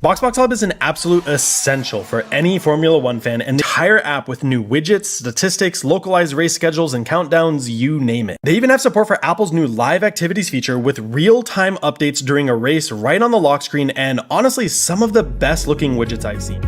BoxBox Hub is an absolute essential for any Formula One fan, and the entire app with new widgets, statistics, localized race schedules, and countdowns, you name it. They even have support for Apple's new live activities feature with real-time updates during a race right on the lock screen, and honestly, some of the best looking widgets I've seen.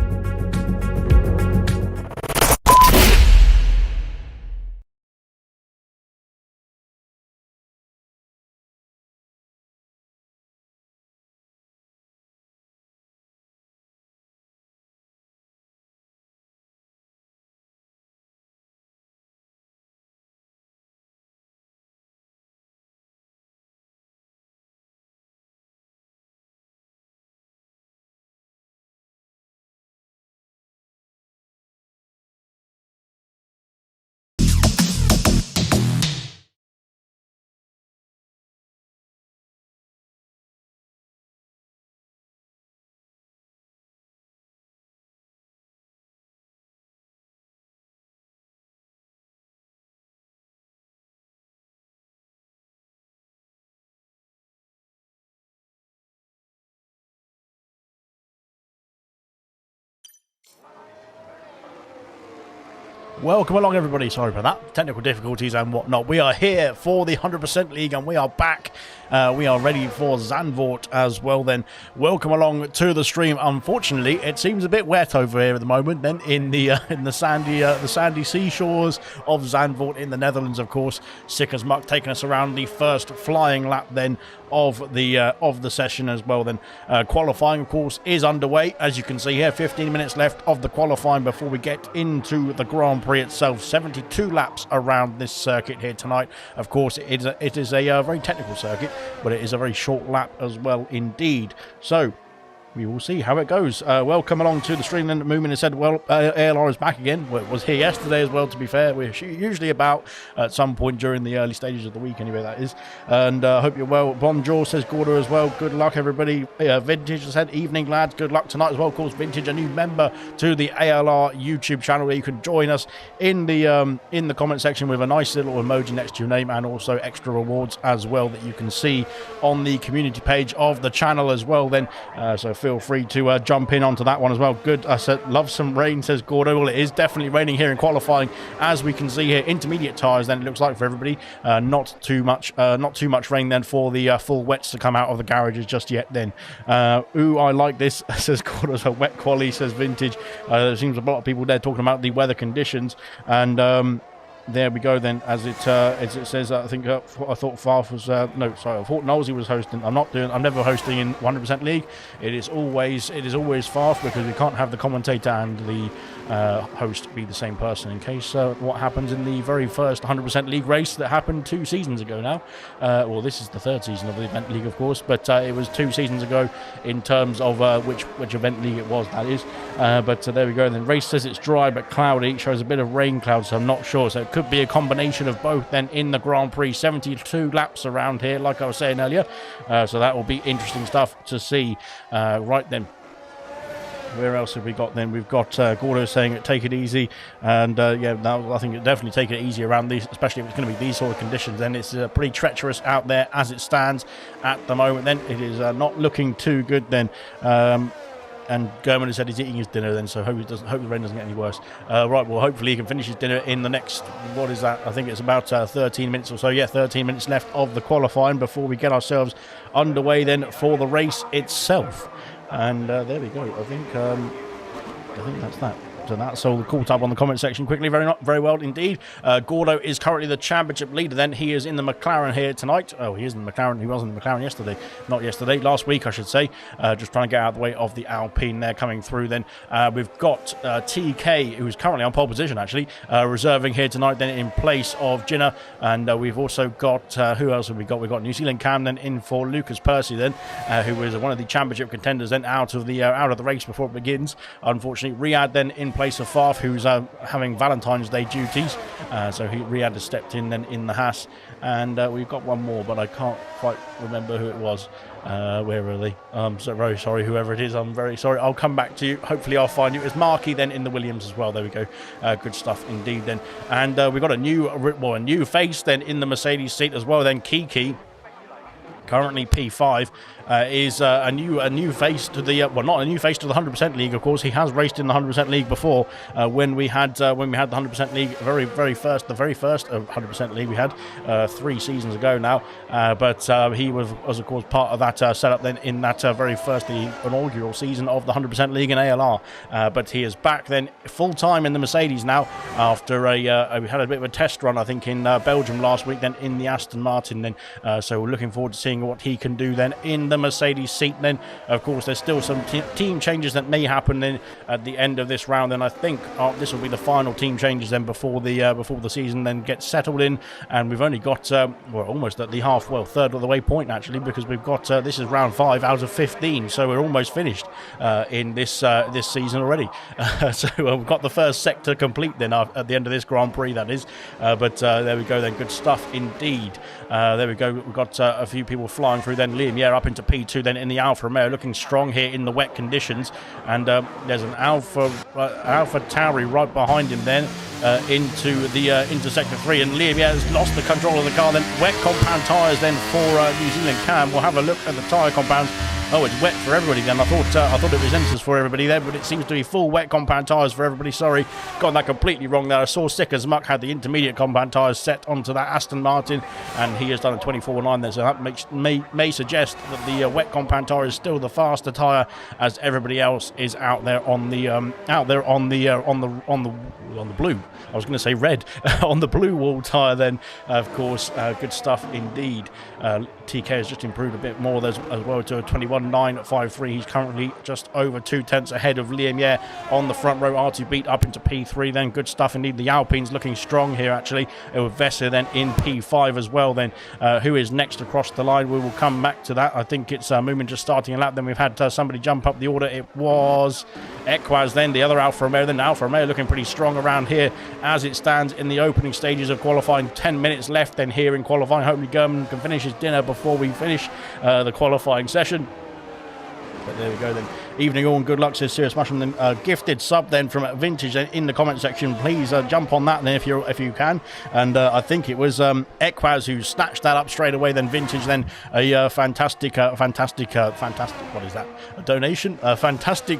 Welcome along, everybody. Sorry about that. Technical difficulties and whatnot. We are here for the 100% League and we are back. We are ready for Zandvoort as well then. Welcome along to the stream. Unfortunately, it seems a bit wet over here at the moment then in the sandy seashores of Zandvoort in the Netherlands, of course. Sick as muck, taking us around the first flying lap then of the session as well then. Qualifying, of course, is underway. As you can see here, 15 minutes left of the qualifying before we get into the Grand Prix itself. 72 laps around this circuit here tonight. Of course, it is a very technical circuit, but it is a very short lap as well indeed. So we will see how it goes. Welcome along to the stream. Then Moomin has said, well, ALR is back again. Well, it was here yesterday as well, to be fair. We're usually about at some point during the early stages of the week, anyway, that is. And I hope you're well. Bonjour, says Gordo as well. Good luck, everybody. Vintage has said, evening, lads. Good luck tonight as well. Of course, Vintage, a new member to the ALR YouTube channel where you can join us in the comment section with a nice little emoji next to your name and also extra rewards as well that you can see on the community page of the channel as well then. So feel free to jump in onto that one as well. Good. I said, love some rain, says Gordo. Well, it is definitely raining here in qualifying, as we can see here. Intermediate tyres then, it looks like, for everybody. Not too much rain then for the full wets to come out of the garages just yet then. Ooh, I like this, says Gordo. So wet quali, says Vintage. There seems a lot of people there talking about the weather conditions, and there we go then, as it says. I think I thought Farf was I thought Knowlesy was hosting. I'm never hosting in 100% League. It is always Farf, because we can't have the commentator and the host be the same person, in case what happens in the very first 100% League race that happened 2 seasons ago now. Well, this is the 3rd season of the event league, of course, but it was 2 seasons ago in terms of which event league it was, that is. But there we go. And then race says it's dry but cloudy. It shows a bit of rain clouds, so I'm not sure. So it could be a combination of both then in the Grand Prix. 72 laps around here, like I was saying earlier. So that will be interesting stuff to see. Right then. Where else have we got then? We've got Gordo saying take it easy, and yeah, now I think it definitely take it easy around these, especially if it's going to be these sort of conditions. Then it's pretty treacherous out there as it stands at the moment. Then it is not looking too good then. And German has said he's eating his dinner then, so hope the rain doesn't get any worse. Right, well, hopefully he can finish his dinner in the next, what is that? I think it's about 13 minutes or so. Yeah, 13 minutes left of the qualifying before we get ourselves underway then for the race itself. And there we go. I think that's that. So that's all caught up on the comment section quickly. Very well indeed. Gordo is currently the championship leader then. He is in the McLaren here tonight. Oh, he is in the McLaren. He was in the McLaren yesterday. Not yesterday, last week, I should say. Just trying to get out of the way of the Alpine there coming through then. We've got TK, who's currently on pole position, actually, reserving here tonight then in place of Jinnah. And we've also got, who else have we got? We've got New Zealand Cam then in for Lucas Percy then, who is one of the championship contenders then out of the race before it begins. Unfortunately, Riyadh then in place of Farf, who's having Valentine's Day duties, so Riyadh has stepped in then in the Haas, and we've got one more, but I can't quite remember who it was. Where are they? So very sorry, whoever it is. I'm very sorry. I'll come back to you. Hopefully I'll find you. It's Marky then in the Williams as well. There we go. Good stuff indeed then. And we've got a new face then in the Mercedes seat as well then. Kiki, currently P5, is a new face to the well, not a new face to the 100% League. Of course, he has raced in the 100% League before. When we had the 100% League, the very first 100% League we had 3 seasons ago now. But he was of course part of that setup then in that very first, the inaugural season of the 100% League in ALR. But he is back then full time in the Mercedes now after we had a bit of a test run, I think, in Belgium last week. Then in the Aston Martin. Then so we're looking forward to seeing what he can do then in the Mercedes seat. Then of course there's still some team changes that may happen then at the end of this round, and I think this will be the final team changes then before the season then gets settled in. And we've only got we're almost at the third of the way point actually, because we've got this is round 5 out of 15, so we're almost finished in this season already. So we've got the first sector complete then at the end of this Grand Prix, that is. But there we go then, good stuff indeed. There we go, we've got a few people flying through then. Liam up into P2 then in the Alfa Romeo, looking strong here in the wet conditions. And there's an Alfa Tauri right behind him then into sector 3, and Liam has lost the control of the car then. Wet compound tyres then for New Zealand Cam. We'll have a look at the tyre compounds Oh, it's wet for everybody then. I thought it was enters for everybody there, but it seems to be full wet compound tyres for everybody. Sorry, got that completely wrong there. I saw Sick as Muck had the intermediate compound tyres set onto that Aston Martin, and he has done a 24.9 there. So that may suggest that the wet compound tyre is still the faster tyre, as everybody else is out there on the blue. I was going to say red on the blue wall tyre. Then, of course, good stuff indeed. TK has just improved a bit more as well to a 21.953. He's currently just over 2/10 ahead of Liam Yeh on the front row. R2 beat up into P3 then. Good stuff indeed. The Alpine's looking strong here actually. With Vesser then in P5 as well then. Who is next across the line? We will come back to that. I think it's Moomin just starting a lap. Then we've had somebody jump up the order. It was Equaz then, the other Alfa Romeo. Then Alfa Romeo looking pretty strong around here as it stands in the opening stages of qualifying. 10 minutes left then here in qualifying. Hopefully German can finish his dinner before we finish the qualifying session. But there we go then. Evening all and good luck, says Serious Mushroom. Then gifted sub then from Vintage in the comment section. Please jump on that then if you can. And I think it was Equaz who snatched that up straight away. Then Vintage then a fantastic what is that? A donation, a fantastic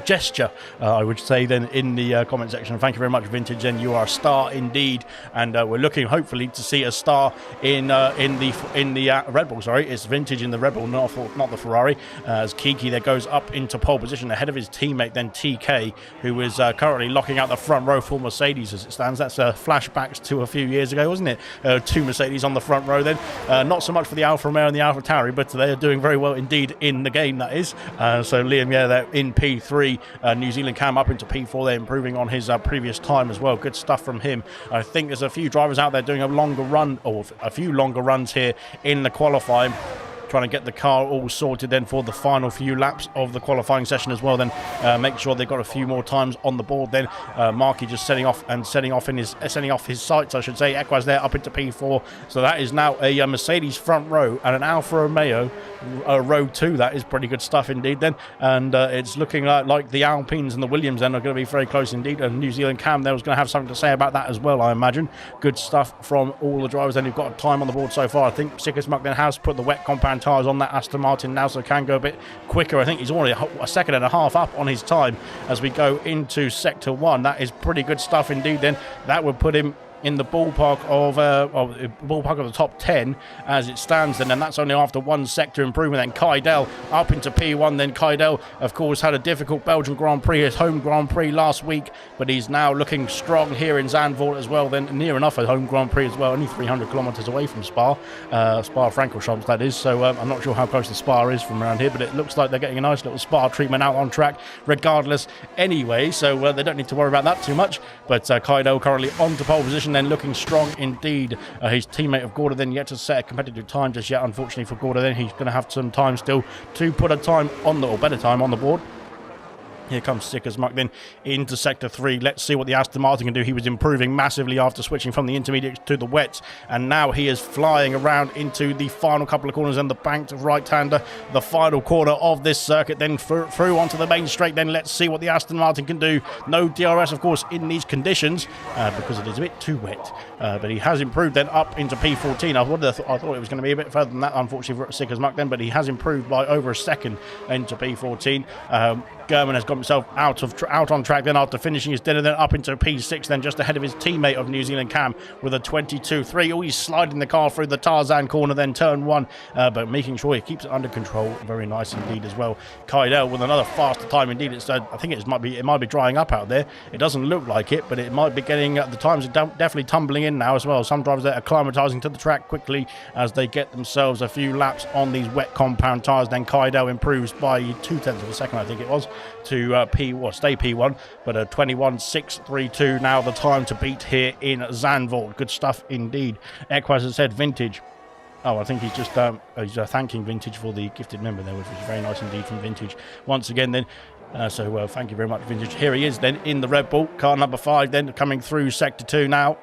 gesture, I would say then in the comment section. Thank you very much, Vintage. And you are a star indeed. And we're looking hopefully to see a star in the Red Bull. Sorry, it's Vintage in the Red Bull, not the Ferrari. As Kiki there goes up into pole position ahead of his teammate then TK, who is currently locking out the front row for Mercedes as it stands. That's flashbacks to a few years ago, wasn't it? Two Mercedes on the front row then. Not so much for the Alfa Romeo and the Alfa Tauri, but they are doing very well indeed in the game, that is. So Liam, yeah, they're in P3. New Zealand Cam up into P4. They're improving on his previous time as well. Good stuff from him. I think there's a few drivers out there doing a longer run, or a few longer runs here in the qualifying, trying to get the car all sorted then for the final few laps of the qualifying session as well. Then make sure they've got a few more times on the board. Then Marky just setting off his sights, I should say. Equaz there up into P4. So that is now a Mercedes front row and an Alfa Romeo row 2. That is pretty good stuff indeed then. And it's looking like the Alpines and the Williams then are going to be very close indeed. And New Zealand Cam there was going to have something to say about that as well, I imagine. Good stuff from all the drivers then who've got a time on the board so far. I think Sickest Muck then has put the wet compound tyres on that Aston Martin now, so can go a bit quicker. I think he's already a second and a half up on his time as we go into Sector 1. That is pretty good stuff indeed then. That would put him in the ballpark of the top 10 as it stands then, and that's only after one sector improvement. Then Kydell up into P1. Then Kydell, of course, had a difficult Belgian Grand Prix, his home Grand Prix last week, but he's now looking strong here in Zandvoort as well. Then near enough a home Grand Prix as well, only 300 kilometres away from Spa-Francorchamps that is. So I'm not sure how close the Spa is from around here, but it looks like they're getting a nice little Spa treatment out on track regardless anyway, so they don't need to worry about that too much. But Kydell currently on to pole position then, looking strong indeed. His teammate of Gorda then yet to set a competitive time just yet, unfortunately for Gorda. Then he's going to have some time still to put a time on or better time on the board. Here comes Sick as Muck then into Sector 3. Let's see what the Aston Martin can do. He was improving massively after switching from the intermediates to the wets, and now he is flying around into the final couple of corners and the banked right-hander, the final corner of this circuit, then through onto the main straight. Then let's see what the Aston Martin can do. No DRS, of course, in these conditions because it is a bit too wet, but he has improved then up into P14. I thought it was going to be a bit further than that, unfortunately, for Sick as Muck then, but he has improved by over a second into P14. German has got himself out on track then after finishing his dinner, then up into P6, then just ahead of his teammate of New Zealand Cam with a 22.3. Oh, he's sliding the car through the Tarzan corner, then turn 1, but making sure he keeps it under control. Very nice indeed as well. Kydell with another faster time indeed. It's I think it might be drying up out there. It doesn't look like it, but it might be getting the times are definitely tumbling in now as well. Some drivers are acclimatizing to the track quickly as they get themselves a few laps on these wet compound tires. Then Kydell improves by 0.2 of a second, I think it was, to stay P1, but a 21.632 now the time to beat here in Zandvoort. Good stuff indeed. Equaz has said Vintage. Oh, I think he's just he's thanking Vintage for the gifted member there, which was very nice indeed from Vintage once again then. So thank you very much, Vintage. Here he is then in the Red Bull, car number 5 then coming through Sector 2 now.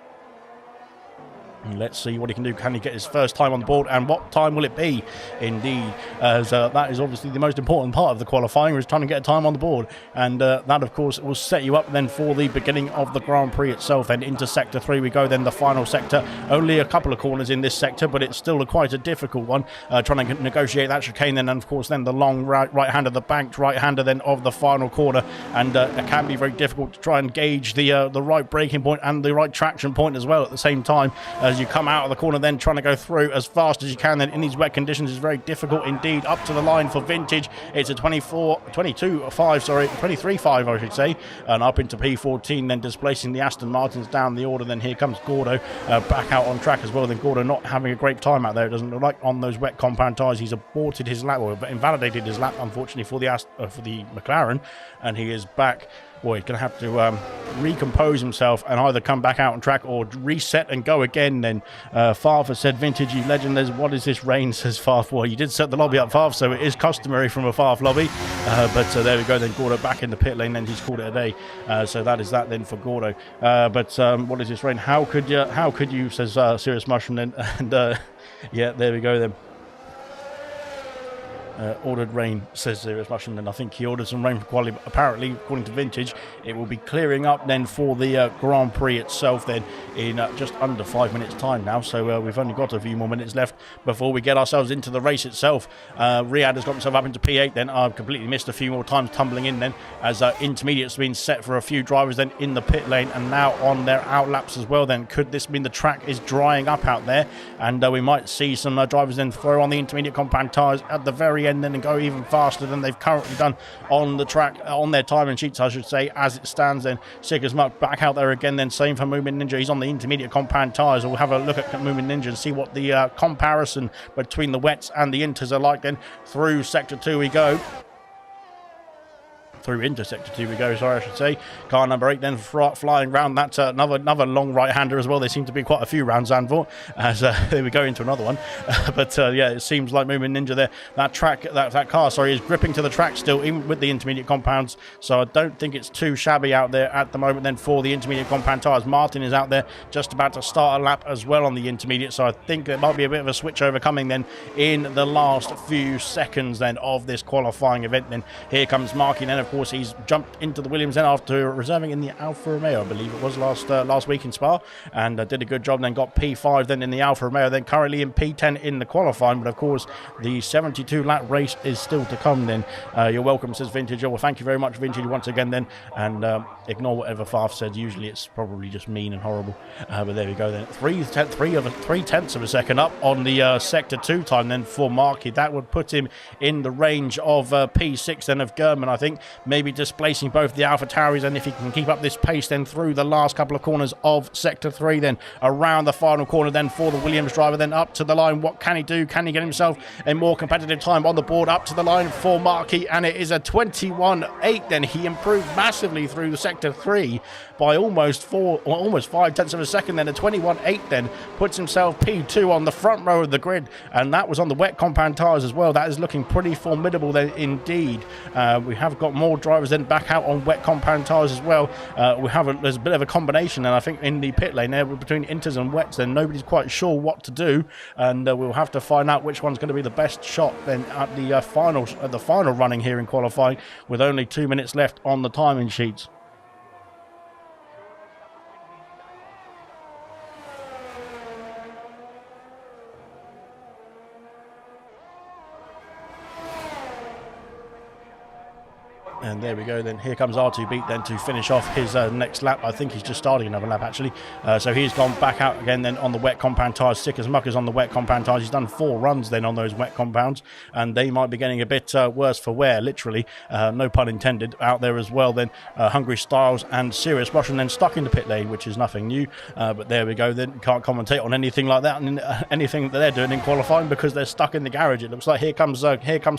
And let's see what he can do. Can he get his first time on the board, and what time will it be? Indeed, as that is obviously the most important part of the qualifying, is trying to get a time on the board, and that of course will set you up then for the beginning of the Grand Prix itself. Then into sector 3 we go, then the final sector. Only a couple of corners in this sector, but it's still quite a difficult one, trying to negotiate that chicane then, and of course then the long right hander, the banked right hander then of the final corner, and it can be very difficult to try and gauge the right braking point and the right traction point as well at the same time, as you come out of the corner then trying to go through as fast as you can. Then in these wet conditions is very difficult indeed. Up to the line for Vintage, it's a 23.5 I should say, and up into P14, then displacing the Aston Martins down the order. Then here comes Gordo back out on track as well. Then Gordo not having a great time out there, it doesn't look like, on those wet compound tyres. He's aborted his lap, or invalidated his lap unfortunately for the McLaren, and he is back. Boy, he's going to have to recompose himself and either come back out on track or reset and go again. Then Favre said, Vintage, you legend, what is this rain, says Favre. Well, you did set the lobby up, Favre, so it is customary from a Favre lobby. But there we go, then Gordo back in the pit lane, then he's called it a day. So that is that then for Gordo. But what is this rain? How could you, says Serious Mushroom then. And yeah, there we go then. Ordered rain, says Serious Mushroom, and I think he ordered some rain for quality. Apparently, according to Vintage, it will be clearing up then for the Grand Prix itself then in just under 5 minutes time now. So we've only got a few more minutes left before we get ourselves into the race itself. Riyadh has got himself up into P8 then. I've completely missed a few more times tumbling in then, as intermediate's been set for a few drivers then in the pit lane and now on their outlaps as well. Then could this mean the track is drying up out there, and we might see some drivers then throw on the intermediate compound tyres at the very end then and go even faster than they've currently done on the track, on their timing sheets I should say, as it stands. Then Sick as Muck back out there again, then same for Moomin Ninja. He's on the intermediate compound tyres. We'll have a look at Moomin Ninja and see what the comparison between the wets and the inters are like. Then through sector 2 we go. Through into sector 2 we go, sorry I should say. Car number 8 then flying round. That's another long right-hander as well. There seem to be quite a few rounds, Zandvoort, as there we go into another one. But yeah, it seems like Moomin Ninja there, that car, sorry, is gripping to the track still, even with the intermediate compounds. So I don't think it's too shabby out there at the moment then for the intermediate compound tyres. Martin is out there just about to start a lap as well on the intermediate, so I think there might be a bit of a switch over coming then in the last few seconds then of this qualifying event. Then here comes Marky, then of course he's jumped into the Williams then after reserving in the Alfa Romeo, I believe it was last week in Spa, and did a good job, then got P5 then in the Alfa Romeo, then currently in P10 in the qualifying. But of course the 72 lap race is still to come then. You're welcome, says Vintage. Well, thank you very much, Vintage, once again then, and ignore whatever Farf said. Usually it's probably just mean and horrible, but there we go then. 3/10 of a second up on the sector 2 time then for Marky. That would put him in the range of P6 then of German, I think, maybe displacing both the Alpha Tauris, and if he can keep up this pace then through the last couple of corners of sector 3 then around the final corner then for the Williams driver, then up to the line. What can he do? Can he get himself a more competitive time on the board? Up to the line for Marky, and it is a 21.8 then. He improved massively through the sector 3 by almost 5/10 of a second then. A 21.8 then puts himself P2 on the front row of the grid, and that was on the wet compound tyres as well. That is looking pretty formidable then indeed. We have got more drivers then back out on wet compound tyres as well. There's a bit of a combination, and I think in the pit lane there between inters and wets, then nobody's quite sure what to do, and we'll have to find out which one's going to be the best shot then at the final running here in qualifying, with only 2 minutes left on the timing sheets. And there we go then. Here comes R2 Beat then to finish off his next lap. I think he's just starting another lap actually. So he's gone back out again then on the wet compound tyres. Sick as Muck is on the wet compound tyres. He's done 4 runs then on those wet compounds, and they might be getting a bit worse for wear, literally. No pun intended out there as well then. Hungry Styles and Serious Russian then stuck in the pit lane, which is nothing new. But there we go then. Can't commentate on anything like that and anything that they're doing in qualifying because they're stuck in the garage. It looks like here comes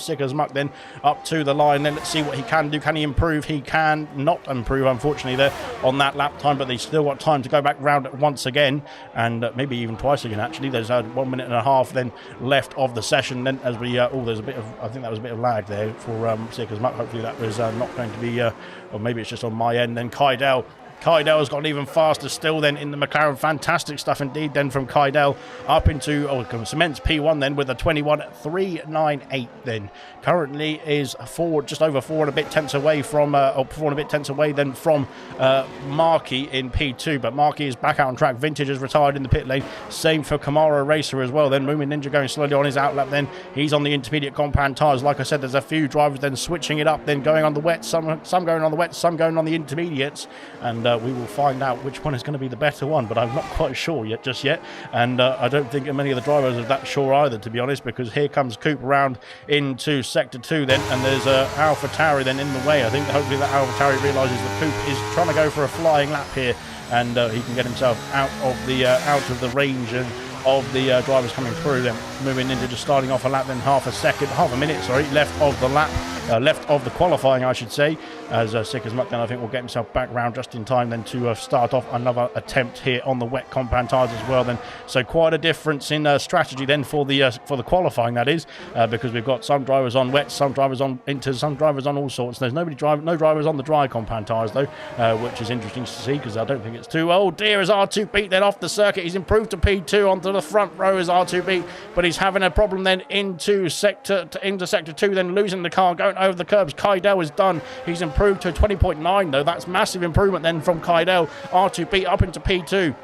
Sick as Muck then up to the line. Then let's see what he can do. Can he improve? He can not improve, unfortunately, there on that lap time, but they've still got time to go back round it once again, and maybe even twice again, actually. There's 1 minute and a half then left of the session. Then as we, there's a bit of, I think that was a bit of lag there for Sick as Muck. Hopefully that was not going to be, or maybe it's just on my end. Then Kaidel Kydell's got even faster still then in the McLaren. Fantastic stuff indeed then from Kydell up into Cement's P1 then with a 21.398 then. Currently is just over 4 and a bit tenths away from, or 4 and a bit tenths away then from Markey in P2. But Markey is back out on track. Vintage is retired in the pit lane. Same for Kamara Racer as well then. Moomin Ninja going slowly on his outlap then. He's on the intermediate compound tyres. Like I said, there's a few drivers then switching it up, then going on the wet. Some going on the wet, some going on the intermediates. And we will find out which one is going to be the better one, but I'm not quite sure just yet. And I don't think many of the drivers are that sure either, to be honest, because here comes Coop around into Sector 2 then, and there's AlphaTauri then in the way. I think hopefully that AlphaTauri realises that Coop is trying to go for a flying lap here, and he can get himself out of the range of the drivers coming through. Then moving into just starting off a lap, then half a minute left of the lap. Left of the qualifying, I should say, as Sick as Muck then I think will get himself back round just in time then to start off another attempt here on the wet compound tyres as well then. So quite a difference in strategy then for the qualifying, that is, because we've got some drivers on wet, some drivers on some drivers on all sorts. There's no drivers on the dry compound tyres though, which is interesting to see because I don't think it's too. Oh dear, as R2 beat then off the circuit. He's improved to P2 onto the front row as R2 beat, but he's having a problem then into sector 2, then losing the car, going over the curbs. Kydell is done. He's improved to 20.9 though. That's massive improvement then from Kydell. R2B up into P2.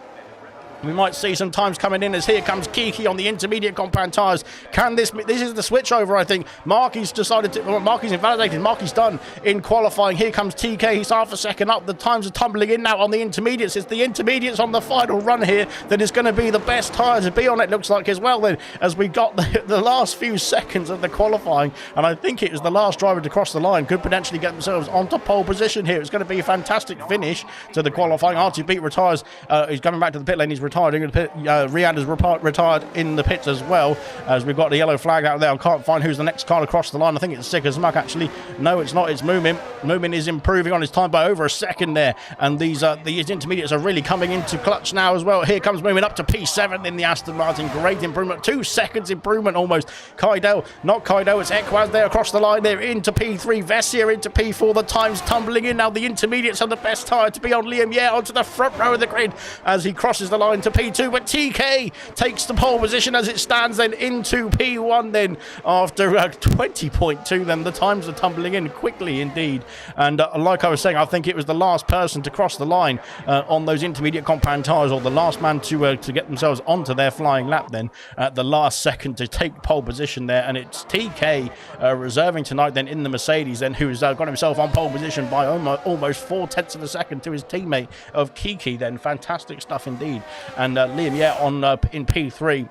We might see some times coming in as here comes Kiki on the intermediate compound tyres. Can this is the switchover, I think. Markey's invalidated. Markey's done in qualifying. Here comes TK. He's half a second up. The times are tumbling in now on the intermediates. It's the intermediates on the final run here that is going to be the best tyre to be on, it looks like, as well then, as we got the last few seconds of the qualifying, and I think it was the last driver to cross the line could potentially get themselves onto pole position here. It's going to be a fantastic finish to the qualifying. R2 retires. He's coming back to the pit lane. He's retired. Riyadh is retired in the pits as well, as we've got the yellow flag out there. I can't find who's the next car across the line. I think it's Sick as Muck, actually. No, it's not. It's Moomin. Moomin is improving on his time by over a second there, and these intermediates are really coming into clutch now as well. Here comes Moomin up to P7 in the Aston Martin. Great improvement. 2 seconds improvement almost. Kydell, not Kydell, it's Ekwaz there across the line there into P3. Vessier into P4. The time's tumbling in now. The intermediates are the best tyre to be on. Liam Yeh onto the front row of the grid as he crosses the line to P2, but TK takes the pole position as it stands then into P1 then after 20.2. Then the times are tumbling in quickly indeed, and like I was saying, I think it was the last person to cross the line on those intermediate compound tyres, or the last man to get themselves onto their flying lap then at the last second to take pole position there, and it's TK reserving tonight then in the Mercedes then, who's got himself on pole position by almost 4/10 of a second to his teammate of Kiki then. Fantastic stuff indeed. And Liam Yeh in P3.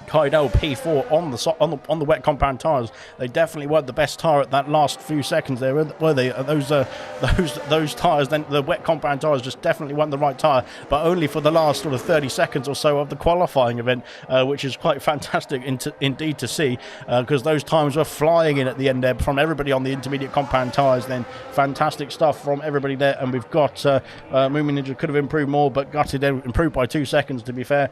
Kydell P4 on the wet compound tyres. They definitely weren't the best tyre at that last few seconds there, were they? Those tyres, then the wet compound tyres just definitely weren't the right tyre, but only for the last sort of 30 seconds or so of the qualifying event, which is quite fantastic indeed to see, because those times were flying in at the end there from everybody on the intermediate compound tyres. Then fantastic stuff from everybody there, and we've got Moomin Ninja could have improved more, but Gutted improved by 2 seconds to be fair.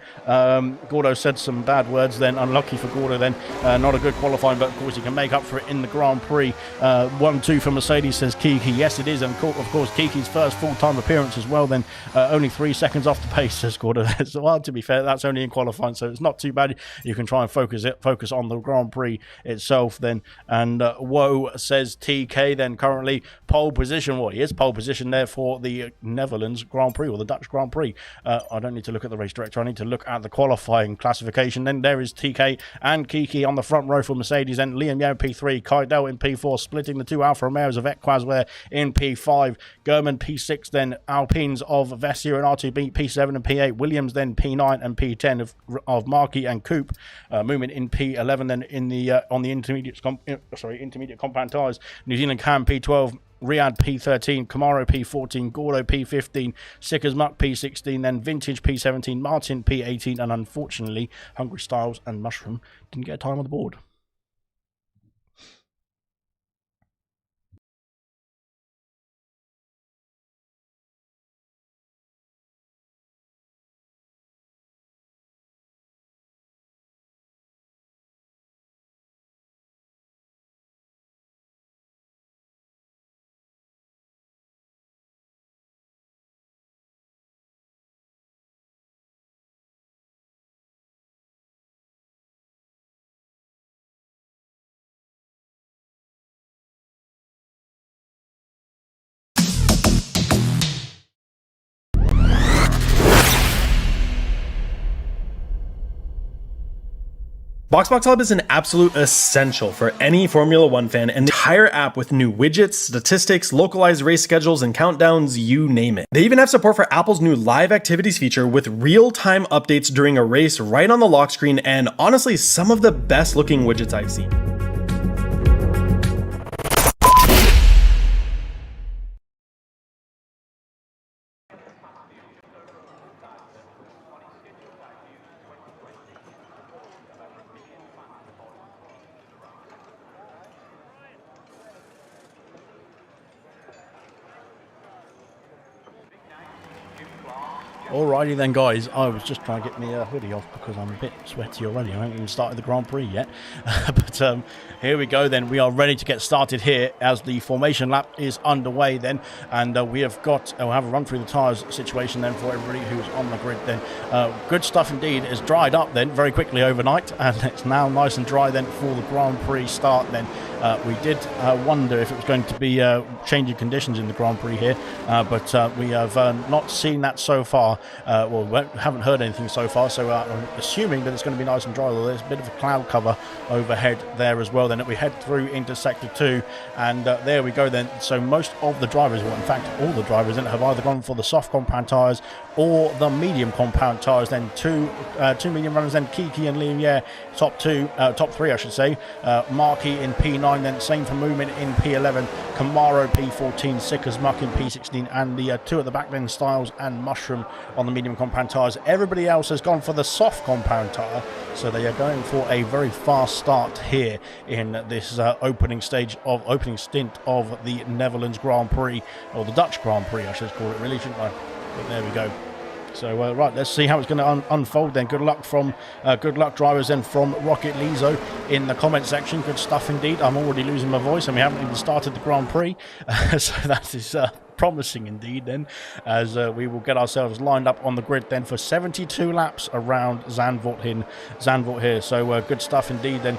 Gordo said some bad words then, unlucky for Gordo then. Not a good qualifying, but of course he can make up for it in the Grand Prix. 1-2 for Mercedes, says Kiki. Yes, it is, and of course Kiki's first full-time appearance as well then. Only 3 seconds off the pace, says Gordo. So, well, to be fair, that's only in qualifying, so it's not too bad. You can try and focus on the Grand Prix itself then. And Woe says TK then currently pole position. Well, he is pole position there for the Netherlands Grand Prix, or the Dutch Grand Prix. I don't need to look at the race director, I need to look at the qualifying classification. Then there is TK and Kiki on the front row for Mercedes, and Liam Yeh in P3, Kydell in P4, splitting the 2 Alfa Romeos of Ekwaz there in P5, German P6, then Alpines of Vessier and R2B P7 and P8, Williams then P9 and P10 of Markey and Coupe, Moomin in P11 then in the on the intermediate compound tyres, New Zealand Cam P12, Riyadh P13, Camaro P14, Gordo P15, Sick as Muck P16, then Vintage P17, Martin P18, and unfortunately Hungry Styles and Mushroom didn't get a time on the board. BoxBox Hub is an absolute essential for any Formula One fan, and the entire app with new widgets, statistics, localized race schedules, and countdowns, you name it. They even have support for Apple's new live activities feature with real-time updates during a race right on the lock screen, and honestly, some of the best looking widgets I've seen. Alrighty then, guys, I was just trying to get my hoodie off because I'm a bit sweaty already. I haven't even started the Grand Prix yet. But here we go then. We are ready to get started here as the formation lap is underway then. And we have got, we'll have a run through the tyres situation then for everybody who's on the grid then. Good stuff indeed. It's dried up then very quickly overnight. And it's now nice and dry then for the Grand Prix start then. We did wonder if it was going to be changing conditions in the Grand Prix here. But we have not seen that so far. Well, we haven't heard anything so far, so I'm assuming that it's going to be nice and dry. There's a bit of a cloud cover overhead there as well. Then we head through into Sector 2, and there we go then. So most of the drivers, well, in fact, all the drivers then have either gone for the soft compound tyres or the medium compound tyres. Then two medium runners, then Kiki and Liam, yeah, top three, I should say. Markey in P9, then same for Moomin in P11, Camaro P14, Sick as Muck in P16, and the two at the back then, Styles and Mushroom on the medium compound tyres. Everybody else has gone for the soft compound tyre, so they are going for a very fast start here in this opening stint of the Netherlands Grand Prix, or the Dutch Grand Prix I should call it really, shouldn't I? But there we go. So right, let's see how it's going to unfold then. Good luck drivers then from Rocket Lizo in the comment section. Good stuff indeed. I'm already losing my voice and we haven't even started the Grand Prix. So that is promising indeed then, as we will get ourselves lined up on the grid then for 72 laps around Zandvoort here. So good stuff indeed then.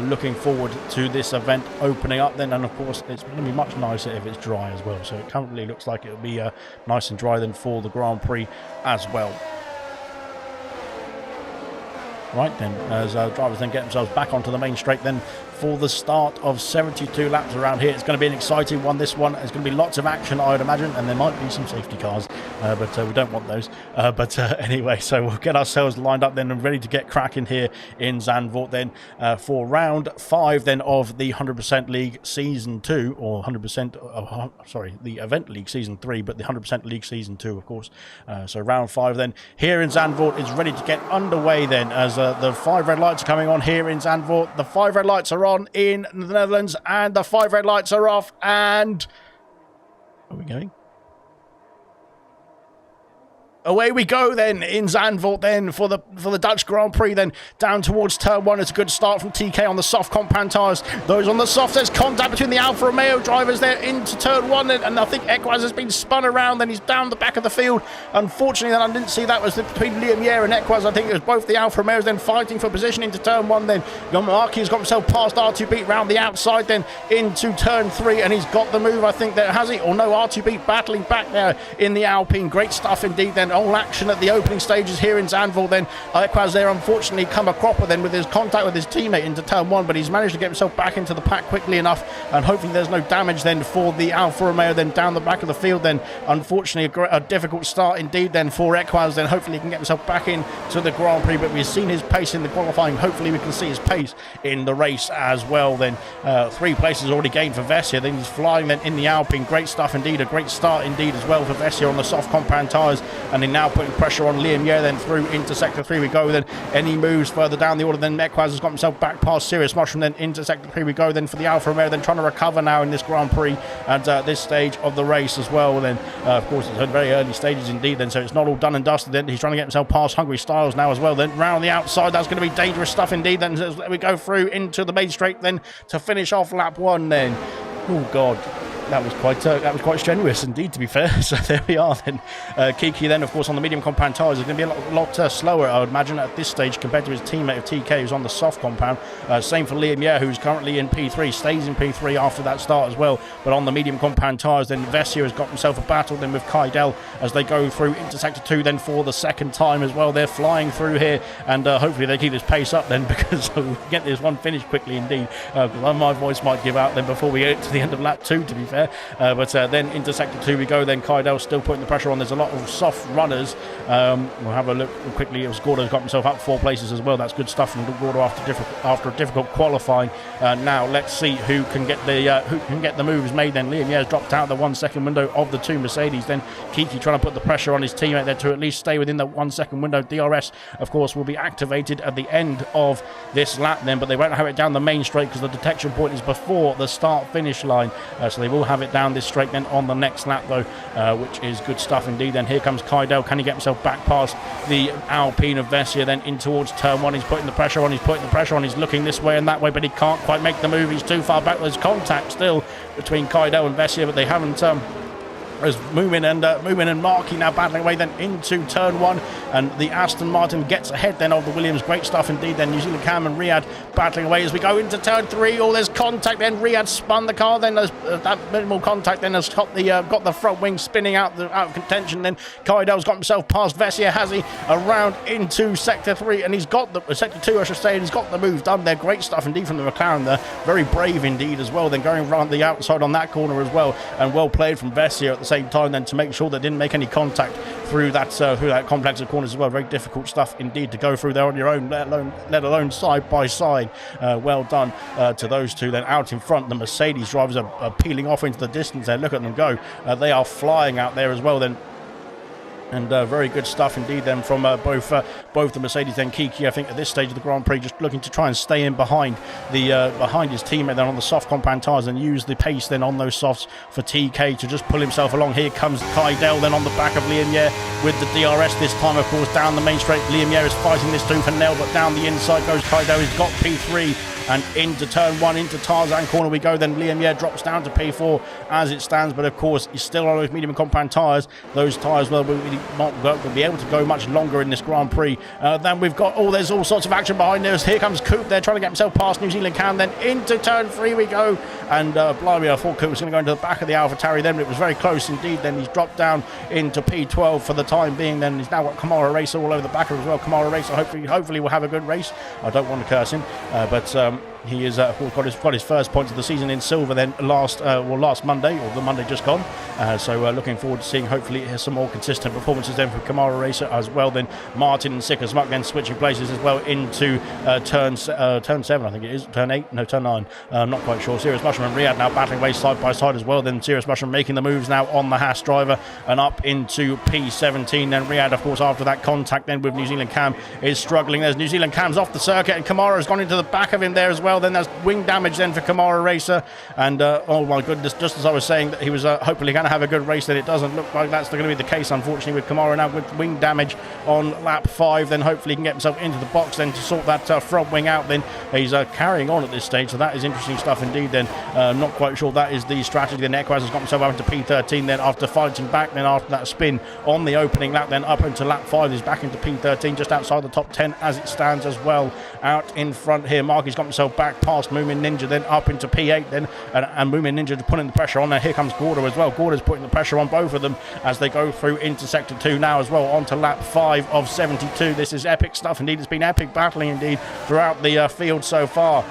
Looking forward to this event opening up then, and of course it's going to be much nicer if it's dry as well. So it currently looks like it'll be nice and dry then for the Grand Prix as well. Right then, as drivers then get themselves back onto the main straight then for the start of 72 laps around here. It's going to be an exciting one, this one. There's going to be lots of action, I would imagine, and there might be some safety cars, but we don't want those. Anyway, so we'll get ourselves lined up then and ready to get cracking here in Zandvoort then for round 5 then of the 100% League Season 2, or 100%, sorry, the Event League Season 3, but the 100% League Season 2, of course. So round 5 then here in Zandvoort is ready to get underway then, as the 5 red lights are coming on here in Zandvoort. The 5 red lights are on in the Netherlands, and the 5 red lights are off, and are we going? Away we go then in Zandvoort then for the Dutch Grand Prix then, down towards turn 1. It's a good start from TK on the soft compound tyres. Those on the soft, there's contact between the Alfa Romeo drivers there into turn 1, and I think Equaz has been spun around, then he's down the back of the field. Unfortunately, then I didn't see that was between Liam Yer and Equaz. I think it was both the Alfa Romeos then fighting for position into turn 1 then. Marquis has got himself past R2B round the outside then into turn 3, and he's got the move, I think, there, has he? Or no, R2B battling back there in the Alpine. Great stuff indeed then. All action at the opening stages here in Zandvoort then. Equaz there unfortunately come a cropper then with his contact with his teammate into turn 1, but he's managed to get himself back into the pack quickly enough, and hopefully there's no damage then for the Alfa Romeo then down the back of the field then. Unfortunately a difficult start indeed then for Equaz then. Hopefully he can get himself back in to the Grand Prix, but we've seen his pace in the qualifying. Hopefully we can see his pace in the race as well then. 3 places already gained for Vessia, then he's flying then in the Alpine. Great stuff indeed, a great start indeed as well for Vessia on the soft compound tyres, and he now putting pressure on Liam Yer then through into sector 3 we go then. Any moves further down the order then. Equaz has got himself back past Sirius Mushroom then into sector 3 we go then for the Alfa Romeo, then trying to recover now in this Grand Prix at this stage of the race as well then. Of course it's very early stages indeed then, so it's not all done and dusted then. He's trying to get himself past Hungry Styles now as well then. Round the outside, that's going to be dangerous stuff indeed then, as we go through into the main straight then to finish off lap 1 then. Oh god. That was quite strenuous indeed, to be fair. So there we are then. Kiki then, of course, on the medium compound tyres is going to be a lot slower, I would imagine, at this stage compared to his teammate of TK, who's on the soft compound. Same for Liam Yer, who's currently in P3, stays in P3 after that start as well. But on the medium compound tyres, then Vessia has got himself a battle then with Kaidel as they go through into Sector 2 then for the second time as well. They're flying through here, and hopefully they keep this pace up then, because we'll get this one finished quickly indeed. My voice might give out then before we get to the end of lap 2, to be fair. But then into Sector 2 we go. Then Kaidel still putting the pressure on. There's a lot of soft runners. We'll have a look quickly. It was Gordo's got himself up 4 places as well. That's good stuff from Gordo after a difficult qualifying. Now let's see who can get the moves made. Then Liam Yer's dropped out the 1 second window of the 2 Mercedes. Then Kiki trying to put the pressure on his teammate there to at least stay within the 1 second window. DRS, of course, will be activated at the end of this lap then, but they won't have it down the main straight because the detection point is before the start finish line. So they will have it down this straight then on the next lap though, which is good stuff indeed. Then here comes Kaidel. Can he get himself back past the Alpine of Vessia then in towards turn 1? He's putting the pressure on. He's looking this way and that way, but he can't quite make the move. He's too far back. There's contact still between Kaidel and Vessia, but they haven't as Moomin and Markey now battling away then into turn 1, and the Aston Martin gets ahead then of the Williams. Great stuff indeed then. New Zealand Cam and Riyadh battling away as we go into turn 3. Oh, there's contact then. Riyadh spun the car then. That minimal contact then has got the front wing spinning out of contention. Then Kaidel's got himself past Vessia, has he, around into Sector 3, and he's got the Sector 2, I should say, and he's got the move done there. Great stuff indeed from the McLaren there. Very brave indeed as well. Then going around the outside on that corner as well, and well played from Vessia at the same time then to make sure they didn't make any contact through that complex of corners as well. Very difficult stuff indeed to go through there on your own, let alone side by side. Well done to those two then out in front. The Mercedes drivers are peeling off into the distance there. Look at them go. They are flying out there as well then. And very good stuff indeed then from both the Mercedes and Kiki. I think at this stage of the Grand Prix just looking to try and stay in behind his teammate then on the soft compound tyres and use the pace then on those softs for TK to just pull himself along. Here comes Kaidel then on the back of Liam Yer with the DRS this time, of course, down the main straight. Liam Yer is fighting this tooth and nail, but down the inside goes Kaidel. He's got P3. And into turn 1, into Tarzan corner we go. Then Liam Yer drops down to P4 as it stands, but of course he's still on those medium compound tyres. Those tyres will be able to go much longer in this Grand Prix. Then we've got, there's all sorts of action behind us. Here comes Coop there trying to get himself past New Zealand Cam. Then into turn 3 we go. And blimey, I thought Coop was going to go into the back of the AlphaTauri then, but it was very close indeed. Then he's dropped down into P12 for the time being. Then he's now got Kamara Racer all over the back of him as well. Kamara Racer hopefully will have a good race. I don't want to curse him, but he is got his first points of the season in silver then last Monday, or the Monday just gone. So looking forward to seeing hopefully some more consistent performances then for Kamara Racer as well. Then Martin and Sick as Muck then switching places as well into turn 7, I think it is. Turn 8? No, turn 9. I'm not quite sure. Serious Mushroom and Riyadh now battling away side by side as well. Then Serious Mushroom making the moves now on the Haas driver and up into P17. Then Riyadh, of course, after that contact then with New Zealand Cam is struggling. There's New Zealand Cam's off the circuit and Kamara has gone into the back of him there as well. Then there's wing damage then for Kamara Racer, and oh my goodness, just as I was saying that he was hopefully going to have a good race, then it doesn't look like that's going to be the case, unfortunately, with Kamara now with wing damage on lap 5. Then hopefully he can get himself into the box then to sort that front wing out. Then he's carrying on at this stage, so that is interesting stuff indeed. Then not quite sure that is the strategy. Then Equaz has got himself up into P13 then after fighting back then after that spin on the opening lap. Then up into lap 5 he's back into P13, just outside the top 10 as it stands as well. Out in front here, Marky's got himself back past Moomin Ninja, then up into P8 then, and Moomin Ninja putting the pressure on there. Here comes Gordo as well. Gordo's putting the pressure on both of them as they go through into Sector 2 now as well, onto lap 5 of 72. This is epic stuff indeed. It's been epic battling indeed throughout the field so far,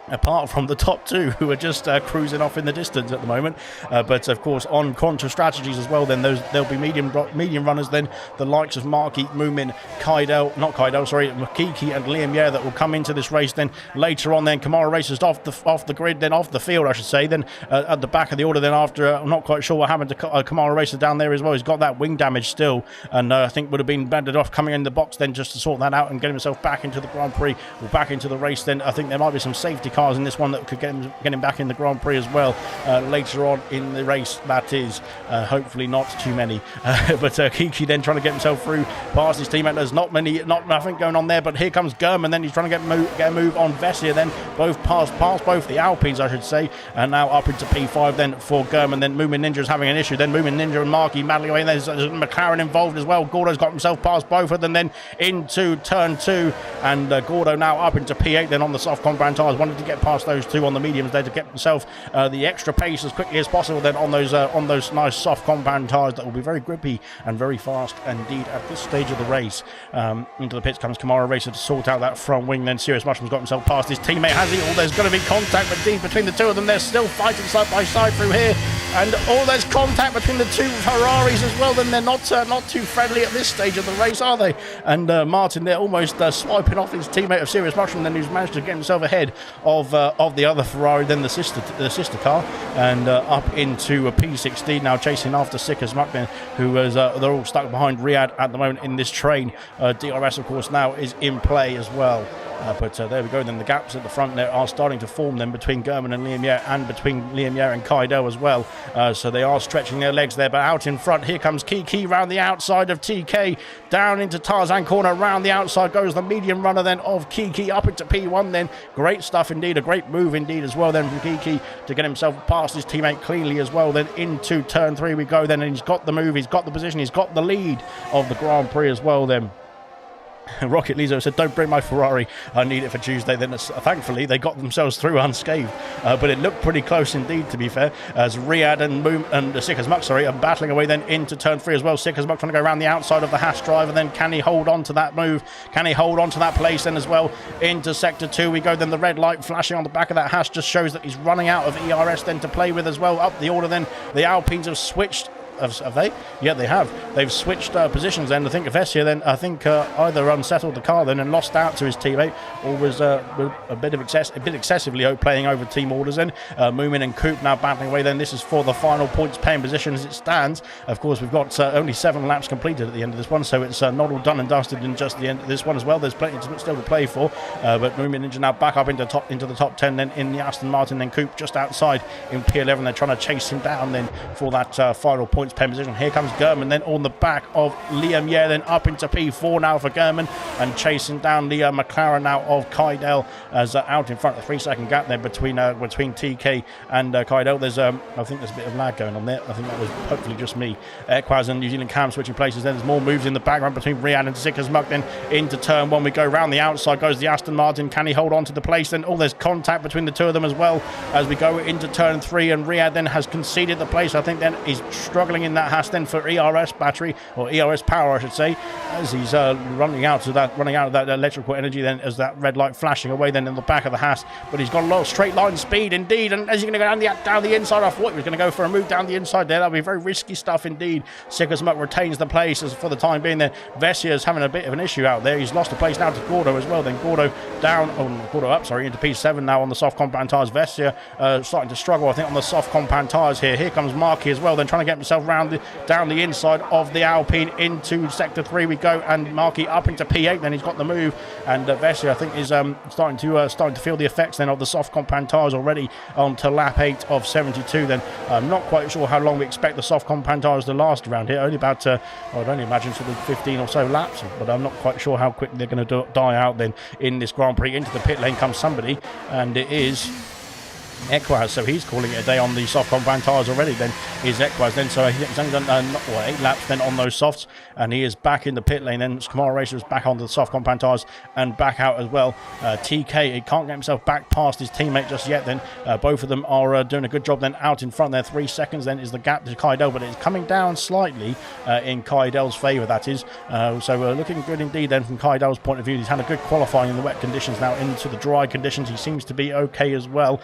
apart from the top 2 who are just cruising off in the distance at the moment. But of course on contra strategies as well, then there'll be medium runners then, the likes of Marky, Moomin, Makiki and Liam Yer that will come into this race then later on. Then Kamara Racers off the grid, then off the field I should say, then at the back of the order then after I'm not quite sure what happened to Kamara Racers down there as well. He's got that wing damage still, and I think would have been banded off coming in the box then just to sort that out and get himself back into the Grand Prix or back into the race. Then I think there might be some safety car cars in this one that could get him back in the Grand Prix as well later on in the race. That is hopefully not too many. But Kiki then trying to get himself through past his teammate. There's nothing going on there, but here comes Gurman. Then he's trying to get a move on Vessia. Then both past both the Alpines, I should say, and now up into P5 then for Gurman. Then Moomin Ninja is having an issue. Then Moomin Ninja and Marky battling away. There's McLaren involved as well. Gordo's got himself past both of them. Then into turn 2, and Gordo now up into P8. Then on the soft compound tires, wanted to get past those two on the mediums there to get himself the extra pace as quickly as possible. Then on those nice soft compound tires that will be very grippy and very fast indeed at this stage of the race. Into the pits comes Kamara Racer to sort out that front wing. Then Serious Mushroom's got himself past his teammate. Has he? Oh, there's going to be contact between the two of them. They're still fighting side by side through here, and there's contact between the two Ferraris as well. Then they're not too friendly at this stage of the race, are they? And Martin there almost swiping off his teammate of Serious Mushroom, then who's managed to get himself ahead of the other Ferrari, then the sister car, and up into a P16 now, chasing after Sick as Muck then, who is they're all stuck behind Riyadh at the moment in this train. DRS of course now is in play as well. But there we go. Then the gaps at the front there are starting to form then between Gurman and Liam Yer, and between Liam Yer and Kaido as well. So they are stretching their legs there. But out in front, here comes Kiki round the outside of TK. Down into Tarzan corner. Round the outside goes the medium runner then of Kiki up into P1 then. Great stuff indeed. A great move indeed as well then from Kiki to get himself past his teammate cleanly as well. Then into turn 3 we go then. And he's got the move. He's got the position. He's got the lead of the Grand Prix as well then. Rocket Lizzo said, don't bring my Ferrari, I need it for Tuesday. Then thankfully they got themselves through unscathed, but it looked pretty close indeed, to be fair, as Riyadh and Sick as Muck are battling away then into turn 3 as well. Sick as Muck trying to go around the outside of the Haas driver. Then can he hold on to that move? Can he hold on to that place then as well? Into sector 2 we go. Then the red light flashing on the back of that Haas just shows that he's running out of ERS then to play with as well. Up the order then, the Alpines have switched. Have they? Yeah, they have. They've switched positions then. I think Vessia then, either unsettled the car then and lost out to his teammate, or was a bit excessively playing over team orders then. Moomin and Coop now battling away then. This is for the final points paying position as it stands. Of course, we've got only 7 laps completed at the end of this one, so it's not all done and dusted in just the end of this one as well. There's plenty still to play for, but Moomin Ninja now back up into the top 10 then in the Aston Martin. Then Coop just outside in P11. They're trying to chase him down then for that final points pen position. Here comes Gurman then on the back of Liam Yer, then up into P4 now for Gurman, and chasing down the McLaren now of Kydell as out in front. The 3-second gap there between TK and Kydell. There's I think there's a bit of lag going on there. I think that was hopefully just me. Equaz and New Zealand Cam switching places. Then there's more moves in the background between Riyadh and Sick as Muck. Then into turn 1 we go. Round the outside goes the Aston Martin. Can he hold on to the place? Then there's contact between the two of them as well as we go into turn 3, and Riyadh then has conceded the place. I think then he's struggling in that Haas then for ERS battery, or ERS power I should say, as he's running out of that electrical energy then, as that red light flashing away then in the back of the Haas. But he's got a lot of straight line speed indeed, and as he's going to go down the inside, I thought he was going to go for a move down the inside there. That'll be very risky stuff indeed. Sick as Muck retains the place as for the time being there. Vessia is having a bit of an issue out there. He's lost the place now to Gordo as well. Then Gordo into P7 now on the soft compound tires. Vessia starting to struggle I think on the soft compound tires here. Here comes Marky as well, then trying to get himself down the inside of the Alpine into sector 3 we go, and Marky up into P8. Then he's got the move, and Vessia I think is starting to feel the effects then of the soft compound tires already on to lap 8 of 72. Then I'm not quite sure how long we expect the soft compound tires to last around here. Only about I'd only imagine sort of 15 or so laps, but I'm not quite sure how quickly they're going to die out then in this Grand Prix. Into the pit lane comes somebody, and it is Equaz, so he's calling it a day on the soft compound tires already. Then is Equaz then, so he's only done 8 laps then on those softs, and he is back in the pit lane. Then Kamara Racer is back on the soft compound tires and back out as well. TK, he can't get himself back past his teammate just yet. Then both of them are doing a good job then out in front there. 3 seconds then is the gap to Kydell, but it's coming down slightly in Kydell's favour, that is. So looking good indeed then from Kydell's point of view. He's had a good qualifying in the wet conditions. Now into the dry conditions he seems to be okay as well.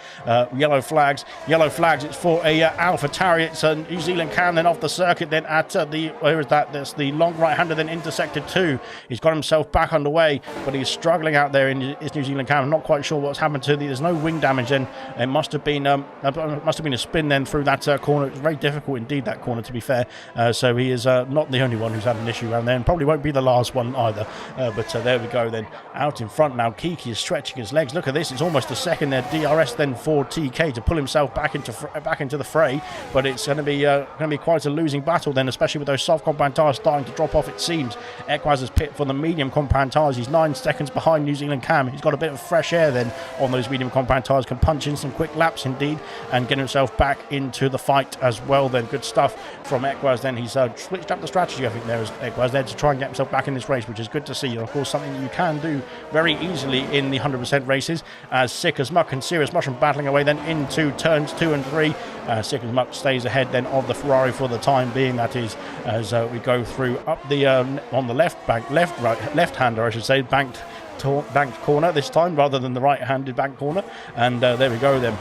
Yellow flags, it's for a Alpha Tari. It's a New Zealand Cam then off the circuit then at that's the long right-hander then into sector 2. He's got himself back underway, but he's struggling out there in his New Zealand cam. I'm not quite sure what's happened to there's no wing damage then. It must have been a spin then through that corner. It was very difficult indeed, that corner, to be fair. So he is not the only one who's had an issue around there, and probably won't be the last one either. But there we go then. Out in front now, Kiki is stretching his legs. Look at this, it's almost a second there. DRS then for TK to pull himself back into the fray, but it's going to be quite a losing battle then, especially with those soft compound tires starting to drop off, it seems. Equaz has pit for the medium compound tires. He's 9 seconds behind New Zealand cam. He's got a bit of fresh air then on those medium compound tires, can punch in some quick laps indeed and get himself back into the fight as well then. Good stuff from Equaz then. He's switched up the strategy, I think, there is Equaz there to try and get himself back in this race, which is good to see. And of course, something that you can do very easily in the 100% races, as Sick as Muck and Serious Mushroom battling away then into turns 2 and 3. Sick as Muck stays ahead then of the Ferrari for the time being, that is, as we go through up the on the left-hander, I should say, banked corner this time rather than the right-handed bank corner. And there we go then.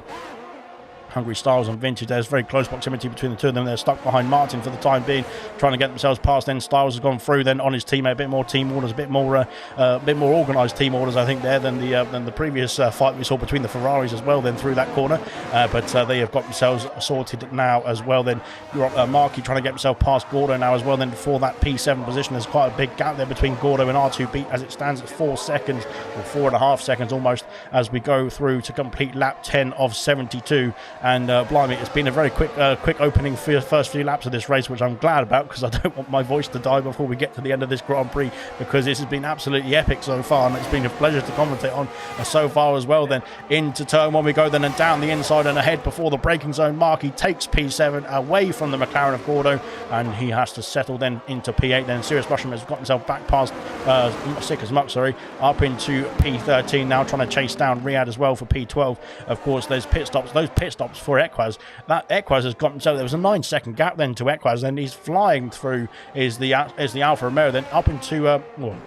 Hungry Styles and Vintage, there's very close proximity between the two of them. They're stuck behind Martin for the time being, trying to get themselves past. Then Styles has gone through then on his teammate, a bit more team orders, a bit more organised team orders, I think, there than the previous fight we saw between the Ferraris as well then through that corner. But they have got themselves sorted now as well then. You've got Markey trying to get himself past Gordo now as well then for that P7 position. There's quite a big gap there between Gordo and R2B as it stands at 4 seconds, or 4.5 seconds almost, as we go through to complete lap 10 of 72. And blimey, it's been a very quick opening for the first few laps of this race, which I'm glad about, because I don't want my voice to die before we get to the end of this Grand Prix, because this has been absolutely epic so far, and it's been a pleasure to commentate on so far as well. Then into turn 1 we go then, and down the inside and ahead before the braking zone. Markey takes P7 away from the McLaren of Gordo, and he has to settle then into P8. Then Serious Mushroom has got himself back past Sick as Muck, up into P13 now, trying to chase down Riyadh as well for P12. Of course, there's pit stops. Those pit stops for Equaz. That Equaz has gotten, so there was a 9-second gap then to Equaz, then he's flying through is the Alfa Romeo, then up into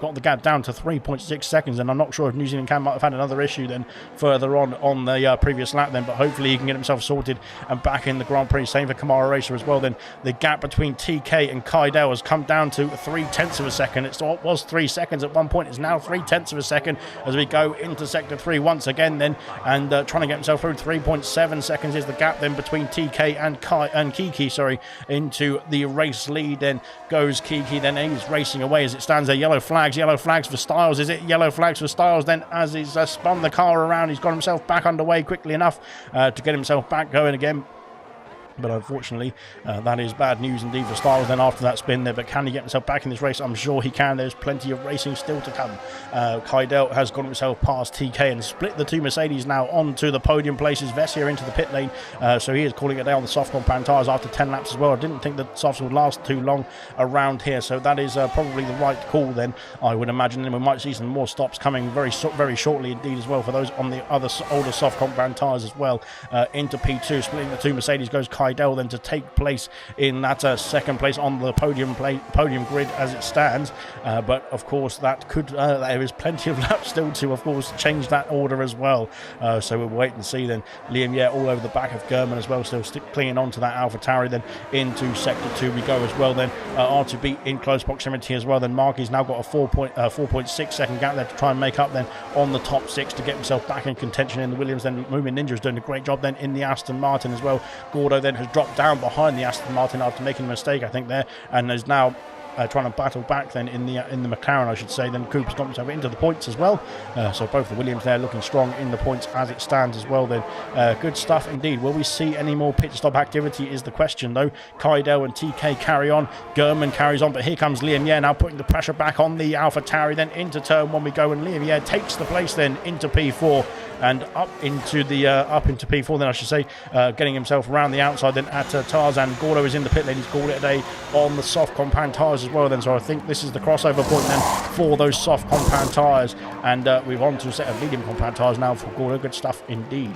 got the gap down to 3.6 seconds, and I'm not sure if New Zealand Cam might have had another issue then further on the previous lap then, but hopefully he can get himself sorted and back in the Grand Prix. Same for Kamara Racer as well then. The gap between TK and Kaidel has come down to 0.3 of a second. It was 3 seconds at one point, it's now 0.3 of a second as we go into sector 3 once again then, and trying to get himself through. 3.7 seconds is the gap then between TK and Kiki, into the race lead. Then goes Kiki, then he's racing away as it stands there. Yellow flags for Styles. Is it yellow flags for Styles then, as he's spun the car around? He's got himself back underway quickly enough to get himself back going again. But unfortunately, that is bad news indeed for Styles then after that spin there. But can he get himself back in this race? I'm sure he can. There's plenty of racing still to come. Kaidel has got himself past TK and split the two Mercedes now onto the podium places. Vessier into the pit lane. So he is calling it down the soft compound tyres after 10 laps as well. I didn't think the softs would last too long around here. So that is probably the right call then, I would imagine. And we might see some more stops coming very shortly indeed as well for those on the other older soft compound tyres as well. Into P2, splitting the two Mercedes goes Kaidel then to take place in that second place on the podium grid as it stands. But of course that could there is plenty of laps still to of course change that order as well. So we'll wait and see then. Liam all over the back of Gurman as well, still clinging on to that AlphaTauri. Then into sector 2 we go as well then. R2B in close proximity as well. Then Markey's now got a 4.6 second gap there to try and make up then on the top 6 to get himself back in contention in the Williams. Then Moomin Ninja is doing a great job then in the Aston Martin as well. Gordo then has dropped down behind the Aston Martin after making a mistake, I think, there, and is now trying to battle back then in the McLaren, I should say. Then Cooper's got himself into the points as well. So both the Williams there looking strong in the points as it stands as well then. Good stuff indeed. Will we see any more pit stop activity is the question though. Kaidel and TK carry on. Gurman carries on, but here comes Liam now putting the pressure back on the AlphaTauri. Then into turn 1 we go, and Liam takes the place then into P4 and up into P4 then, I should say, getting himself around the outside then at Tarzan. Gordo is in the pit lane. He's called it a day on the soft compound tyres as well then, so I think this is the crossover point then for those soft compound tyres, and we've on to a set of medium compound tyres now for Gordo. Good stuff indeed.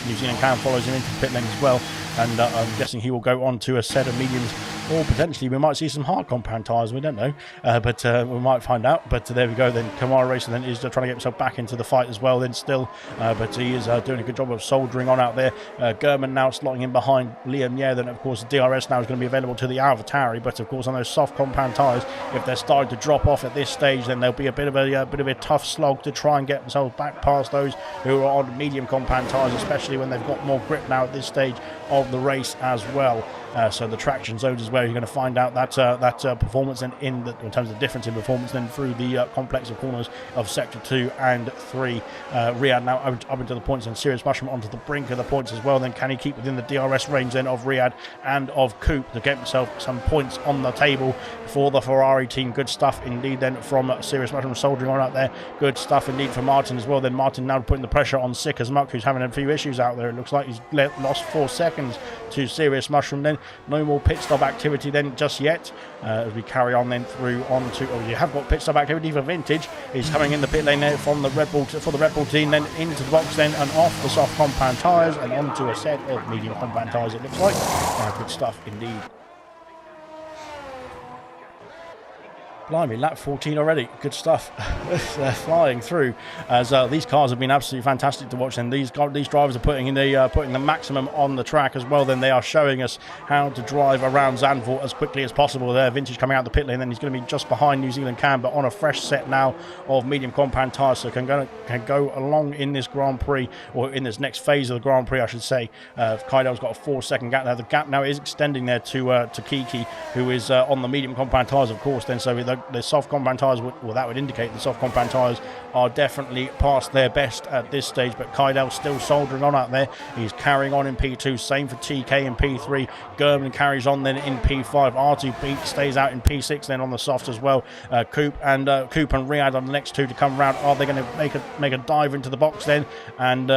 New Zealand Cam follows him into the pit lane as well, and I'm guessing he will go on to a set of mediums or potentially we might see some hard compound tyres. We don't know, but we might find out. But there we go. Then Kamara Racer then is trying to get himself back into the fight as well. Then still, but he is doing a good job of soldiering on out there. German now slotting in behind Liam. Yeah, then of course the DRS now is going to be available to the AlphaTauri. But of course on those soft compound tyres, if they're starting to drop off at this stage, then there'll be a bit of a tough slog to try and get themselves back past those who are on medium compound tyres, especially when they've got more grip now at this stage of the race as well. So the traction zones is where you're going to find out that performance, and in terms of difference in performance then through the complex of corners of sector 2 and 3. Riyadh now up into the points, and Serious Mushroom onto the brink of the points as well. Then can he keep within the DRS range then of Riyadh and of Coupe to get himself some points on the table for the Ferrari team? Good stuff indeed then from Serious Mushroom, soldiering on out there. Good stuff indeed for Martin as well. Then Martin now putting the pressure on Sick as Muck, who's having a few issues out there. It looks like he's lost 4 seconds to Serious Mushroom then. No more pit stop activity then just yet, as we carry on then through on to, you have got pit stop activity for Vintage. He's coming in the pit lane there from the Red Bull for the Red Bull team, then into the box then and off the soft compound tyres and onto a set of medium compound tyres, it looks like. Good stuff indeed. Blimey, lap 14 already. Good stuff. They're flying through, as these cars have been absolutely fantastic to watch. And these drivers are putting the maximum on the track as well. Then they are showing us how to drive around Zandvoort as quickly as possible. There, Vintage coming out the pit lane. Then he's going to be just behind New Zealand Cam, but on a fresh set now of medium compound tyres, so can go along in this Grand Prix, or in this next phase of the Grand Prix, I should say. Kaidel's got a 4-second gap now. The gap now is extending there to Kiki, who is on the medium compound tyres, of course. Then so the soft compound tyres, that would indicate the soft compound tyres are definitely past their best at this stage, but Kaidel still soldering on out there. He's carrying on in P2, same for TK in P3. Gerben carries on then in P5. R2 stays out in P6 then on the soft as well. Coupe and Riyadh on the next two to come round. Are they going to make a dive into the box then? And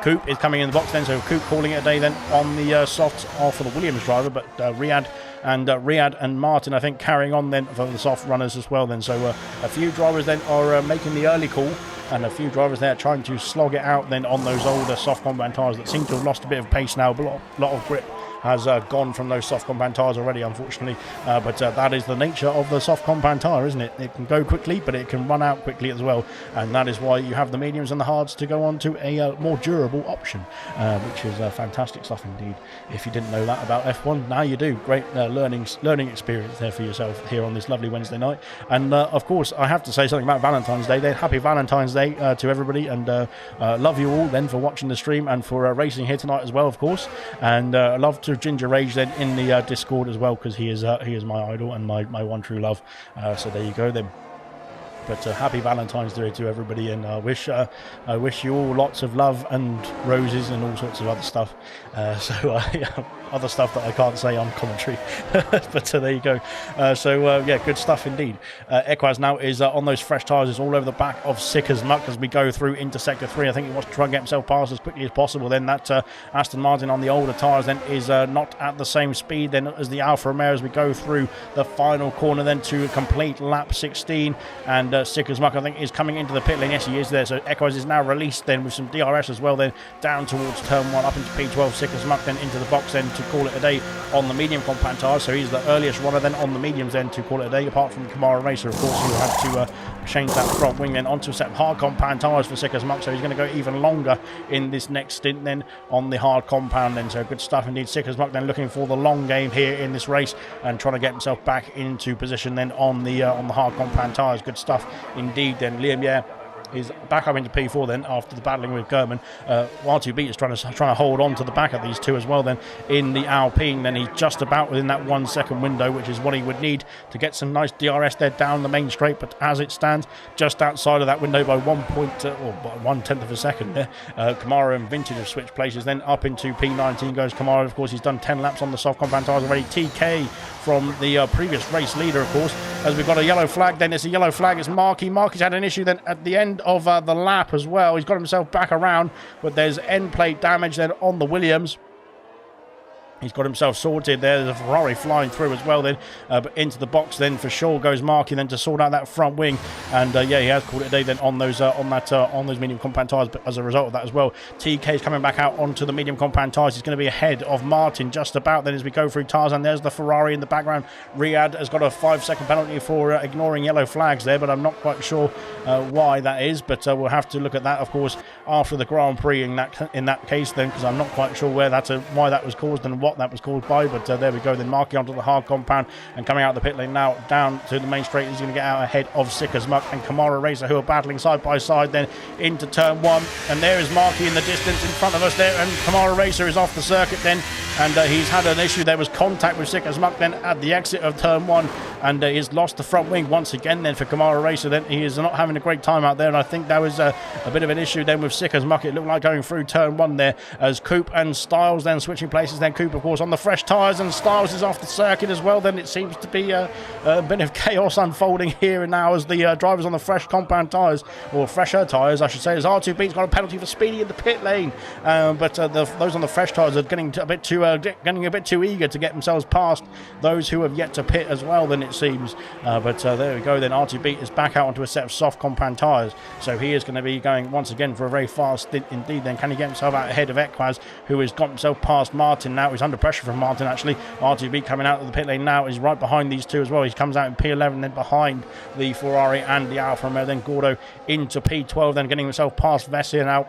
Coupe is coming in the box then, so Coupe calling it a day then on the softs for the Williams driver, but Riyadh and Martin, I think, carrying on then for the soft runners as well then. So a few drivers then are making the early call, and a few drivers there trying to slog it out then on those older soft compound tyres that seem to have lost a bit of pace now. But a lot of grip has gone from those soft compound tyres already, unfortunately. But that is the nature of the soft compound tyre, isn't it? It can go quickly, but it can run out quickly as well. And that is why you have the mediums and the hards to go on to a more durable option, which is fantastic stuff indeed. If you didn't know that about F1, now you do. Great learning experience there for yourself here on this lovely Wednesday night. And of course, I have to say something about Valentine's Day. Happy Valentine's Day to everybody, and love you all then for watching the stream and for racing here tonight as well, of course. And love to Ginger Rage then in the Discord as well, because he is my idol and my one true love. So there you go then. But happy Valentine's Day to everybody, and I wish you all lots of love and roses and all sorts of other stuff. Other stuff that I can't say on commentary. But there you go. Yeah, good stuff indeed. Equaz now is on those fresh tyres. It's all over the back of Sick as Muck as we go through into Sector 3. I think he wants to try and get himself past as quickly as possible. Then that Aston Martin on the older tyres then is not at the same speed then as the Alfa Romeo as we go through the final corner then to complete lap 16. And Sick as Muck, I think, is coming into the pit lane. Yes, he is there. So Equaz is now released then with some DRS as well then down towards turn 1 up into P12. Sick as Muck then into the box then to call it a day on the medium compound tyres. So he's the earliest runner then on the mediums then to call it a day, apart from Kamara Racer, of course, who had to change that front wing then onto a set of hard compound tyres for Sick as Muck. So he's going to go even longer in this next stint then on the hard compound then. So good stuff indeed. Sick as Muck then looking for the long game here in this race and trying to get himself back into position then on the hard compound tyres. Good stuff indeed then. Liam, yeah, is back up into P4 then after the battling with Gerben. R2B is trying to hold on to the back of these two as well then in the Alpine. Then he's just about within that 1 second window, which is what he would need to get some nice DRS there down the main straight. But as it stands, just outside of that window by 1/10 of a second there. Kamara and Vintage have switched places. Then up into P19 goes Kamara. Of course, he's done 10 laps on the soft compound tyres already. TK from the previous race leader, of course, as we've got a yellow flag. Then it's a yellow flag. It's Marky. Marky's had an issue then at the end of the lap as well. He's got himself back around, but there's end plate damage then on the Williams. He's got himself sorted there. There's a Ferrari flying through as well then, but into the box then for sure goes Marky then to sort out that front wing, and yeah, he has called it a day then on those medium compound tyres. But as a result of that as well, TK is coming back out onto the medium compound tyres. He's going to be ahead of Martin just about then as we go through tyres, and there's the Ferrari in the background. Riyadh has got a 5-second penalty for ignoring yellow flags there, but I'm not quite sure why that is, but we'll have to look at that of course after the Grand Prix in that case then, because I'm not quite sure why that was caused and what that was caused by. But there we go then, Marky onto the hard compound and coming out of the pit lane now down to the main straight. He's going to get out ahead of Sicker's Muck and Kamara Racer, who are battling side by side then into turn 1, and there is Marky in the distance in front of us there, and Kamara Racer is off the circuit then, and he's had an issue. There was contact with Sicker's Muck then at the exit of turn 1, and he's lost the front wing once again then for Kamara Racer. Then he is not having a great time out there, and I think that was a bit of an issue then with Sicker's Muck. It looked like going through turn 1 there as Coop and Styles then switching places. Then Coop of course on the fresh tyres, and Styles is off the circuit as well. Then it seems to be a bit of chaos unfolding here and now as the drivers on the fresh compound tyres, or fresher tyres I should say, as R2B's got a penalty for speeding in the pit lane, but those on the fresh tyres are getting a bit too eager to get themselves past those who have yet to pit as well then it seems, but there we go then. R2B is back out onto a set of soft compound tyres, so he is going to be going once again for a very fast stint indeed. Then can he get himself out ahead of Equaz, who has got himself past Martin now? He's under pressure from Martin actually. R2B coming out of the pit lane now is right behind these two as well. He comes out in P11 then behind the Ferrari and the Alfa Romeo. Then Gordo into P12 then getting himself past Vessia now.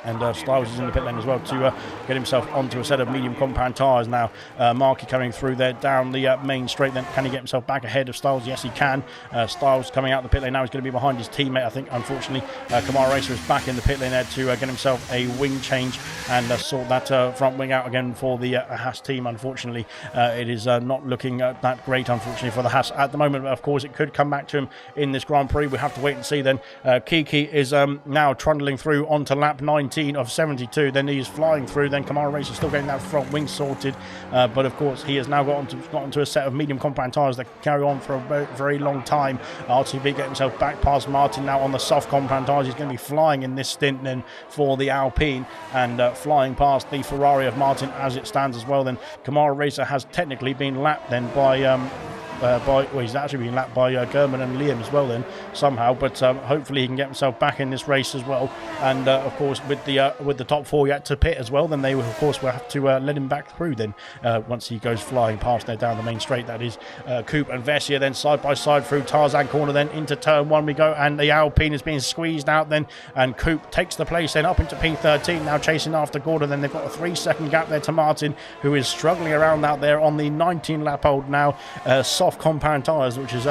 And Styles is in the pit lane as well to get himself onto a set of medium compound tyres now. Marky coming through there down the main straight. Then can he get himself back ahead of Styles? Yes, he can. Styles coming out the pit lane now. He's going to be behind his teammate, I think, unfortunately. Kamara Racer is back in the pit lane there to get himself a wing change and sort that front wing out again for the Haas team. Unfortunately, it is not looking that great, unfortunately, for the Haas at the moment. But of course, it could come back to him in this Grand Prix. We have to wait and see then. Kiki is now trundling through onto lap 19 of 72. Then he's flying through. Then Kamara Racer still getting that front wing sorted, but of course he has now got onto a set of medium compound tyres that carry on for a very long time. R2B getting himself back past Martin now on the soft compound tyres. He's going to be flying in this stint then for the Alpine, and flying past the Ferrari of Martin as it stands as well. Then Kamara Racer has technically been lapped then by he's actually been lapped by German and Liam as well then somehow, but hopefully he can get himself back in this race as well. And of course with the top 4 yet to pit as well, then they will of course will have to let him back through then once he goes flying past there down the main straight. That is Coop and Vessia then side by side through Tarzan corner. Then into turn 1 we go, and the Alpine is being squeezed out then, and Coop takes the place then up into P13 now chasing after Gordon. Then they've got a 3-second gap there to Martin, who is struggling around out there on the 19 lap old now soft compound tyres, which is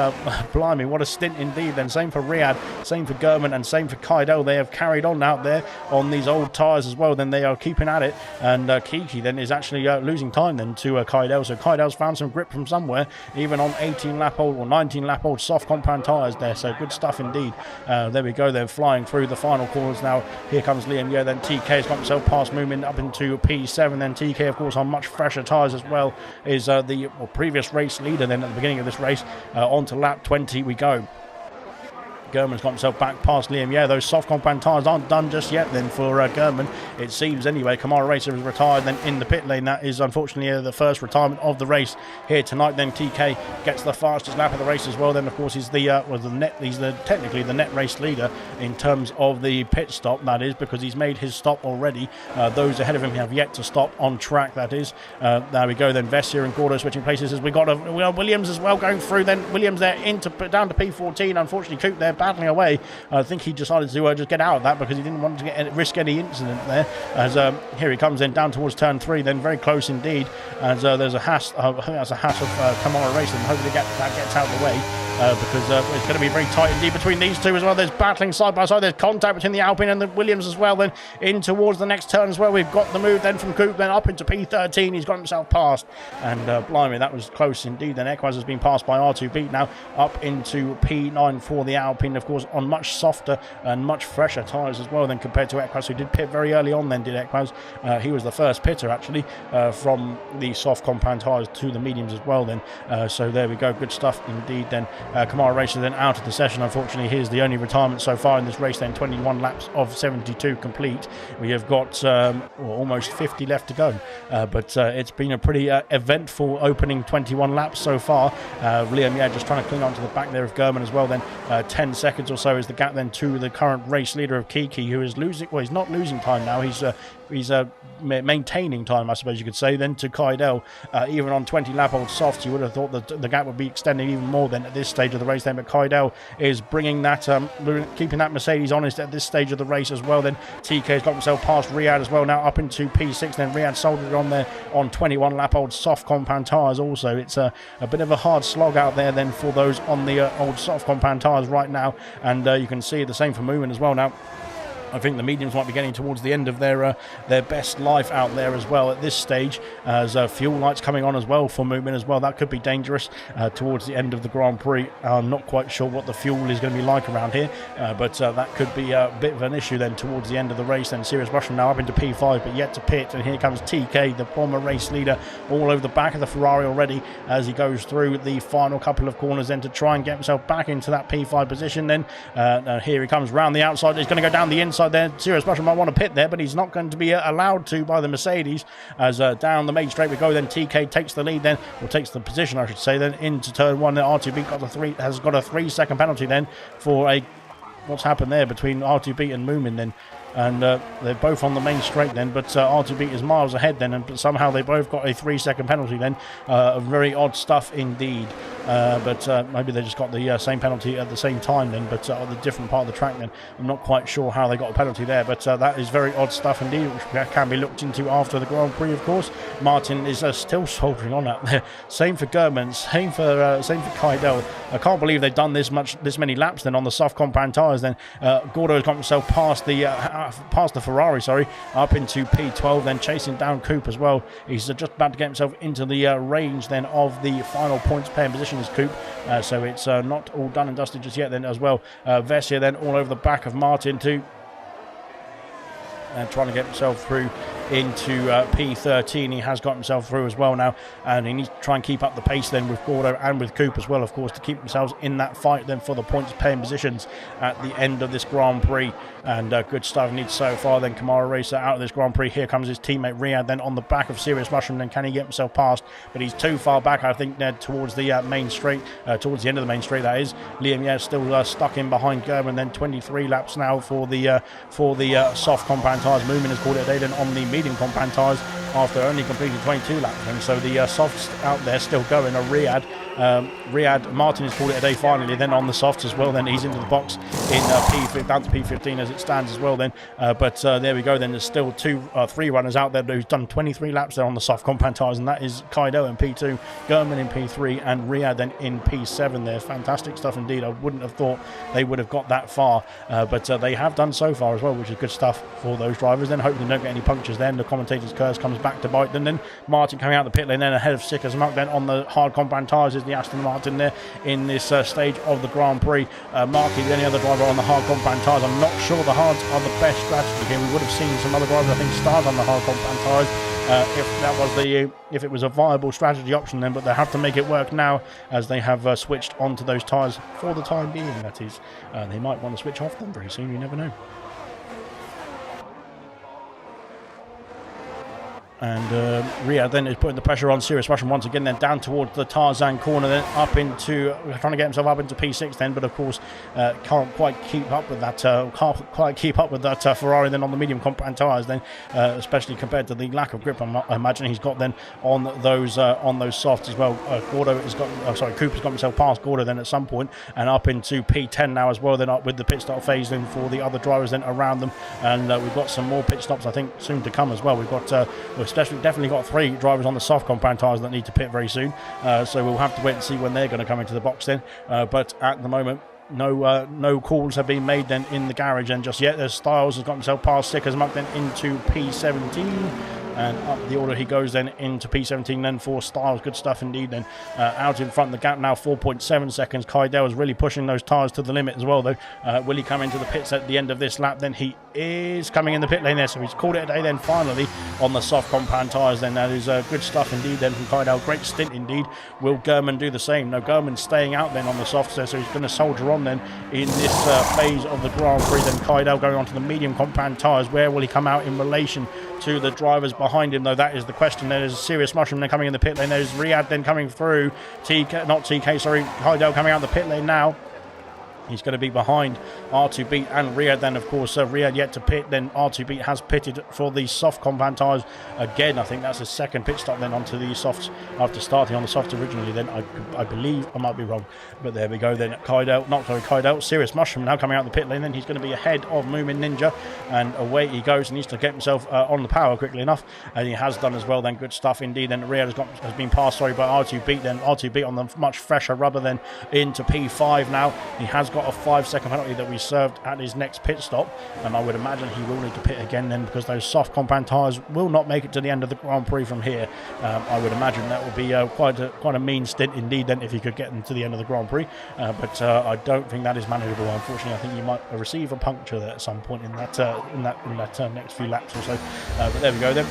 blimey, what a stint indeed. Then same for Riyadh, same for German, and same for Kaidel. They have carried on out there on these old tyres as well. Then they are keeping at it, and Kiki then is actually losing time then to Kaidel. So Kaidel's found some grip from somewhere, even on 18 lap old or 19 lap old soft compound tyres there. So good stuff indeed. There we go. They're flying through the final corners now. Here comes Liam. Yeah, then TK has got himself past moving up into P7. Then TK of course on much fresher tyres as well, is the previous race leader then at the beginning of this race. On to lap 20 we go. German's got himself back past Liam. Yeah, those soft compound tyres aren't done just yet then for German, it seems anyway. Kamara Racer is retired then in the pit lane. That is unfortunately the first retirement of the race here tonight. Then TK gets the fastest lap of the race as well. Then of course he's technically the net race leader in terms of the pit stop, that is, because he's made his stop already. Those ahead of him have yet to stop on track, that is. There we go then, Vessia and Gordo switching places as we got Williams as well going through. Then Williams there down to P14. Unfortunately Coop there battling away. I think he decided to just get out of that because he didn't want to risk any incident there. As here he comes then down towards turn 3, then very close indeed. As there's a Haas, I think that's a Haas of Kamara Racing. Hopefully that gets out of the way. Because it's going to be very tight indeed between these two as well. There's battling side by side. There's contact between the Alpine and the Williams as well. Then in towards the next turn as well. We've got the move then from Coop, then up into P13. He's got himself past. And blimey, that was close indeed. Then Equaz has been passed by R2B now up into P9 for the Alpine. Of course, on much softer and much fresher tyres as well than compared to Equaz, who did pit very early on then, did Equaz. He was the first pitter actually from the soft compound tyres to the mediums as well then. So there we go. Good stuff indeed then. Kamara Racer then out of the session. Unfortunately, here's the only retirement so far in this race then. 21 laps of 72 complete. We have got almost 50 left to go, but it's been a pretty eventful opening 21 laps so far. Liam, just trying to cling on to the back there of German as well then. 10 seconds or so is the gap then to the current race leader of Kiki, who is losing, well, he's not losing time now, he's maintaining time, I suppose you could say, then to Kaidel. Even on 20 lap old softs, you would have thought that the gap would be extending even more than at this stage of the race then, but Kaidel is bringing that, keeping that Mercedes honest at this stage of the race as well then. TK's got himself past Riyadh as well, now up into P6 then. Riyadh soldered on there on 21 lap old soft compound tyres also. It's a bit of a hard slog out there then for those on the old soft compound tyres right now, and you can see the same for Moomin as well now. I think the mediums might be getting towards the end of their best life out there as well at this stage, as fuel lights coming on as well for movement as well. That could be dangerous towards the end of the Grand Prix. I'm not quite sure what the fuel is going to be like around here, but that could be a bit of an issue then towards the end of the race. Then Sirius Russian now up into P5, but yet to pit, and here comes TK, the former race leader, all over the back of the Ferrari already as he goes through the final couple of corners then to try and get himself back into that P5 position. Then here he comes round the outside. He's going to go down the inside there. Sirius Russian might want to pit there, but he's not going to be allowed to by the Mercedes, as down the main straight we go. Then TK takes the lead then, or takes the position I should say, then into turn one. Then R2B has got a 3-second penalty then for what's happened there between R2B and Moomin then. And they're both on the main straight then, but R2B is miles ahead then, and somehow they both got a 3-second penalty then. Very odd stuff indeed, but maybe they just got the same penalty at the same time then, but on the different part of the track then. I'm not quite sure how they got a penalty there, but that is very odd stuff indeed, which can be looked into after the Grand Prix, of course. Martin is still soldiering on out there. Same for German, same for Kaidel. I can't believe they've done this many laps then on the soft compound tyres then. Gordo has got himself past the Ferrari, up into P12, then chasing down Coupe as well. He's just about to get himself into the range then of the final points pairing position as Coupe, so it's not all done and dusted just yet then as well. Vessia then all over the back of Martin too, and trying to get himself through into P13. He has got himself through as well now, and he needs to try and keep up the pace then with Gordo and with Coupe as well, of course, to keep themselves in that fight then for the points paying positions at the end of this Grand Prix. And good stuff needs so far then. Kamara Racer out of this Grand Prix. Here comes his teammate Riyadh then on the back of Sirius Mushroom. Then can he get himself past? But he's too far back, I think, towards the main straight, towards the end of the main straight, that is. Liam still stuck in behind German. Then 23 laps now for the soft compound tyres. Moomin has called it a day then on the medium compound tyres after only completing 22 laps. And so the softs out there still going. Riyadh Martin has called it a day finally then on the softs as well. Then he's into the box in down to P15 as it stands as well then. But there we go then. There's still three runners out there who's done 23 laps there on the soft compound tyres, and that is Kaido in P2, German in P3, and Riyadh then in P7 there. Fantastic stuff indeed. I wouldn't have thought they would have got that far, but they have done so far as well, which is good stuff for those drivers. Then hopefully they don't get any punctures then. The commentator's curse comes back to bite them. Then Martin coming out the pit lane then ahead of Sicker's Mark then on the hard compound tyres is the Aston Martin there in this stage of the Grand Prix. Marky, the only other driver on the hard compound tyres. I'm not sure the hards are the best strategy here. We would have seen some other drivers, I think, start on the hard compound tyres if it was a viable strategy option then, but they have to make it work now as they have switched onto those tyres for the time being, that is. They might want to switch off them very soon, you never know. And Riyadh then is putting the pressure on Sirius Russian once again, then down towards the Tarzan corner, then up into, trying to get himself up into P6 then, but of course can't quite keep up with that Ferrari then on the medium compound tyres then, especially compared to the lack of grip I imagine he's got then on those softs as well. Coupe has got himself past Gordo then at some point, and up into P10 now as well, then up with the pit stop phase then for the other drivers then around them, and we've got some more pit stops I think soon to come as well. We've got definitely got 3 drivers on the soft compound tyres that need to pit very soon, so we'll have to wait and see when they're going to come into the box then, but at the moment no calls have been made then in the garage, and just yet as Styles has got himself past Sicker's Muck then into P17. and up the order he goes then into P17 then for Styles. Good stuff indeed then. Out in front, the gap now 4.7 seconds. Kydell is really pushing those tyres to the limit as well though. Will he come into the pits at the end of this lap? Then he is coming in the pit lane there, so he's called it a day then finally on the soft compound tyres. Then that is good stuff indeed then from Kydell. Great stint indeed. Will German do the same? No, German's staying out then on the softs there, so he's going to soldier on then in this phase of the Grand Prix. Then Kydell going on to the medium compound tyres. Where will he come out in relation to the drivers behind him though? That is the question. There's a serious mushroom then coming in the pit lane. There's Riyadh then coming through. Kydell coming out the pit lane now. He's going to be behind R2Beat and Riyadh. Then, of course, Riyadh yet to pit. Then R2Beat has pitted for the soft compound tyres again. I think that's his second pit stop then onto the softs after starting on the softs originally. Then I believe, I might be wrong, but there we go. Then Kydell, Serious Mushroom now coming out the pit lane. Then he's going to be ahead of Moomin Ninja, and away he goes. He needs to get himself on the power quickly enough, and he has done as well. Then good stuff indeed. Then Riyadh has been passed by R2Beat. Then R2Beat on the much fresher rubber then into P5 now. He has got a 5-second penalty that we served at his next pit stop, and I would imagine he will need to pit again then, because those soft compound tyres will not make it to the end of the Grand Prix from here. I would imagine that would be quite a mean stint indeed then if he could get them to the end of the Grand Prix, but I don't think that is manageable, unfortunately. I think you might receive a puncture there at some point in that next few laps or so, but there we go then.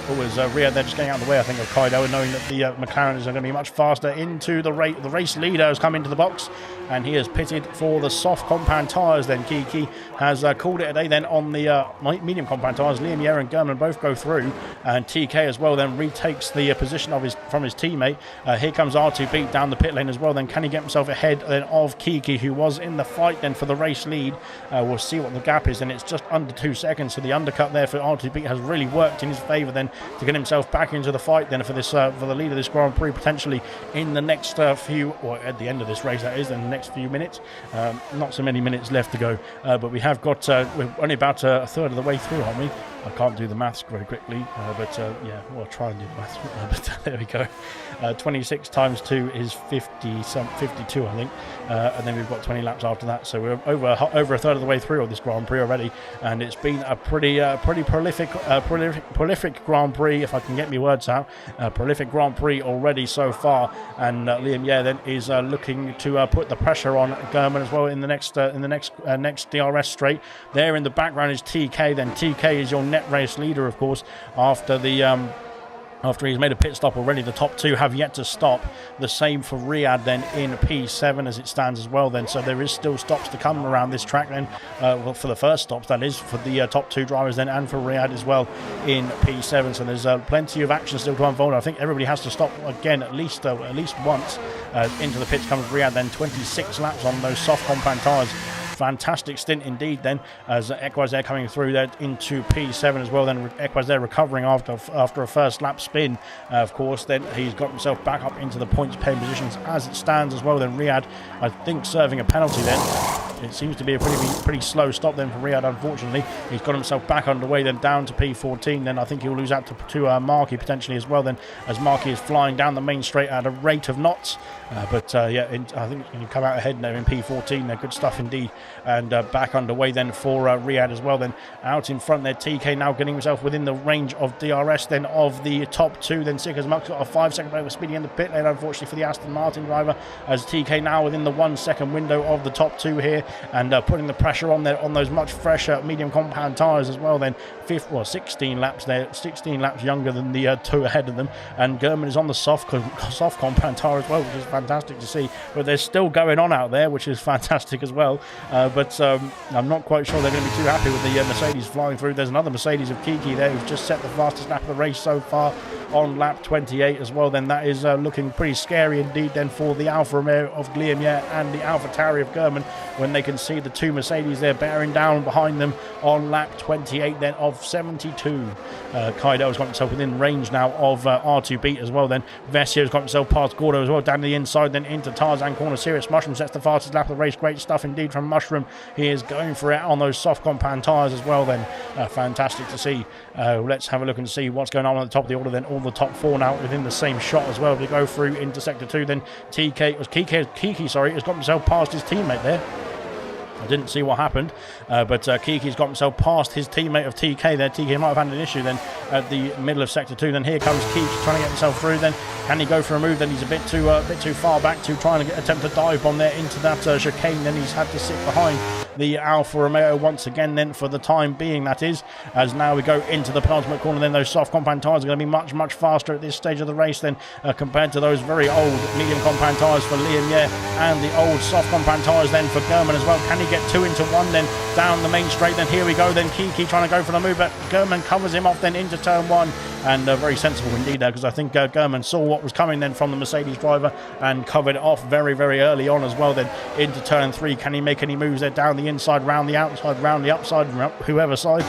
Always Riyadh there just getting out of the way, I think, of Kydell, and knowing that the McLaren is going to be much faster into the race. The race leader has come into the box, and he has pitted for the soft compound tyres. Then Kiki has called it a day then on the medium compound tyres. Liam Yer and German both go through, and TK as well then retakes the position of from his teammate. Here comes R2Beat down the pit lane as well. Then can he get himself ahead then of Kiki, who was in the fight then for the race lead? We'll see what the gap is, and it's just under 2 seconds. So the undercut there for R2Beat has really worked in his favour then to get himself back into the fight then for this for the lead of this Grand Prix, potentially in the next few, or at the end of this race that is, in the next few minutes. Not so many minutes left to go, but we have got we're only about a third of the way through, aren't we? I can't do the maths very quickly, but yeah, we'll try and do the maths. But there we go. 26 times 2 is 52, I think, and then we've got 20 laps after that. So we're over a third of the way through of this Grand Prix already, and it's been a pretty prolific Grand Prix, if I can get my words out. Prolific Grand Prix already so far, and Liam Yer then is looking to put the pressure on German as well in the next DRS straight. There in the background is TK. Then TK is your net race leader, of course, after he's made a pit stop already. The top two have yet to stop. The same for Riyadh then in P7 as it stands as well then. So there is still stops to come around this track then. Well, for the first stops, that is, for the top two drivers then, and for Riyadh as well in P7. So there's plenty of action still to unfold. I think everybody has to stop again at least once. Into the pits comes Riyadh then. 26 laps on those soft compound tyres. Fantastic stint indeed then, as Equazer coming through there into P7 as well. Then Equazer recovering after a first lap spin, of course. Then he's got himself back up into the points paying positions as it stands as well. Then Riyadh, I think, serving a penalty then. It seems to be a pretty slow stop then for Riyadh, unfortunately. He's got himself back underway then down to P14. Then I think he'll lose out to Markey potentially as well then, as Markey is flying down the main straight at a rate of knots. But yeah, I think he's going to come out ahead now in P14. They're good stuff indeed. And back underway then for Riyadh as well. Then out in front there, TK now getting himself within the range of DRS then of the top two. Then Sickers Muck's got a 5-second over speeding in the pit lane, unfortunately for the Aston Martin driver, as TK now within the 1 second window of the top two here, and putting the pressure on there on those much fresher medium compound tyres as well. Then 16 laps there, 16 laps younger than the two ahead of them, and German is on the soft compound tyre as well, which is fantastic to see. But there's still going on out there, which is fantastic as well. But I'm not quite sure they're going to be too happy with the Mercedes flying through. There's another Mercedes of Kiki there who's just set the fastest lap of the race so far on lap 28 as well. Then that is looking pretty scary indeed then for the Alfa Romeo of Gliemier and the Alfa Tauri of German, when they can see the two Mercedes there bearing down behind them on lap 28 then of 72. Kydell's got himself within range now of R2Beat as well then. Vessio's got himself past Gordo as well, down the inside then into Tarzan corner. Serious Mushroom sets the fastest lap of the race. Great stuff indeed from Mushroom. He is going for it on those soft compound tyres as well then. Fantastic to see. Let's have a look and see what's going on at the top of the order then. All the top four now within the same shot as well. We go through into sector 2 then. Kiki has got himself past his teammate there. I didn't see what happened, but Kiki's got himself past his teammate of TK there. TK might have had an issue then at the middle of Sector 2. Then here comes Kiki trying to get himself through. Then can he go for a move? Then he's a bit too far back to try and attempt a dive bomb there into that chicane. Then he's had to sit behind the Alfa Romeo once again then for the time being, that is, as now we go into the penultimate corner. Then those soft compound tyres are going to be much faster at this stage of the race then compared to those very old medium compound tyres for Liam Yeh and the old soft compound tyres then for German as well. Can he get 2 into 1 then down the main straight? Then here we go then, Kiki trying to go for the move, but German covers him off then into turn 1, and very sensible indeed there, because I think German saw what was coming then from the Mercedes driver and covered it off very early on as well then into turn 3. Can he make any moves there down the inside, round the outside, round the upside, whoever side?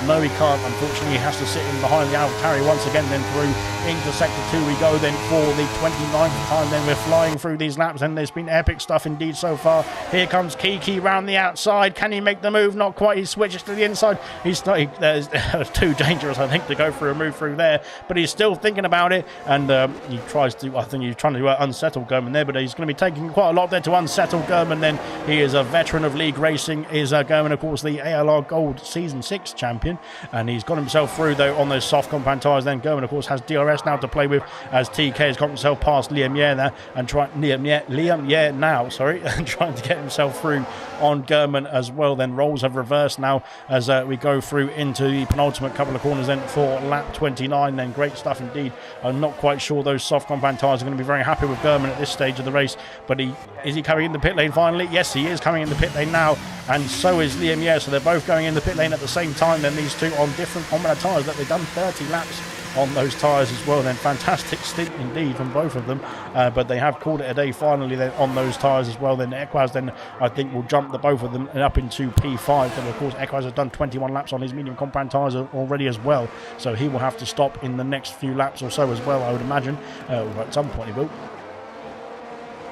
No, he can't, unfortunately. He has to sit in behind the AlphaTauri once again then through into sector 2 we go then for the 29th time. Then we're flying through these laps, and there's been epic stuff indeed so far. Here comes Kiki round the outside. Can he make the move? Not quite. He switches to the inside. He's not, there's too dangerous, I think, to go for a move through there, but he's still thinking about it, and he tries to, I think he's trying to unsettle German there, but he's going to be taking quite a lot there to unsettle German. Then he is a veteran of league racing, is German, of course, the ALR Gold Season 6 champion, and he's got himself through though on those soft compound tyres. Then German, of course, has DRS now to play with, as TK has got himself past Liam Yeh there and Liam Yeh now, sorry, and trying to get himself through on German as well. Then roles have reversed now as we go through into the penultimate couple of corners then for lap 29. Then great stuff indeed. I'm not quite sure those soft compound tyres are going to be very happy with German at this stage of the race, but is he coming in the pit lane finally? Yes, he is coming in the pit lane now, and so is Liam Yeh, so they're both going in the pit lane at the same time. Then these two on different compound tyres, that they've done 30 laps on those tyres as well. Then fantastic stint indeed from both of them, but they have called it a day finally then on those tyres as well. Then Equaz then I think will jump the both of them up into P5. And of course Equaz has done 21 laps on his medium compound tyres already as well, so he will have to stop in the next few laps or so as well, I would imagine. At some point he will.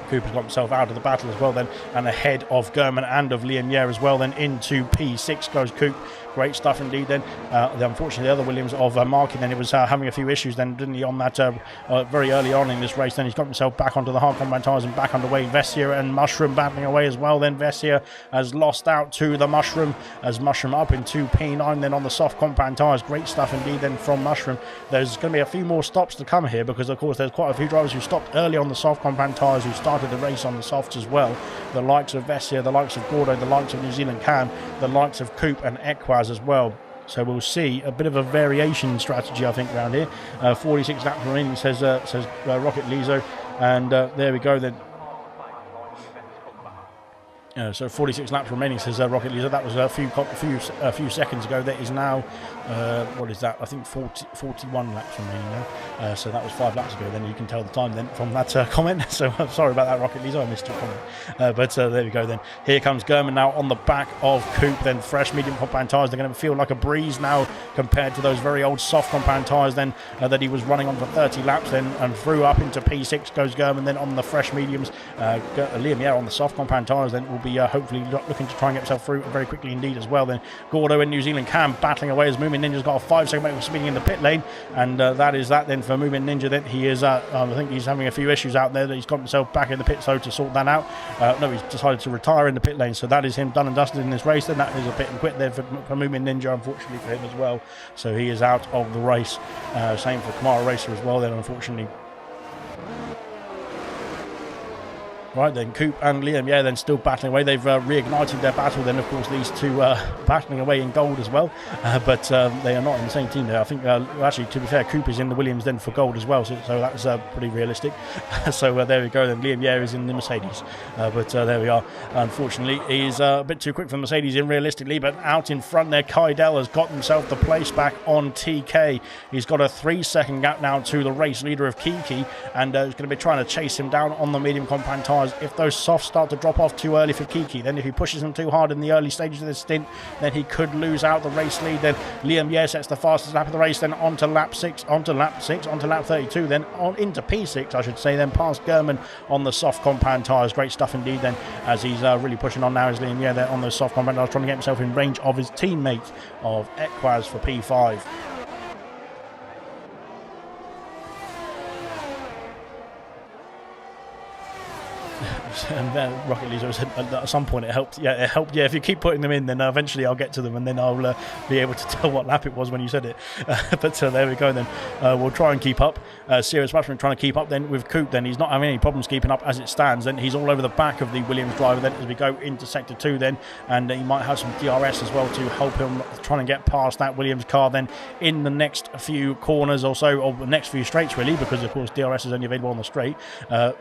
Cooper's got himself out of the battle as well then, and ahead of German and of Liam Yeh as well. Then into P6 goes Coop. Great stuff indeed then. Unfortunately, the other Williams of Marky then, it was having a few issues then, didn't he, on that very early on in this race. Then he's got himself back onto the hard compound tyres and back underway. Vessier and Mushroom battling away as well. Then Vessier has lost out to the Mushroom, as Mushroom up into P9 then on the soft compound tyres. Great stuff indeed then from Mushroom. There's going to be a few more stops to come here, because of course there's quite a few drivers who stopped early on the soft compound tyres who started the race on the softs as well. The likes of Vessier, the likes of Gordo, the likes of New Zealand Cam, the likes of Coop and Equaz as well. So we'll see a bit of a variation strategy, I think, around here. 46 laps remaining, says Rocket Lizo, and there we go then. So 46 laps remaining, says Rocket Leader. That was a few seconds ago. That is now, what is that? I think 41 laps remaining now. So that was 5 laps ago. Then you can tell the time then from that comment. So I'm sorry about that, Rocket Leader. I missed your comment. But there we go then. Here comes German now on the back of Coop. Then fresh medium compound tyres. They're going to feel like a breeze now compared to those very old soft compound tyres then that he was running on for 30 laps then, and through up into P6 goes German. Then on the fresh mediums, Liam Yeh on the soft compound tyres then will be hopefully looking to try and get himself through very quickly indeed as well. Then Gordo and New Zealand Cam battling away as Moomin Ninja's got a 5-second break speeding in the pit lane, and that is that then for Moomin Ninja. Then he is I think he's having a few issues out there, that he's got himself back in the pit so to sort that out. No, he's decided to retire in the pit lane, so that is him done and dusted in this race. Then that is a pit and quit there for Moomin Ninja, unfortunately for him as well, so he is out of the race. Same for Kamara Racer as well then, unfortunately. Right then, Coop and Liam, yeah, then still battling away. They've reignited their battle. Then, of course, these two battling away in gold as well. But they are not in the same team there. I think, actually, to be fair, Coop is in the Williams then for gold as well. So that's pretty realistic. So there we go. Then Liam Yeh is in the Mercedes. But there we are. Unfortunately, he's a bit too quick for Mercedes in realistically. But out in front there, Kydell has got himself the place back on TK. He's got a 3-second gap now to the race leader of Kiki. And he's going to be trying to chase him down on the medium compound tyres. If those softs start to drop off too early for Kiki, then if he pushes them too hard in the early stages of this stint, then he could lose out the race lead. Then Liam Yeh sets the fastest lap of the race, then onto lap 32, then on into P6, I should say, then past German on the soft compound tyres. Great stuff indeed then, as he's really pushing on now, is Liam Yeh there on those soft compound tyres, trying to get himself in range of his teammate of Equaz for P5. And Rocket Leader said at some point it helped. Yeah, it helped. Yeah, if you keep putting them in, then eventually I'll get to them, and then I'll be able to tell what lap it was when you said it. But there we go. Then we'll try and keep up. Serious Rushman trying to keep up. Then with Coop, then he's not having any problems keeping up as it stands. Then he's all over the back of the Williams driver. Then as we go into sector 2, then and he might have some DRS as well to help him trying to get past that Williams car. Then in the next few corners or so, or the next few straights really, because of course DRS is only available on the straight.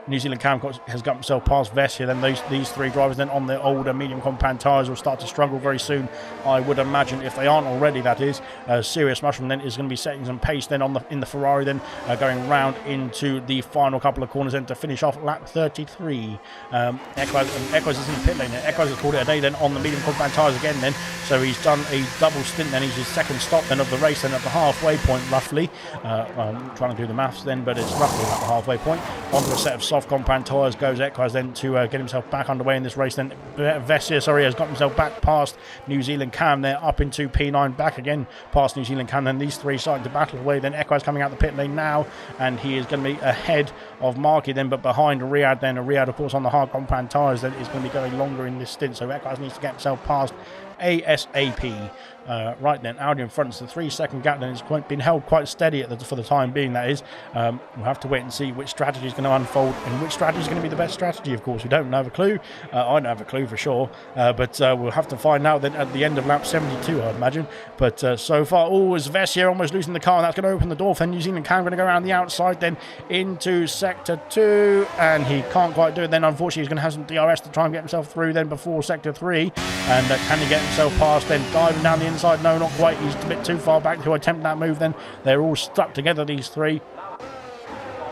New Zealand Cam has got himself past Vessia. Then these three drivers then on the older medium compound tyres will start to struggle very soon, I would imagine, if they aren't already, that is. Serious Mushroom then is going to be setting some pace then in the Ferrari, then going round into the final couple of corners then to finish off lap 33. Equaz is in the pit lane. Equaz has called it a day then on the medium compound tyres again then, so he's done a double stint then. He's his second stop then of the race, then at the halfway point roughly. I'm trying to do the maths then, but it's roughly at the halfway point. Onto a set of soft compound tyres goes Equaz then to get himself back underway in this race. Then Vessia, has got himself back past New Zealand Cam there, up into P9, back again past New Zealand Cam. Then these three starting to battle away. Then Equaz coming out the pit lane now, and he is going to be ahead of Marky then, but behind Riyadh then. Riyadh, of course, on the hard compound tyres then is going to be going longer in this stint, so Equaz needs to get himself past ASAP. Right then, Audi in front. It's the 3-second gap then. It's been held quite steady for the time being, that is. We'll have to wait and see which strategy is going to unfold and which strategy is going to be the best strategy. Of course, we don't have a clue. I don't have a clue for sure, but we'll have to find out then at the end of lap 72, I'd imagine. But so far, is Vessia almost losing the car, and that's going to open the door for New Zealand Cam. Going to go around the outside then into sector 2, and he can't quite do it then. Unfortunately, he's going to have some DRS to try and get himself through then before sector 3, and can he get himself past then? Diving down the inside, no, not quite. He's a bit too far back to attempt that move then. They're all stuck together, these three,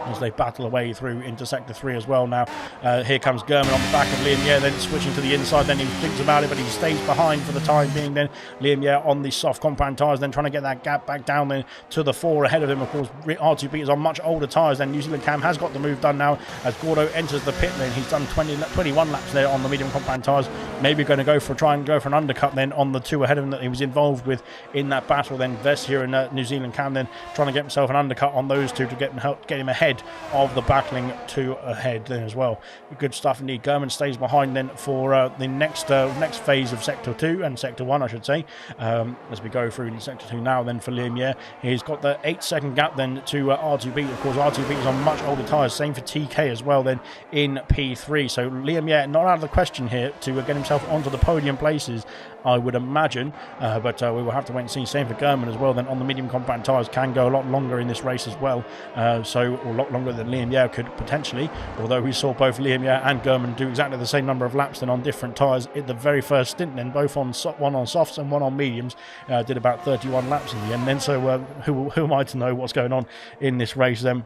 as they battle away through into sector 3 as well now. Here comes Gurman on the back of Liam Yeh, then switching to the inside. Then he thinks about it, but he stays behind for the time being. Then Liam Yeh on the soft compound tyres, then trying to get that gap back down then to the 4 ahead of him. Of course, R2B is on much older tyres. Then New Zealand Cam has got the move done now as Gordo enters the pit lane. He's done 21 laps there on the medium compound tyres. Maybe going to try and go for an undercut then on the 2 ahead of him that he was involved with in that battle. Then Vessia and New Zealand Cam then trying to get himself an undercut on those two to get him ahead of the battling 2 ahead then as well. Good stuff indeed. Gurman stays behind then for the next phase of sector 2 and sector 1, I should say, as we go through in sector 2 now. Then for Liam Yeh, he's got the 8-second gap then to R2B. Of course, R2B is on much older tyres, same for TK as well then in P3. So Liam Yeh not out of the question here to get himself onto the podium places, I would imagine, but we will have to wait and see. Same for Gurman as well then on the medium compound tyres. Can go a lot longer in this race as well, so a lot longer than Liam Yeh could potentially, although we saw both Liam Yeh and Gurman do exactly the same number of laps then on different tyres in the very first stint then, both on one on softs and one on mediums. Did about 31 laps in the end then, so who am I to know what's going on in this race then?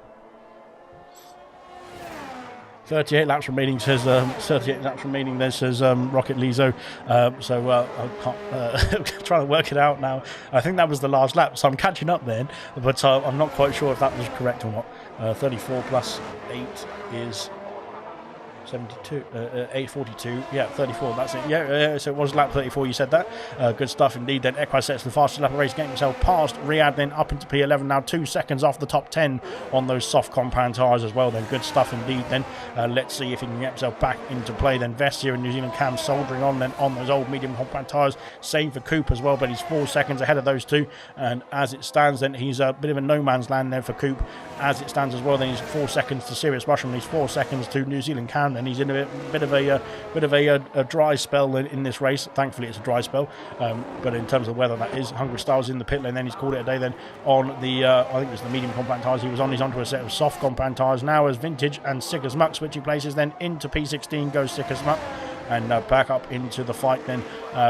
38 laps remaining, says 38 laps remaining there, says Rocket Lizo. So I can't trying to work it out now. I think that was the last lap, so I'm catching up then, but I'm not quite sure if that was correct or not. 34 plus 8 is 72, 842, yeah, 34, that's it. Yeah, so it was lap 34, you said that. Good stuff indeed. Then Equaz sets the fastest lap of the race, getting himself past Riyadh, then up into P11, now 2 seconds off the top 10 on those soft compound tyres as well. Then good stuff indeed. Then let's see if he can get himself back into play. Then Vessia and New Zealand Cam soldiering on then on those old medium compound tyres. Same for Coop as well, but he's 4 seconds ahead of those two. And as it stands, then he's a bit of a no man's land there for Coop. As it stands as well, then he's 4 seconds to Serious Russian. He's 4 seconds to New Zealand Cam, and he's in a bit of a dry spell in this race. Thankfully, it's a dry spell, but in terms of weather, that is. Hungry Styles in the pit lane. Then he's called it a day. Then on the I think it was the medium compound tyres he was on. He's onto a set of soft compound tyres now as Vintage and Sick as Muck switching places. Then into P16 goes Sick as Muck. And back up into the fight then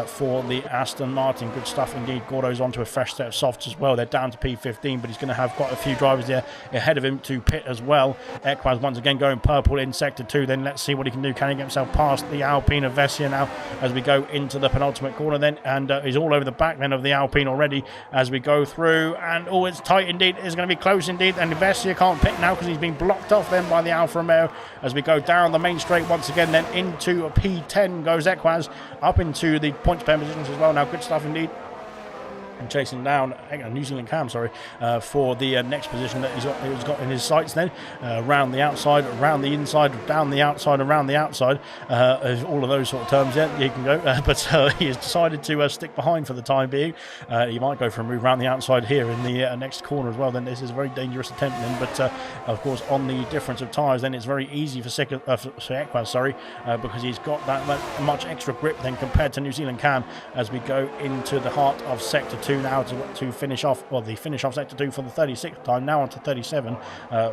for the Aston Martin. Good stuff indeed. Gordo's onto a fresh set of softs as well. They're down to P15, but he's going to have quite a few drivers there ahead of him to pit as well. Equaz once again going purple in sector 2. Then let's see what he can do. Can he get himself past the Alpine of Vessia now as we go into the penultimate corner then? And he's all over the back then of the Alpine already as we go through. And oh, it's tight indeed. It's going to be close indeed. And Vessia can't pit now because he's been blocked off then by the Alfa Romeo as we go down the main straight once again. Then into a P10 goes Equaz, up into the points pen positions as well now. Good stuff indeed. and chasing down New Zealand Cam, for the next position that he's got in his sights then. Round the outside, around the inside, down the outside, around the outside, all of those sort of terms, yeah, you can go. But he has decided to stick behind for the time being. He might go for a move around the outside here in the next corner as well. Then this is a very dangerous attempt then, but of course on the difference of tyres, then it's very easy for Equaz, because he's got that much extra grip then compared to New Zealand Cam as we go into the heart of Sector 2 now to finish off, or the finish off Sector 2 for the 36th time, now on to 37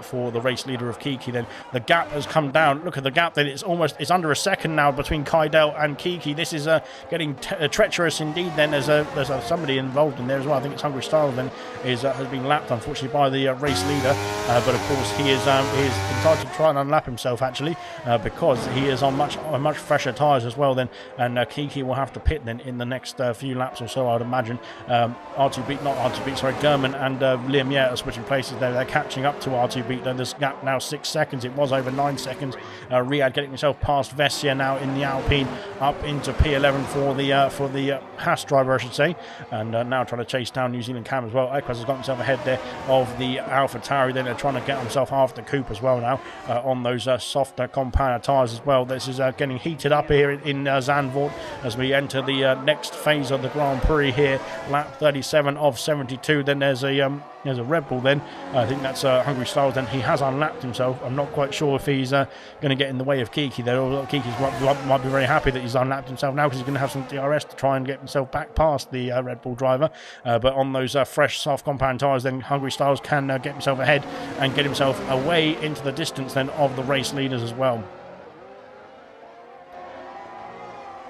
for the race leader of Kiki. Then the gap has come down. Look at the gap then, it's under a second now between Kaidel and Kiki. This is getting treacherous indeed then. There's somebody involved in there as well. I think it's Hungry Styles then has been lapped unfortunately by the race leader, but of course he is entitled to try and unlap himself actually, because he is on much fresher tyres as well then, and Kiki will have to pit then in the next few laps or so, I would imagine. German and Liam Yeh are switching places there. They're catching up to R2 then. This gap now 6 seconds. It was over 9 seconds. Riyadh getting himself past Vessia now in the Alpine, up into P11 for the Haas driver, I should say, and now trying to chase down New Zealand Cam as well. Equaz has got himself ahead there of the Alpha Tauri. Then they're trying to get himself after Coupe as well now on those softer compound tyres as well. This is getting heated up here in Zandvoort as we enter the next phase of the Grand Prix here. Lap 37 of 72. Then there's a Red Bull then. I think that's Hungry Styles then. He has unlapped himself. I'm not quite sure if he's going to get in the way of Kiki there. Kiki might be very happy that he's unlapped himself now because he's going to have some DRS to try and get himself back past the Red Bull driver. But on those fresh soft compound tyres then, Hungry Styles can get himself ahead and get himself away into the distance then of the race leaders as well.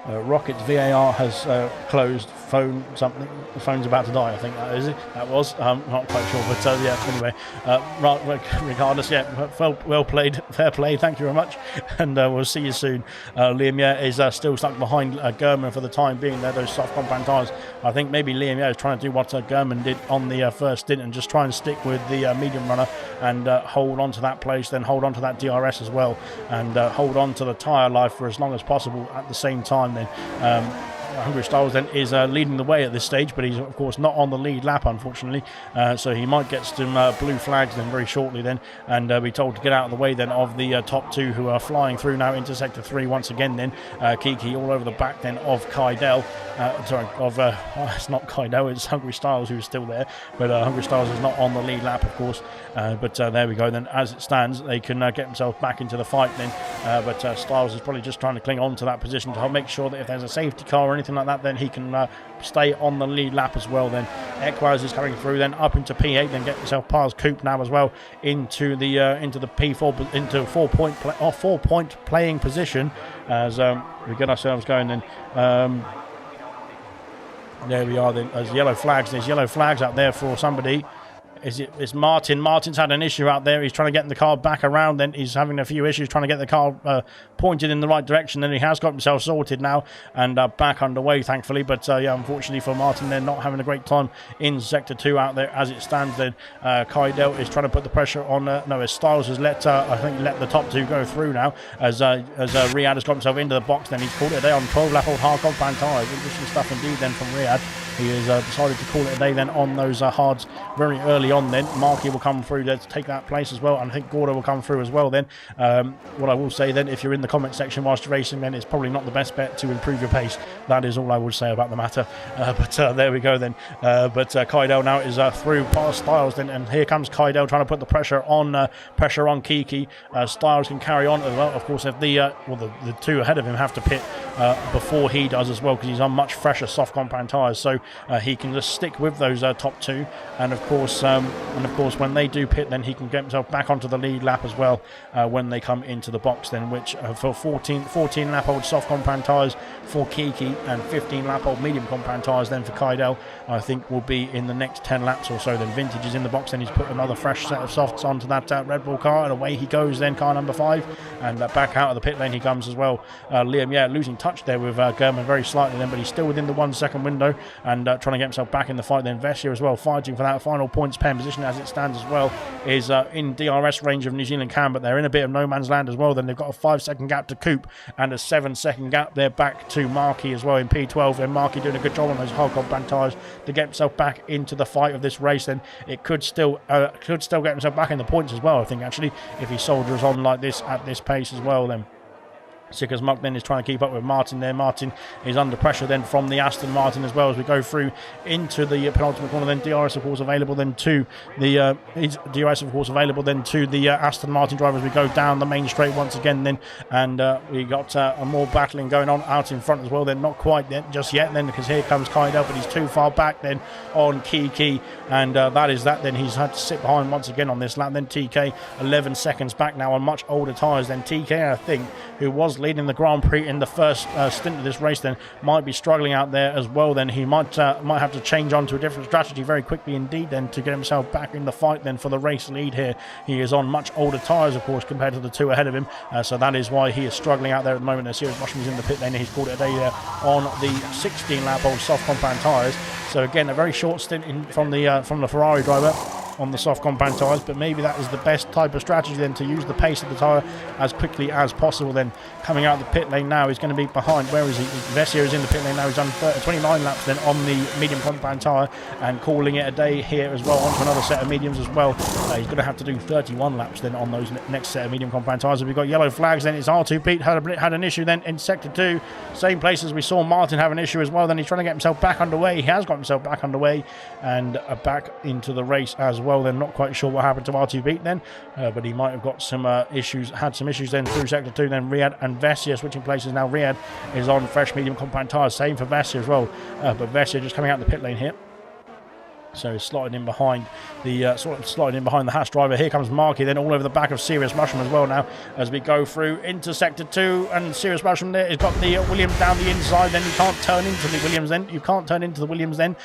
Rocket's VAR has closed. The phone's about to die, I think that is it. That was, not quite sure, but yeah, anyway, regardless, yeah, well played, fair play, thank you very much, and we'll see you soon. Liam Yeh is still stuck behind German for the time being there, those soft compound tyres. I think maybe Liam Yeh is trying to do what German did on the first stint and just try and stick with the medium runner and hold on to that place, then hold on to that DRS as well, and hold on to the tyre life for as long as possible at the same time then. Hungry Styles then is leading the way at this stage, but he's of course not on the lead lap unfortunately, so he might get some blue flags then very shortly then, and be told to get out of the way then of the top two who are flying through now into Sector 3 once again then. Kiki all over the back then of Kaidel, it's not Kaidel, it's Hungry Styles who's still there, but Hungry Styles is not on the lead lap of course, but there we go then. As it stands, they can get themselves back into the fight then, but Styles is probably just trying to cling on to that position to help make sure that if there's a safety car or anything like that, then he can stay on the lead lap as well then. Equaz is coming through then up into P8, then get himself past Coupe now as well into the P4, into 4 point playing position as we get ourselves going then. There we are then. There's yellow flags out there for somebody. It's Martin. Martin's had an issue out there. He's trying to get the car back around. Then he's having a few issues trying to get the car pointed in the right direction. Then he has got himself sorted now and back underway, thankfully. But yeah, unfortunately for Martin, they're not having a great time in Sector 2 out there as it stands. Then Kaidel is trying to put the pressure on. As Styles has let the top two go through now. As Riyadh has got himself into the box. Then he's called it a day on 12-lap-old hard compound tyres. Interesting stuff indeed. Then from Riyadh. He has decided to call it a day then on those hards very early on then. Markey will come through there to take that place as well, and I think Gordo will come through as well then. What I will say then, if you're in the comment section whilst racing, then it's probably not the best bet to improve your pace. That is all I would say about the matter. But there we go then. But Kaidel now is through past Styles then, and here comes Kaidel trying to put the pressure on Kiki. Styles can carry on as well. Of course, if the two ahead of him have to pit before he does as well, because he's on much fresher soft compound tyres, so he can just stick with those top two, and of course when they do pit, then he can get himself back onto the lead lap as well when they come into the box then, which for 14 lap old soft compound tyres for Kiki and 15 lap old medium compound tyres then for Kaidel, I think will be in the next 10 laps or so. Then Vintage is in the box, then he's put another fresh set of softs onto that Red Bull car, and away he goes then, car number 5, and back out of the pit lane he comes as well. Liam, yeah, losing touch there with German very slightly then, but he's still within the 1 second window, and and trying to get himself back in the fight. Then Vessia as well, fighting for that final points pen position as it stands as well, is in DRS range of New Zealand Cam, but they're in a bit of no man's land as well. Then they've got a 5-second gap to Coop and a 7-second gap there back to Markey as well in P12. And Markey doing a good job on those hard compound tyres to get himself back into the fight of this race. Then it could still get himself back in the points as well, I think, actually, if he soldiers on like this at this pace as well. Then Sickers Muck then is trying to keep up with Martin there. Martin is under pressure then from the Aston Martin as well as we go through into the penultimate corner. Then DRS of course available then to the Aston Martin driver as we go down the main straight once again then, and we got a more battling going on out in front as well. Then not quite just yet then, because here comes Kaidel, but he's too far back then on Kiki, and that is that. Then he's had to sit behind once again on this lap. Then TK 11 seconds back now on much older tyres than TK, I think, who was leading the Grand Prix in the first stint of this race, then might be struggling out there as well. Then he might have to change on to a different strategy very quickly indeed then to get himself back in the fight then for the race lead here. He is on much older tyres, of course, compared to the two ahead of him, so that is why he is struggling out there at the moment. As Sirius Mushroom is in the pit lane, he's called it a day there on the 16-lap old soft compound tyres. So again, a very short stint from the Ferrari driver on the soft compound tyres, but maybe that is the best type of strategy then, to use the pace of the tyre as quickly as possible. Then coming out of the pit lane now, he's going to be behind, where is he? Vessia is in the pit lane now. He's done 29 laps then on the medium compound tyre and calling it a day here as well, onto another set of mediums as well. He's going to have to do 31 laps then on those next set of medium compound tyres. We've got yellow flags then. It's R2 Pete had an issue then in sector 2, same place as we saw Martin have an issue as well. Then he's trying to get himself back underway. He has got himself back underway and back into the race as well. They're not quite sure what happened to R2 Beat then, but he might have got some issues then through sector 2. Then Riyadh and Vessia switching places now. Riyadh is on fresh medium compound tyres, same for Vessia as well, but Vessia just coming out the pit lane here. So he's slotted in behind the Haas driver. Here comes Markey then all over the back of Sirius Mushroom as well now as we go through into sector 2, and Sirius Mushroom there has got the Williams down the inside. Then you can't turn into the Williams then.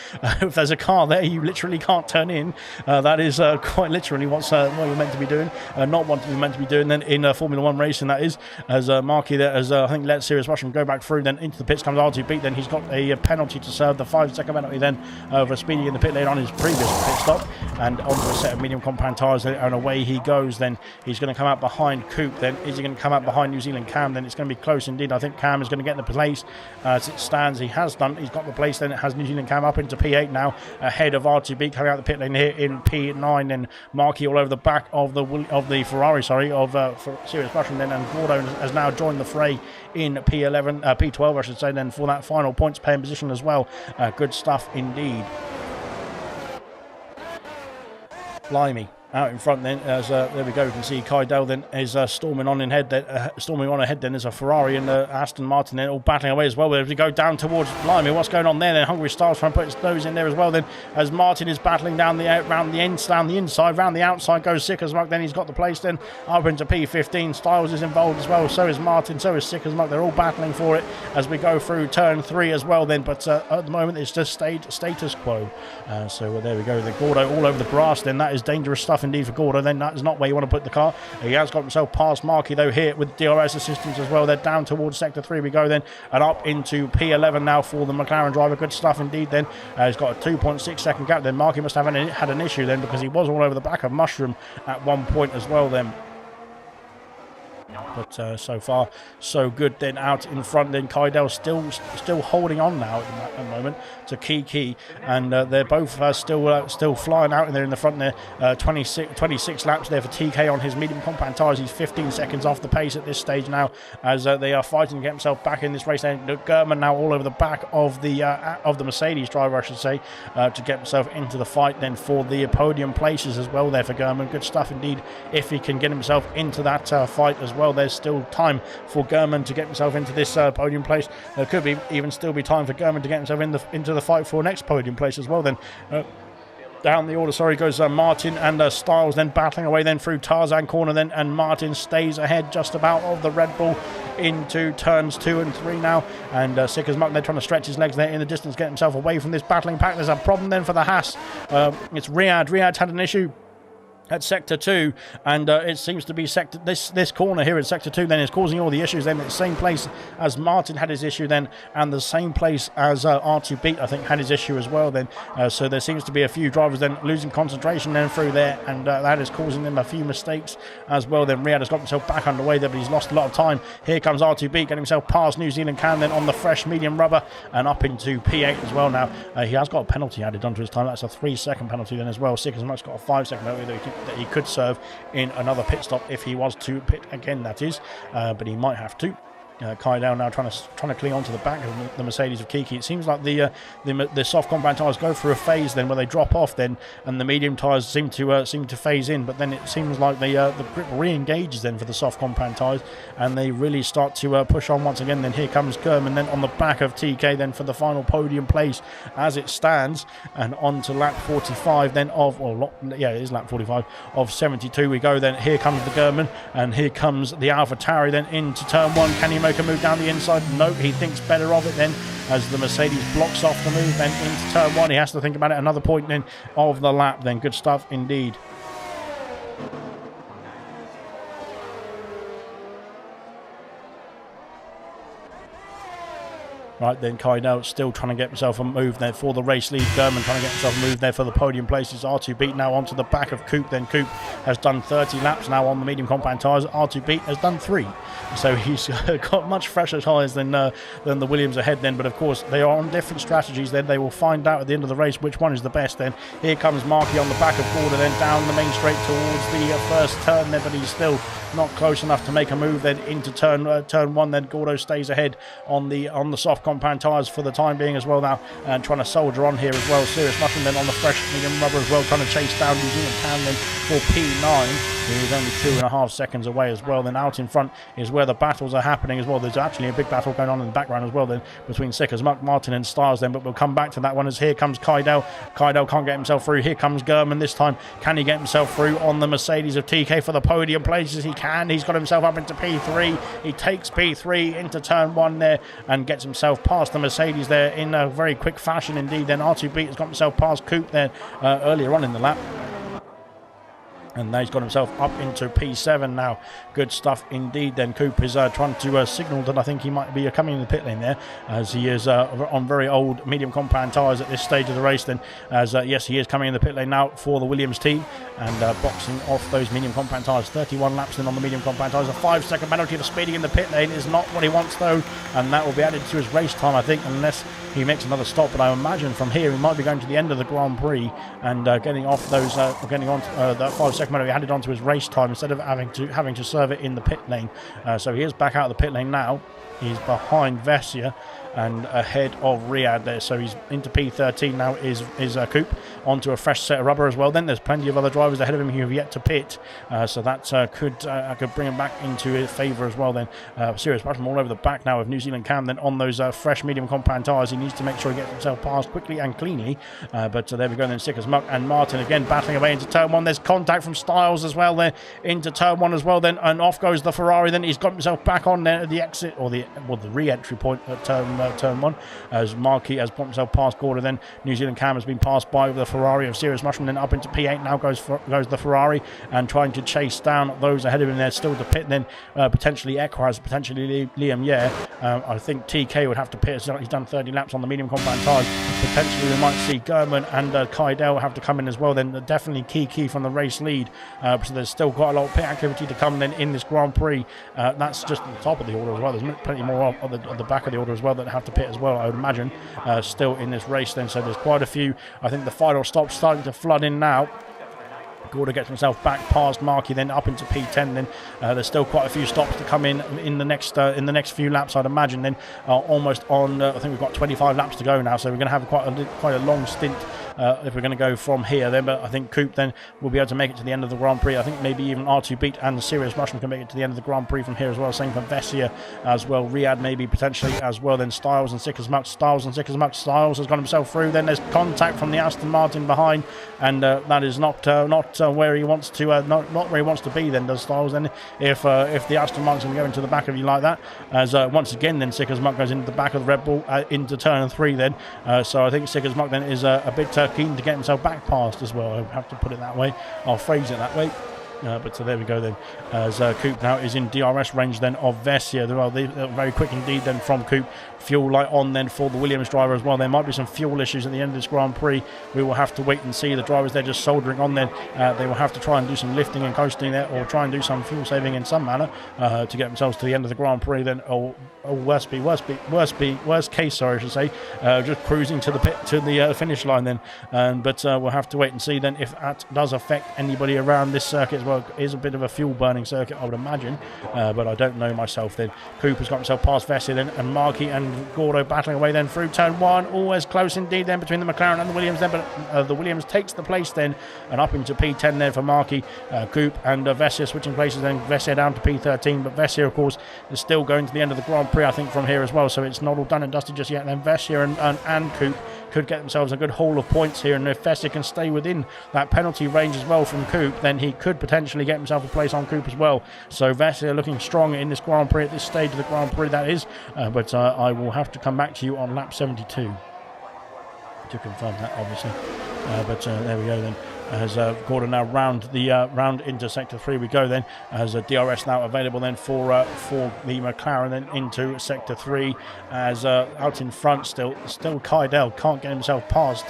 If there's a car there, you literally can't turn in. That is quite literally what you're meant to be doing, not what you're meant to be doing then in Formula 1 racing, that is, as Markey there has I think let Sirius Mushroom go back through. Then into the pits comes R2 Beat. Then he's got a penalty to serve, the 5-second penalty then for speeding in the pit lane on his previous pit stop, and onto a set of medium compound tyres, and away he goes. Then he's going to come out behind Coop. Then is he going to come out behind New Zealand Cam? Then it's going to be close indeed. I think Cam is going to get the place as it stands. He's got the place. Then it has New Zealand Cam up into P8 now, ahead of R2B coming out the pit lane here in P9. Then Markey all over the back of the Ferrari, for Sirius Mushroom then, and Gordo has now joined the fray in P12 I should say, then for that final points paying position as well. Good stuff indeed. Blimey. Out in front then, as there we go, you can see Kaidel then is storming on ahead. Then there's a Ferrari and Aston Martin then all battling away as well. As we go down towards Blimey, what's going on there? Then Hungry Styles trying to put his nose in there as well. Then as Martin is battling down the inside, round the outside goes Sickers Muck. Then he's got the place then up into P15. Styles is involved as well. So is Martin. So is Sickers Muck. They're all battling for it as we go through turn 3 as well. Then, but at the moment it's just status quo. So there we go. The Gordo all over the grass. Then that is dangerous stuff indeed for Gordo. Then that is not where you want to put the car. He has got himself past Markey though here with DRS assistance as well. They're down towards sector 3 we go then, and up into P11 now for the McLaren driver. Good stuff indeed then. He's got a 2.6 second gap. Then Markey must have had an issue then, because he was all over the back of Mushroom at one point as well then. But so far so good then out in front. Then Kaidel still holding on now at the moment to Kiki, and they're both still flying out in there in the front there. 26 laps there for TK on his medium compound tyres. He's 15 seconds off the pace at this stage now, as they are fighting to get himself back in this race. And German now all over the back of the Mercedes driver, I should say, to get himself into the fight then for the podium places as well there for German. Good stuff indeed if he can get himself into that fight as well. There's still time for German to get himself into this podium place. There could even still be time for German to get himself into the fight for next podium place as well then. Down the order, goes Martin and Styles then battling away then through Tarzan corner then, and Martin stays ahead just about of the Red Bull into turns 2 and 3 now, and Sickers Muck they're trying to stretch his legs there in the distance, get himself away from this battling pack. There's a problem then for the Haas. It's Riyadh had an issue. at sector 2, and it seems to be this corner here in sector 2 then is causing all the issues then. At the same place as Martin had his issue then, and the same place as R2 Beat I think had his issue as well then. So there seems to be a few drivers then losing concentration then through there, and that is causing them a few mistakes as well. Then Riyadh has got himself back underway there, but he's lost a lot of time. Here comes R2 Beat getting himself past New Zealand Cam then on the fresh medium rubber and up into P8 as well now. He has got a penalty added onto his time. That's a 3-second penalty then as well. Sickers Muck's got a 5-second penalty that he could serve in another pit stop if he was to pit again, that is, but he might have to. Kaidel now trying to cling on to the back of the Mercedes of Kiki. It seems like the soft compound tyres go through a phase then where they drop off then, and the medium tyres seem to phase in. But then it seems like the grip re-engages then for the soft compound tyres, and they really start to push on once again. Then here comes Kerman then on the back of TK then for the final podium place as it stands, and on to lap 45 then of it is lap 45 of 72 we go. Then here comes the German, and here comes the Alpha Tauri then into turn 1. Can he make a move down the inside? No, he thinks better of it then as the Mercedes blocks off the move then into turn 1. He has to think about it. Another point then of the lap then. Good stuff indeed. Right then, Kaidel still trying to get himself a move there for the race lead. German trying to get himself a move there for the podium places. R2 Beat now onto the back of Coop. Then Coop has done 30 laps now on the medium compound tyres. R2 Beat has done 3. So he's got much fresher tyres than the Williams ahead then. But of course, they are on different strategies then. They will find out at the end of the race which one is the best then. Here comes Markey on the back of Gorda then down the main straight towards the first turn there, but he's still not close enough to make a move then into turn 1. Then Gordo stays ahead on the soft compound tyres for the time being as well now, and trying to soldier on here as well. Serious Mushroom then on the fresh medium rubber as well, trying to chase down New Zealand Cam then for P9. He is only 2.5 seconds away as well. Then out in front is where the battles are happening as well. There's actually a big battle going on in the background as well then between Sickers, Muck, Martin and Styles then, but we'll come back to that one as here comes Kaidel. Kaidel can't get himself through. Here comes German this time. Can he get himself through on the Mercedes of TK for the podium places? He can. He's got himself up into P3. He takes P3 into turn 1 there and gets himself past the Mercedes there in a very quick fashion indeed. Then R2 Beat has got himself past Coop there earlier on in the lap. And now he's got himself up into P7 now. Good stuff indeed. Then Coop is trying to signal that I think he might be coming in the pit lane there, as he is on very old medium compound tyres at this stage of the race then, as yes, he is coming in the pit lane now for the Williams team, and boxing off those medium compound tyres. 31 laps then on the medium compound tyres. A 5-second penalty for speeding in the pit lane is not what he wants though, and that will be added to his race time I think, unless he makes another stop. But I imagine from here he might be going to the end of the Grand Prix and getting off those getting on that 5-second penalty added onto his race time instead of having to serve it in the pit lane. So he is back out of the pit lane now. He's behind Vessia and ahead of Riyadh there, so he's into P13 now is Coop onto a fresh set of rubber as well. Then there's plenty of other drivers ahead of him who have yet to pit, so that could bring him back into his favour as well then. Serious Mushroom all over the back now of New Zealand Cam then on those fresh medium compound tyres. He needs to make sure he gets himself past quickly and cleanly, but there we go then. Sickers Muck and Martin again battling away into turn 1. There's contact from Styles as well there into turn 1 as well then, and off goes the Ferrari. Then he's got himself back on there at the exit or the re-entry point at turn 1 as Markey has bumped himself past Gorda. Then New Zealand Cam has been passed by with the Ferrari of Serious Mushroom. Then up into P8 now goes the Ferrari, and trying to chase down those ahead of him there still to pit then, potentially Equaz, potentially Liam I think TK would have to pit. He's done 30 laps on the medium compound tyres. Potentially we might see German and Kaidel have to come in as well then. Definitely Kiki from the race lead, so there's still quite a lot of pit activity to come then in this Grand Prix. That's just at the top of the order as well. There's plenty more on the back of the order as well that have to pit as well, I would imagine, still in this race then. So there's quite a few. I think the final stop's starting to flood in now. Gorda gets himself back past Markey, then up into P10. Then there's still quite a few stops to come in the next few laps, I'd imagine. Then almost on, I think we've got 25 laps to go now, so we're going to have quite a long stint if we're going to go from here then. But I think Coop then will be able to make it to the end of the Grand Prix. I think maybe even R2 Beat and the Serious Mushroom can make it to the end of the Grand Prix from here as well. Same for Vessia as well. Riyadh maybe potentially as well. Then Styles and Sickers Muck. Styles has got himself through. Then there's contact from the Aston Martin behind, and that is not where he wants to not where he wants to be then, does Styles. Then if the Aston Martin's going to go into the back of you like that, as once again then Sickers Muck goes into the back of the Red Bull into turn 3 then. So I think Sickers Muck then is a bit keen to get himself back past as well. I have to put it that way. I'll phrase it that way. But so there we go then, as Coop now is in DRS range then of Vessia. Well, very quick indeed then from Coop. Fuel light on then for the Williams driver as well. There might be some fuel issues at the end of this Grand Prix. We will have to wait and see. The drivers, they're just soldering on then. They will have to try and do some lifting and coasting there, or try and do some fuel saving in some manner to get themselves to the end of the Grand Prix then, or worst case, sorry, I should say, just cruising to the pit, to the finish line then. But we'll have to wait and see then if that does affect anybody around this circuit as well. It is a bit of a fuel burning circuit, I would imagine, but I don't know myself then. Cooper's got himself past Vessi then, and Markey and Gordo battling away then through turn 1. Always close indeed then between the McLaren and the Williams then, but the Williams takes the place then, and up into P10 then for Markey. Coop and Vessia switching places then. Vessia down to P13, but Vessia of course is still going to the end of the Grand Prix, I think, from here as well, so it's not all done and dusted just yet. And then Vessia and Coop could get themselves a good haul of points here, and if Vessia can stay within that penalty range as well from Coop, then he could potentially get himself a place on Coop as well. So Vessia looking strong in this Grand Prix at this stage of the Grand Prix, that is, but I will have to come back to you on lap 72 to confirm that, obviously. But there we go then, as Gordon now round into sector 3 we go then, as a DRS now available then for the McLaren then into sector 3, as out in front still Kydell can't get himself past.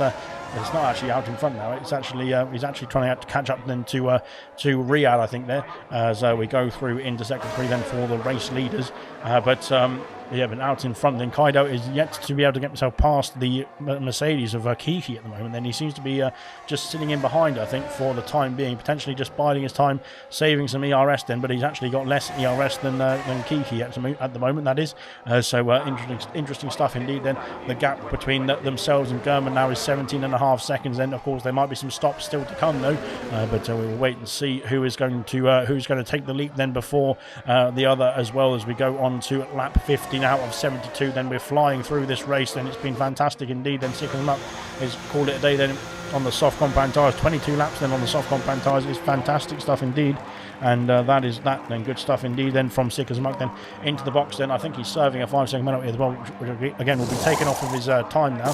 It's not actually out in front now. It's actually he's actually trying to catch up then to Riyadh, I think, there, as we go through into sector 3 then for the race leaders. But out in front then, Kaido is yet to be able to get himself past the Mercedes of Kiki at the moment. Then he seems to be just sitting in behind, I think, for the time being, potentially just biding his time, saving some ERS then, but he's actually got less ERS than Kiki at the moment, that is. Interesting stuff indeed then. The gap between themselves and German now is 17.5 seconds then. Of course, there might be some stops still to come though, but we will wait and see who is going to take the leap then before the other, as well, as we go on to lap 50 out of 72. Then we're flying through this race, and it's been fantastic indeed. Then Sickles up is called it a day then on the soft compound tyres. 22 laps then on the soft compound tyres is fantastic stuff indeed, and that is that then. Good stuff indeed then from Sickles Muck then into the box. Then I think he's serving a 5-second penalty as well, which again will be taken off of his time now,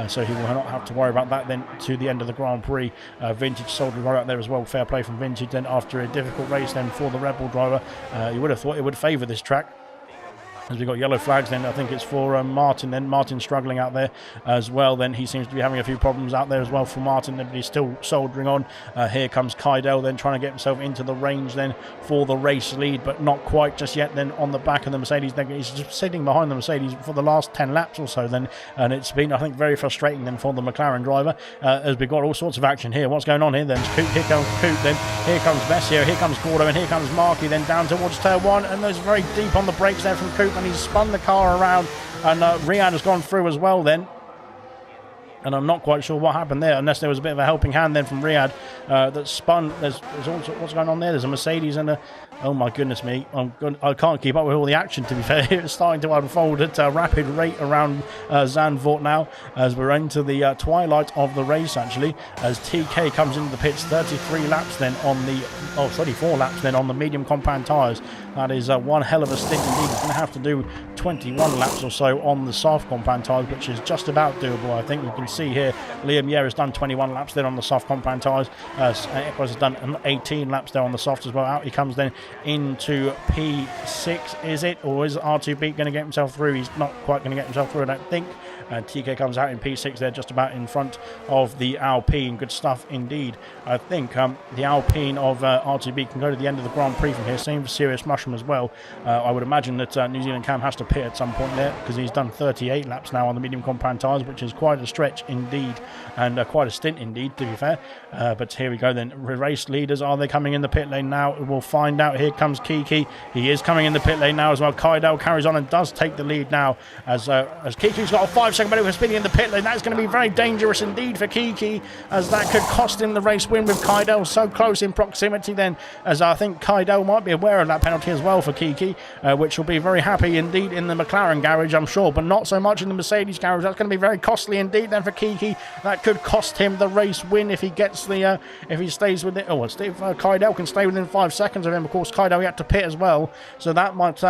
so he will not have to worry about that then to the end of the Grand Prix. Vintage soldering right out there as well. Fair play from Vintage then after a difficult race then for the Red Bull driver. You would have thought it would favour this track, as we got yellow flags then. I think it's for Martin then. Martin struggling out there as well then. He seems to be having a few problems out there as well for Martin, but he's still soldering on. Here comes Kydell then, trying to get himself into the range then for the race lead, but not quite just yet then on the back of the Mercedes. Then he's just sitting behind the Mercedes for the last 10 laps or so then, and it's been, I think, very frustrating then for the McLaren driver, as we've got all sorts of action here. What's going on here then? Here comes Coop then. Here comes Vessia. Here comes Gordo, and here comes Markey then down towards turn 1, and there's very deep on the brakes there from Coop, and he's spun the car around, and Riyadh has gone through as well then. And I'm not quite sure what happened there, unless there was a bit of a helping hand then from Riyadh that spun. There's also, what's going on there? There's a Mercedes and a... Oh my goodness me. I can't keep up with all the action, to be fair. It's starting to unfold at a rapid rate around Zandvoort now, as we're into the twilight of the race, actually, as TK comes into the pits. 33 laps then on the... 34 laps then on the medium compound tyres. That is one hell of a stint indeed. He's going to have to do 21 laps or so on the soft compound tyres, which is just about doable, I think. We can see here Liam Yer has done 21 laps there on the soft compound tyres. Eccles has done 18 laps there on the soft as well. Out he comes then into P6, is it? Or is R2B going to get himself through? He's not quite going to get himself through, I don't think. TK comes out in P6 there, just about in front of the Alpine. Good stuff indeed. I think the Alpine of R2B can go to the end of the Grand Prix from here. Same for Serious Mushroom as well. I would imagine that New Zealand Cam has to pit at some point there, because he's done 38 laps now on the medium compound tyres, which is quite a stretch indeed, and quite a stint indeed, to be fair. But here we go then. Race leaders, are they coming in the pit lane now? We'll find out. Here comes Kiki. He is coming in the pit lane now as well. Kydell carries on and does take the lead now, as Kiki's got a 5-second penalty for spinning in the pit lane. That's going to be very dangerous indeed for Kiki, as that could cost him the race win with Kydell so close in proximity then, as I think Kydell might be aware of that penalty as well for Kiki, which will be very happy indeed in the McLaren garage, I'm sure, but not so much in the Mercedes garage. That's going to be very costly indeed then for Kiki. That could cost him the race win if he gets the if he stays within, Kydell can stay within 5 seconds of him. Of course, Kydell, he had to pit as well, so that might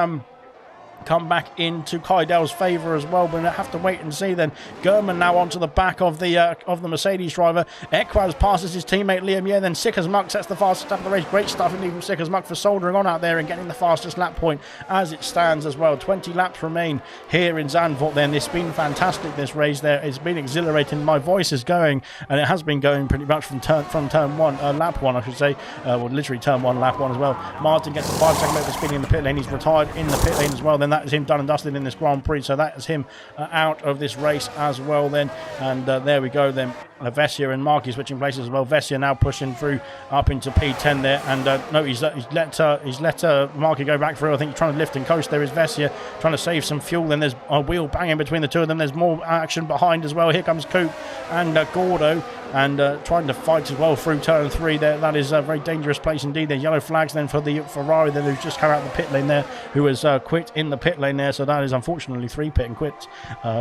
come back into Kaidel's favour as well, but we'll have to wait and see. Then Gurman now onto the back of the Mercedes driver. Equaz passes his teammate Liam Yer, then Sick as Muck sets the fastest lap of the race. Great stuff indeed from Sick as Muck for soldiering on out there and getting the fastest lap point as it stands as well. 20 laps remain here in Zandvoort then. It's been fantastic, this race there. It's been exhilarating. My voice is going, and it has been going pretty much from turn one, lap one I should say, well literally turn one, lap one as well. Martin gets a 5-second over speeding in the pit lane. He's retired in the pit lane as well. Then that is him done and dusted in this Grand Prix, so that is him out of this race as well then. And there we go then. Vessia and Marky switching places as well. Vessia now pushing through up into P10 there, and no, he's let Marky go back through. I think he's trying to lift and coast. There is Vessia trying to save some fuel. Then there's a wheel banging between the two of them. There's more action behind as well. Here comes Coop and Gordo, and trying to fight as well through turn 3 there. That is a very dangerous place indeed. There's yellow flags then for the Ferrari then, who's just come out of the pit lane there, who has quit in the pit lane there. So that is unfortunately 3 pit and quits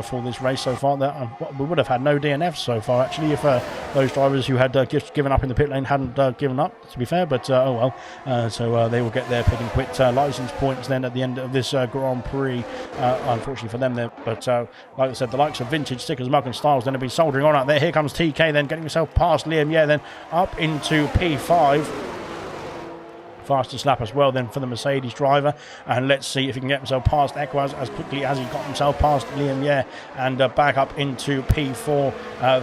for this race so far. We would have had no DNFs so far actually if those drivers who had given up in the pit lane hadn't given up, to be fair, but oh well. So they will get their pit and quit license points then at the end of this Grand Prix, unfortunately for them there. But like I said, the likes of Vintage, Stickers, Mug and Styles then have been soldiering on out there. Here comes TK then getting himself past Liam, yeah, then up into P5. Fastest lap as well then for the Mercedes driver, and let's see if he can get himself past Equaz as quickly as he got himself past Liam, yeah, and back up into P4.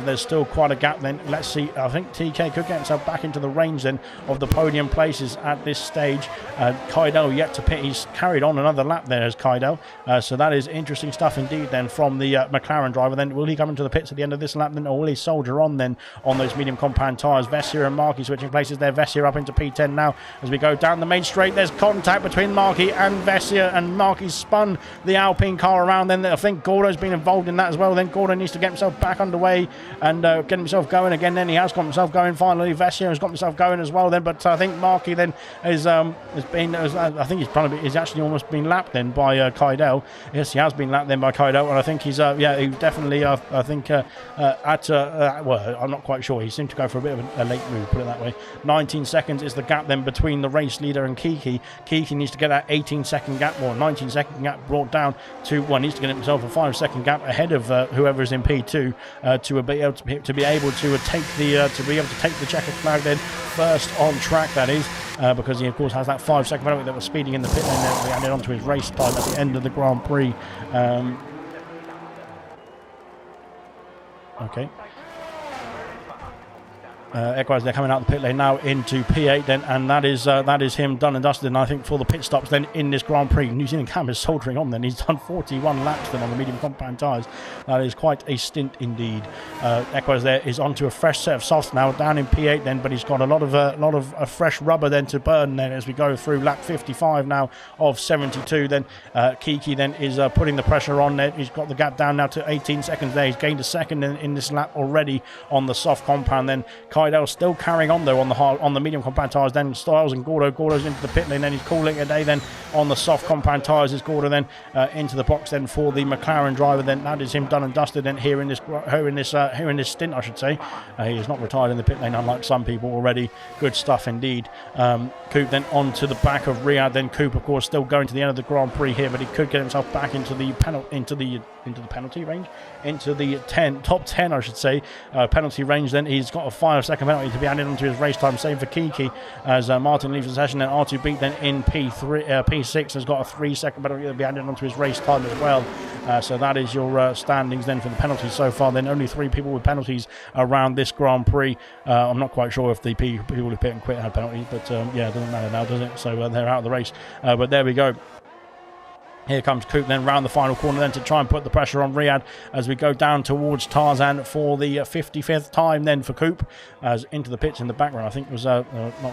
There's still quite a gap then. Let's see, I think TK could get himself back into the range then of the podium places at this stage. Kaidel yet to pit. He's carried on another lap there as Kaidel, so that is interesting stuff indeed then from the McLaren driver. Then will he come into the pits at the end of this lap then, or will he soldier on then on those medium compound tyres? Vessia and Marky switching places there. Vessia up into P10 now as we go down the main straight. There's contact between Marky and Vessia, and Marky spun the Alpine car around. Then I think Gordo's been involved in that as well. Then Gordo needs to get himself back underway and get himself going again. Then he has got himself going finally. Vessia has got himself going as well then, but I think Marky then has been, I think he's actually almost been lapped then by Kaidel. Yes, he has been lapped then by Kaidel, and I think he's he definitely I think well, I'm not quite sure. He seemed to go for a bit of a late move, put it that way. 19 seconds is the gap then between the race leader and Kiki. Kiki needs to get that 18-second gap or 19-second gap brought down to, well, needs to get himself a 5-second gap ahead of whoever is in P2 to be able to take the checkered flag then first on track, that is, because he of course has that 5-second penalty that was speeding in the pit lane there. He added onto his race time at the end of the Grand Prix. Okay. Equaz, they're coming out the pit lane now into P8 then, and that is him done and dusted. And I think for the pit stops then in this Grand Prix, New Zealand Cam is soldiering on then. He's done 41 laps then on the medium compound tyres. That is quite a stint indeed. Equaz there is onto a fresh set of softs now down in P8 then, but he's got a lot of fresh rubber then to burn then as we go through lap 55 now of 72. Then Kiki then is putting the pressure on there. He's got the gap down now to 18 seconds there. He's gained a second in this lap already on the soft compound then. Kaidel still carrying on though on the medium compound tyres. Then Styles and Gordo's into the pit lane. Then he's calling it a day then on the soft compound tyres. Is Gordo then into the box then for the McLaren driver. Then that is him done and dusted. Then here in this stint, I should say. He is not retired in the pit lane unlike some people already. Good stuff indeed. Coop then onto the back of Riyadh. Then Coop of course still going to the end of the Grand Prix here, but he could get himself back into the penalty range, into the top 10 I should say, penalty range. Then he's got a 5-second penalty to be added onto his race time. Same for Kiki as Martin leaves the session. Then R2 then in P6 has got a 3-second penalty to be added onto his race time as well. So that is your standings then for the penalties so far. Then only 3 people with penalties around this Grand Prix. I'm not quite sure if the people who pit and quit had penalties, but yeah, it doesn't matter now, does it? So they're out of the race. But there we go. Here comes Coop then round the final corner then to try and put the pressure on Riyadh as we go down towards Tarzan for the 55th time then for Coop as into the pits in the background. I think it was not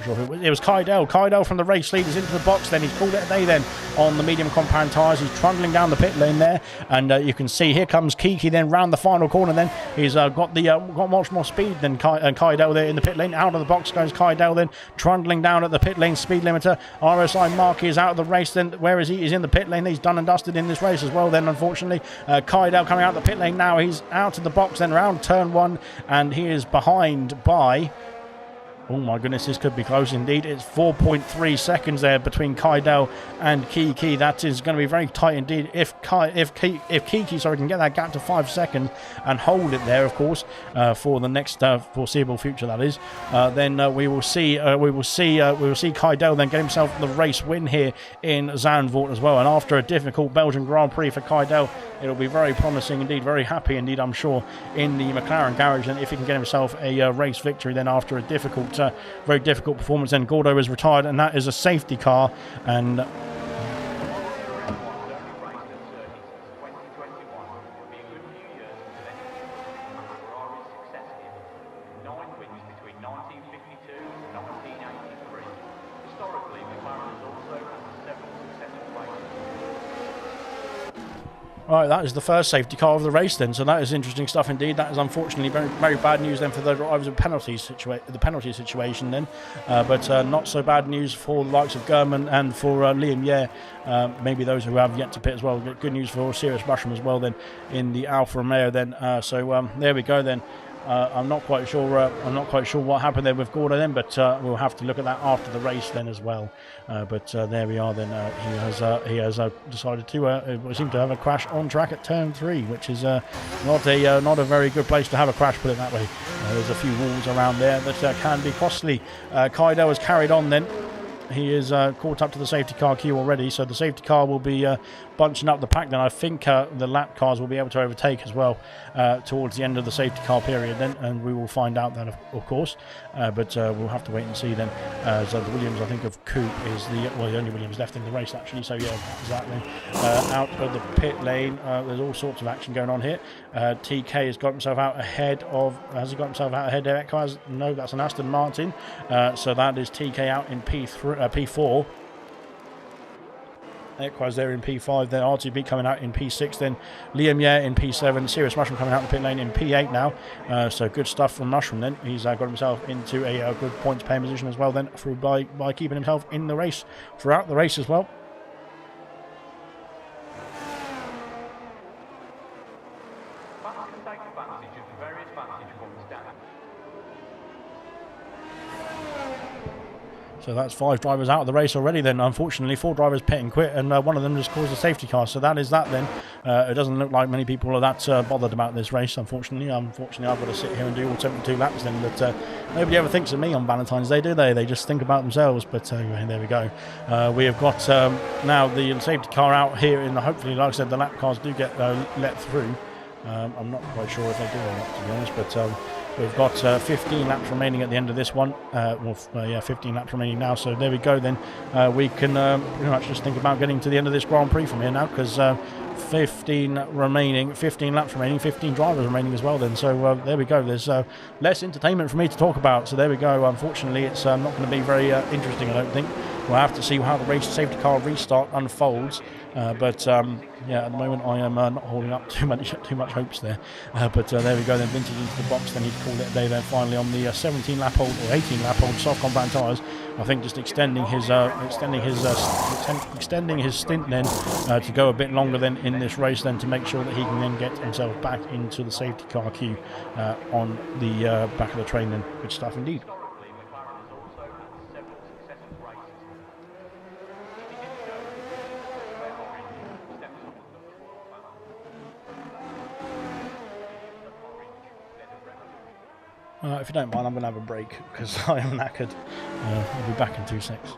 sure who it was. It was Kaidel from the race leaders into the box. Then he's called it a day then on the medium compound tyres. He's trundling down the pit lane there, and you can see here comes Kiki then round the final corner. Then he's got much more speed than Kaidel there in the pit lane. Out of the box goes Kaidel then trundling down at the pit lane speed limiter. RSI Marky is out of the race then. Where is he? He's in the pit lane. He's done and dusted in this race as well then, unfortunately. Kaidel coming out the pit lane now. He's out of the box then around turn 1, and he is behind by Oh my goodness, this could be close indeed. It's 4.3 seconds there between Kaidel and Kiki. That is going to be very tight indeed. If Kiki can get that gap to 5 seconds and hold it there, of course, for the next foreseeable future, that is, then we will see Kaidel then get himself the race win here in Zandvoort as well. And after a difficult Belgian Grand Prix for Kaidel, it'll be very promising indeed, very happy indeed, I'm sure, in the McLaren garage. And if he can get himself a race victory, then after a very difficult performance, then Gordo is retired, and that is a safety car. And right, that is the first safety car of the race then, so that is interesting stuff indeed. That is unfortunately very, very bad news then for the drivers of the penalty situation then, but not so bad news for the likes of Gurman and for Liam Yeh, maybe those who have yet to pit as well. Good news for Sirius Mushroom as well then in the Alfa Romeo then. So there we go then. I'm not quite sure what happened there with Gordo then, but we'll have to look at that after the race then as well. But there we are then. He has decided to seem to have a crash on track at turn 3, which is not a very good place to have a crash, put it that way. There's a few walls around there that can be costly. Kaidel has carried on then. He is caught up to the safety car queue already, so the safety car will be bunching up the pack then. I think the lap cars will be able to overtake as well towards the end of the safety car period then, and we will find out then, of course, but we'll have to wait and see then. So the Williams, I think, of Coupe is the only Williams left in the race actually, so yeah, exactly. Out of the pit lane, there's all sorts of action going on here. TK has got himself out ahead of, has he got himself out ahead of Ekaz? No, that's an Aston Martin, so that is TK out in P4. Equaz there in P5, then RTB coming out in P6, then Liam Yeh in P7, Sirius Mushroom coming out the pit lane in P8 now. So good stuff from Mushroom then. He's got himself into a good points paying position as well then through by keeping himself in the race throughout the race as well. So that's 5 drivers out of the race already then. Unfortunately, 4 drivers pit and quit, and one of them just caused a safety car. So that is that then. It doesn't look like many people are that bothered about this race, unfortunately. I've got to sit here and do all 72 laps then. But nobody ever thinks of me on Valentine's Day, do they? They just think about themselves. But anyway, there we go. We have got now the safety car out here, and hopefully, like I said, the lap cars do get let through. I'm not quite sure if they do or not, to be honest, but we've got 15 laps remaining at the end of this one. 15 laps remaining now, so there we go then. We can pretty much just think about getting to the end of this Grand Prix from here now, because 15 laps remaining, 15 drivers remaining as well then. So there we go. There's less entertainment for me to talk about, so there we go. Unfortunately, it's not going to be very interesting, I don't think. We'll have to see how the race safety car restart unfolds. But at the moment I am not holding up too much hopes there. But there we go then, Vintage into the box. Then he'd called it a day then finally on the 17 lap old or 18 lap old soft compound tyres. I think just extending his stint then to go a bit longer then in this race then, to make sure that he can then get himself back into the safety car queue on the back of the train then. Good stuff indeed. If you don't mind, I'm going to have a break because I am knackered. I'll be back in 2 seconds.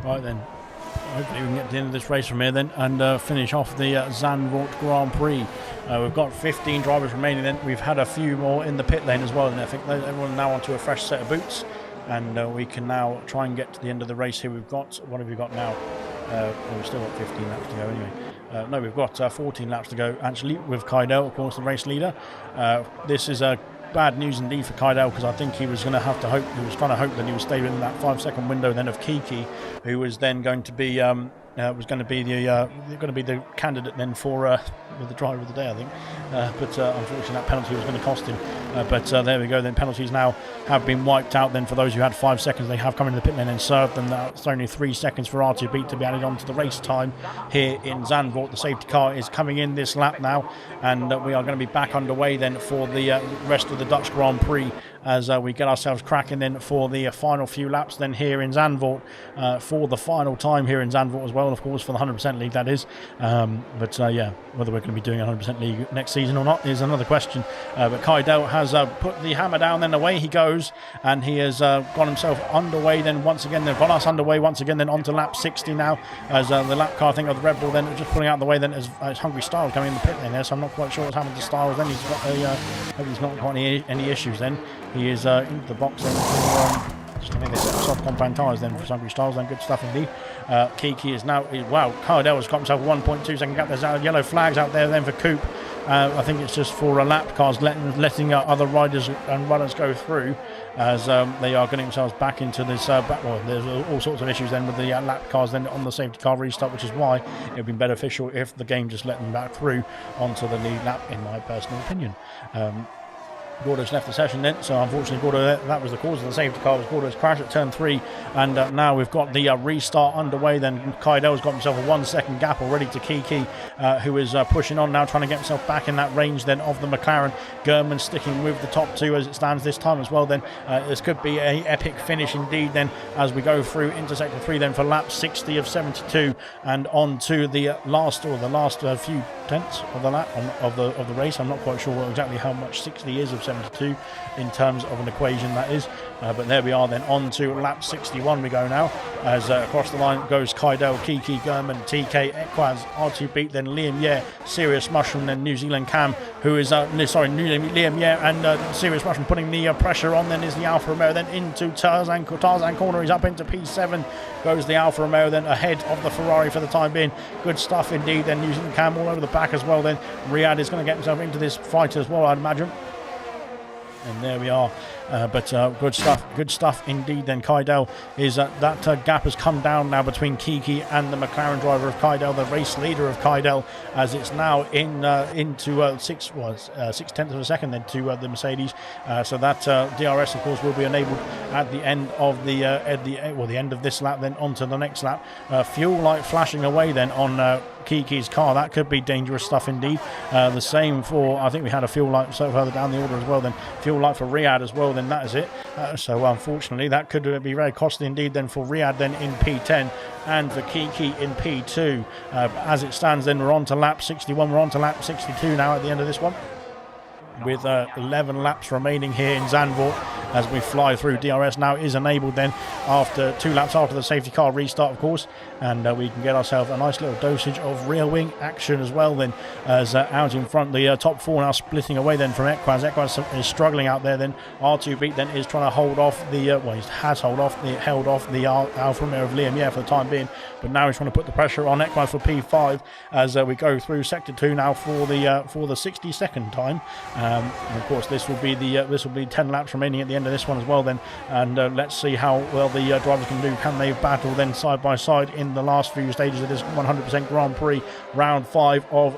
Right then, hopefully we can get to the end of this race from here then and finish off the Zandvoort Grand Prix. We've got 15 drivers remaining then. We've had a few more in the pit lane as well, and I think everyone now onto a fresh set of boots, and we can now try and get to the end of the race here. We've got, what have we got now? We've still got 15 laps to go anyway. No, we've got 14 laps to go actually, with Kydell, of course, the race leader. This is bad news indeed for Kydell, because I think he was going to have to hope, he was trying to hope that he would stay within that 5-second window then of Kiki, who was then going to be the candidate then for the driver of the day, I think. But unfortunately that penalty was going to cost him. But there we go then, penalties now have been wiped out then for those who had 5 seconds. They have come into the pit lane and served them. It's only 3 seconds for R2 Beat to be added on to the race time here in Zandvoort. The safety car is coming in this lap now, and we are going to be back underway then for the rest of the Dutch Grand Prix as we get ourselves cracking then for the final few laps then here in Zandvoort, for the final time here in Zandvoort as well, and of course for the 100% league, that is. But yeah, whether we're going to be doing a 100% league next season or not is another question. But Kydell has put the hammer down, then away he goes, and he has got himself underway then once again. They've got us underway once again then onto lap 60 now, as the lap car, I think, of the Red Bull then just pulling out of the way then as Hungry Styles coming in the pit lane there, so I'm not quite sure what's happened to Styles then. He's got hope he's not got any issues then. He is into the box then for just, I think, soft compound tyres then for Hungry Styles then. Good stuff indeed. Kiki is now, wow, Kydell has got himself a 1.2 second gap. There's yellow flags out there then for Coop. I think it's just for lap cars, letting other riders and runners go through, as they are getting themselves back into this. Well, there's all sorts of issues then with the lap cars then on the safety car restart, which is why it would be beneficial if the game just let them back through onto the lead lap, in my personal opinion. Gordo's left the session then, so unfortunately Gordo, that was the cause of the safety car, was Gordo's crash at turn 3, and now we've got the restart underway then. Kydell's got himself a 1 second gap already to Kiki, who is pushing on now, trying to get himself back in that range then of the McLaren. German sticking with the top 2 as it stands this time as well then. This could be a epic finish indeed then, as we go through into sector 3 then for lap 60 of 72, and on to the last few tenths of the lap of the race. I'm not quite sure exactly how much 60 is of 72 in terms of an equation, that is, but there we are then. On to lap 61 we go now, as across the line goes Kydell, Kiki, German, TK, Equaz, R2 Beat, then Liam Yeh, Serious Mushroom, then New Zealand Cam, who is Liam Yeh and Serious Mushroom putting the pressure on. Then is the Alfa Romeo then into Tarzan corner. He's up into P7, goes the Alfa Romeo then ahead of the Ferrari for the time being. Good stuff indeed then. New Zealand Cam all over the back as well then. Riyadh is going to get himself into this fight as well, I'd imagine. And there we are. But good stuff indeed then. Kydell is that gap has come down now between Kiki and the McLaren driver of Kydell, the race leader of Kydell, as it's now into 6 tenths of a second then to the Mercedes. So that DRS of course will be enabled at the end of the end of this lap then onto the next lap. Fuel light flashing away then on Kiki's car. That could be dangerous stuff indeed. The same for, I think we had a fuel light so further down the order as well then. Fuel light for Riyadh as well then, that is it. So unfortunately that could be very costly indeed then for Riyadh then in P10 and for Kiki in P2. As it stands then, we're on to lap 61, we're on to lap 62 now at the end of this one, with 11 laps remaining here in Zandvoort as we fly through. DRS now is enabled then after 2 laps after the safety car restart of course, and we can get ourselves a nice little dosage of rear wing action as well then, as out in front the top 4 now splitting away then from Equaz. Equaz is struggling out there then. R2 Beat then is trying to hold off the he has held off the Alfa Romeo of Liam Yeh for the time being, but now he's trying to put the pressure on Equaz for P5 as we go through sector 2 now for the 62nd time. And of course this will be 10 laps remaining at the end of this one as well then, and let's see how well the drivers can do. Can they battle then side by side in the last few stages of this 100% Grand Prix, round 5 of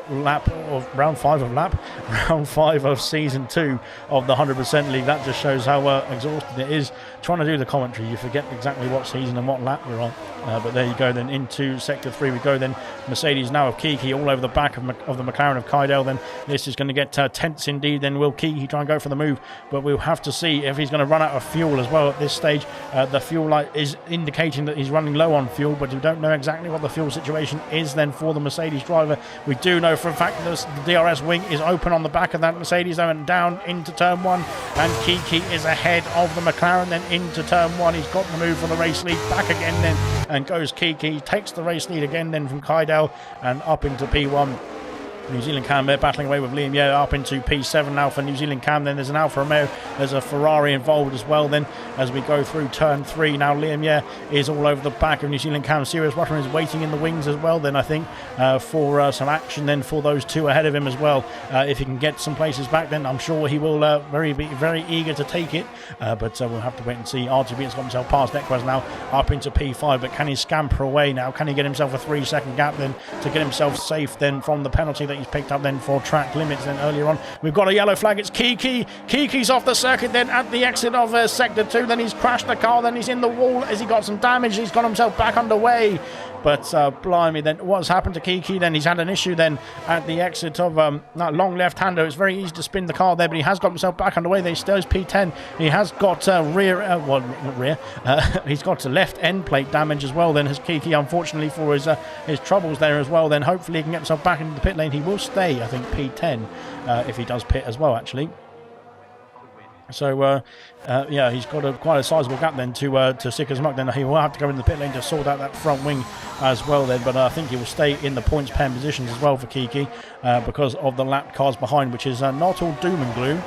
season 2 of the 100% league. That just shows how exhausting it is trying to do the commentary. You forget exactly what season and what lap we're on. But there you go then, into sector 3 we go then. Mercedes now of Kiki all over the back of the McLaren of Kydell then. This is going to get tense indeed then. Will Kiki try and go for the move, but we'll have to see if he's he's going to run out of fuel as well at this stage. The fuel light is indicating that he's running low on fuel, but we don't know exactly what the fuel situation is then for the Mercedes driver. We do know for a fact that the DRS wing is open on the back of that Mercedes though, and down into turn 1, and Kiki is ahead of the McLaren then into turn 1. He's got the move for the race lead, back again then, and goes Kiki, takes the race lead again then from Kydell and up into P1. New Zealand Cam there battling away with Liam Yeo up into P7 now for New Zealand Cam. Then there's an Alfa Romeo, there's a Ferrari involved as well then as we go through turn 3. Now Liam Yeo is all over the back of New Zealand Cam. Serious Russian is waiting in the wings as well then, I think, for some action then for those two ahead of him as well. If he can get some places back, then I'm sure he will be very eager to take it, but we'll have to wait and see. RTB has got himself past Equaz now up into P5, but can he scamper away now? Can he get himself a 3-second gap then to get himself safe then from the penalty that he's picked up then for track limits then earlier on? We've got a yellow flag. It's Kiki. Kiki's off the circuit then at the exit of sector 2. Then he's crashed the car. Then he's in the wall. Has he got some damage? He's got himself back underway. But blimey, then what's happened to Kiki then? He's had an issue then at the exit of that long left-hander. It's very easy to spin the car there, but he has got himself back underway. There he still is P10. He has got he's got left end plate damage as well then, has Kiki, unfortunately for his troubles there as well. Then hopefully he can get himself back into the pit lane. He will stay, I think, P10 if he does pit as well, actually. So, yeah, he's got quite a sizable gap then to Sickers Muck. Then he will have to go in the pit lane to sort out that front wing as well then. But I think he will stay in the points pen positions as well for Kiki because of the lap cars behind, which is not all doom and gloom,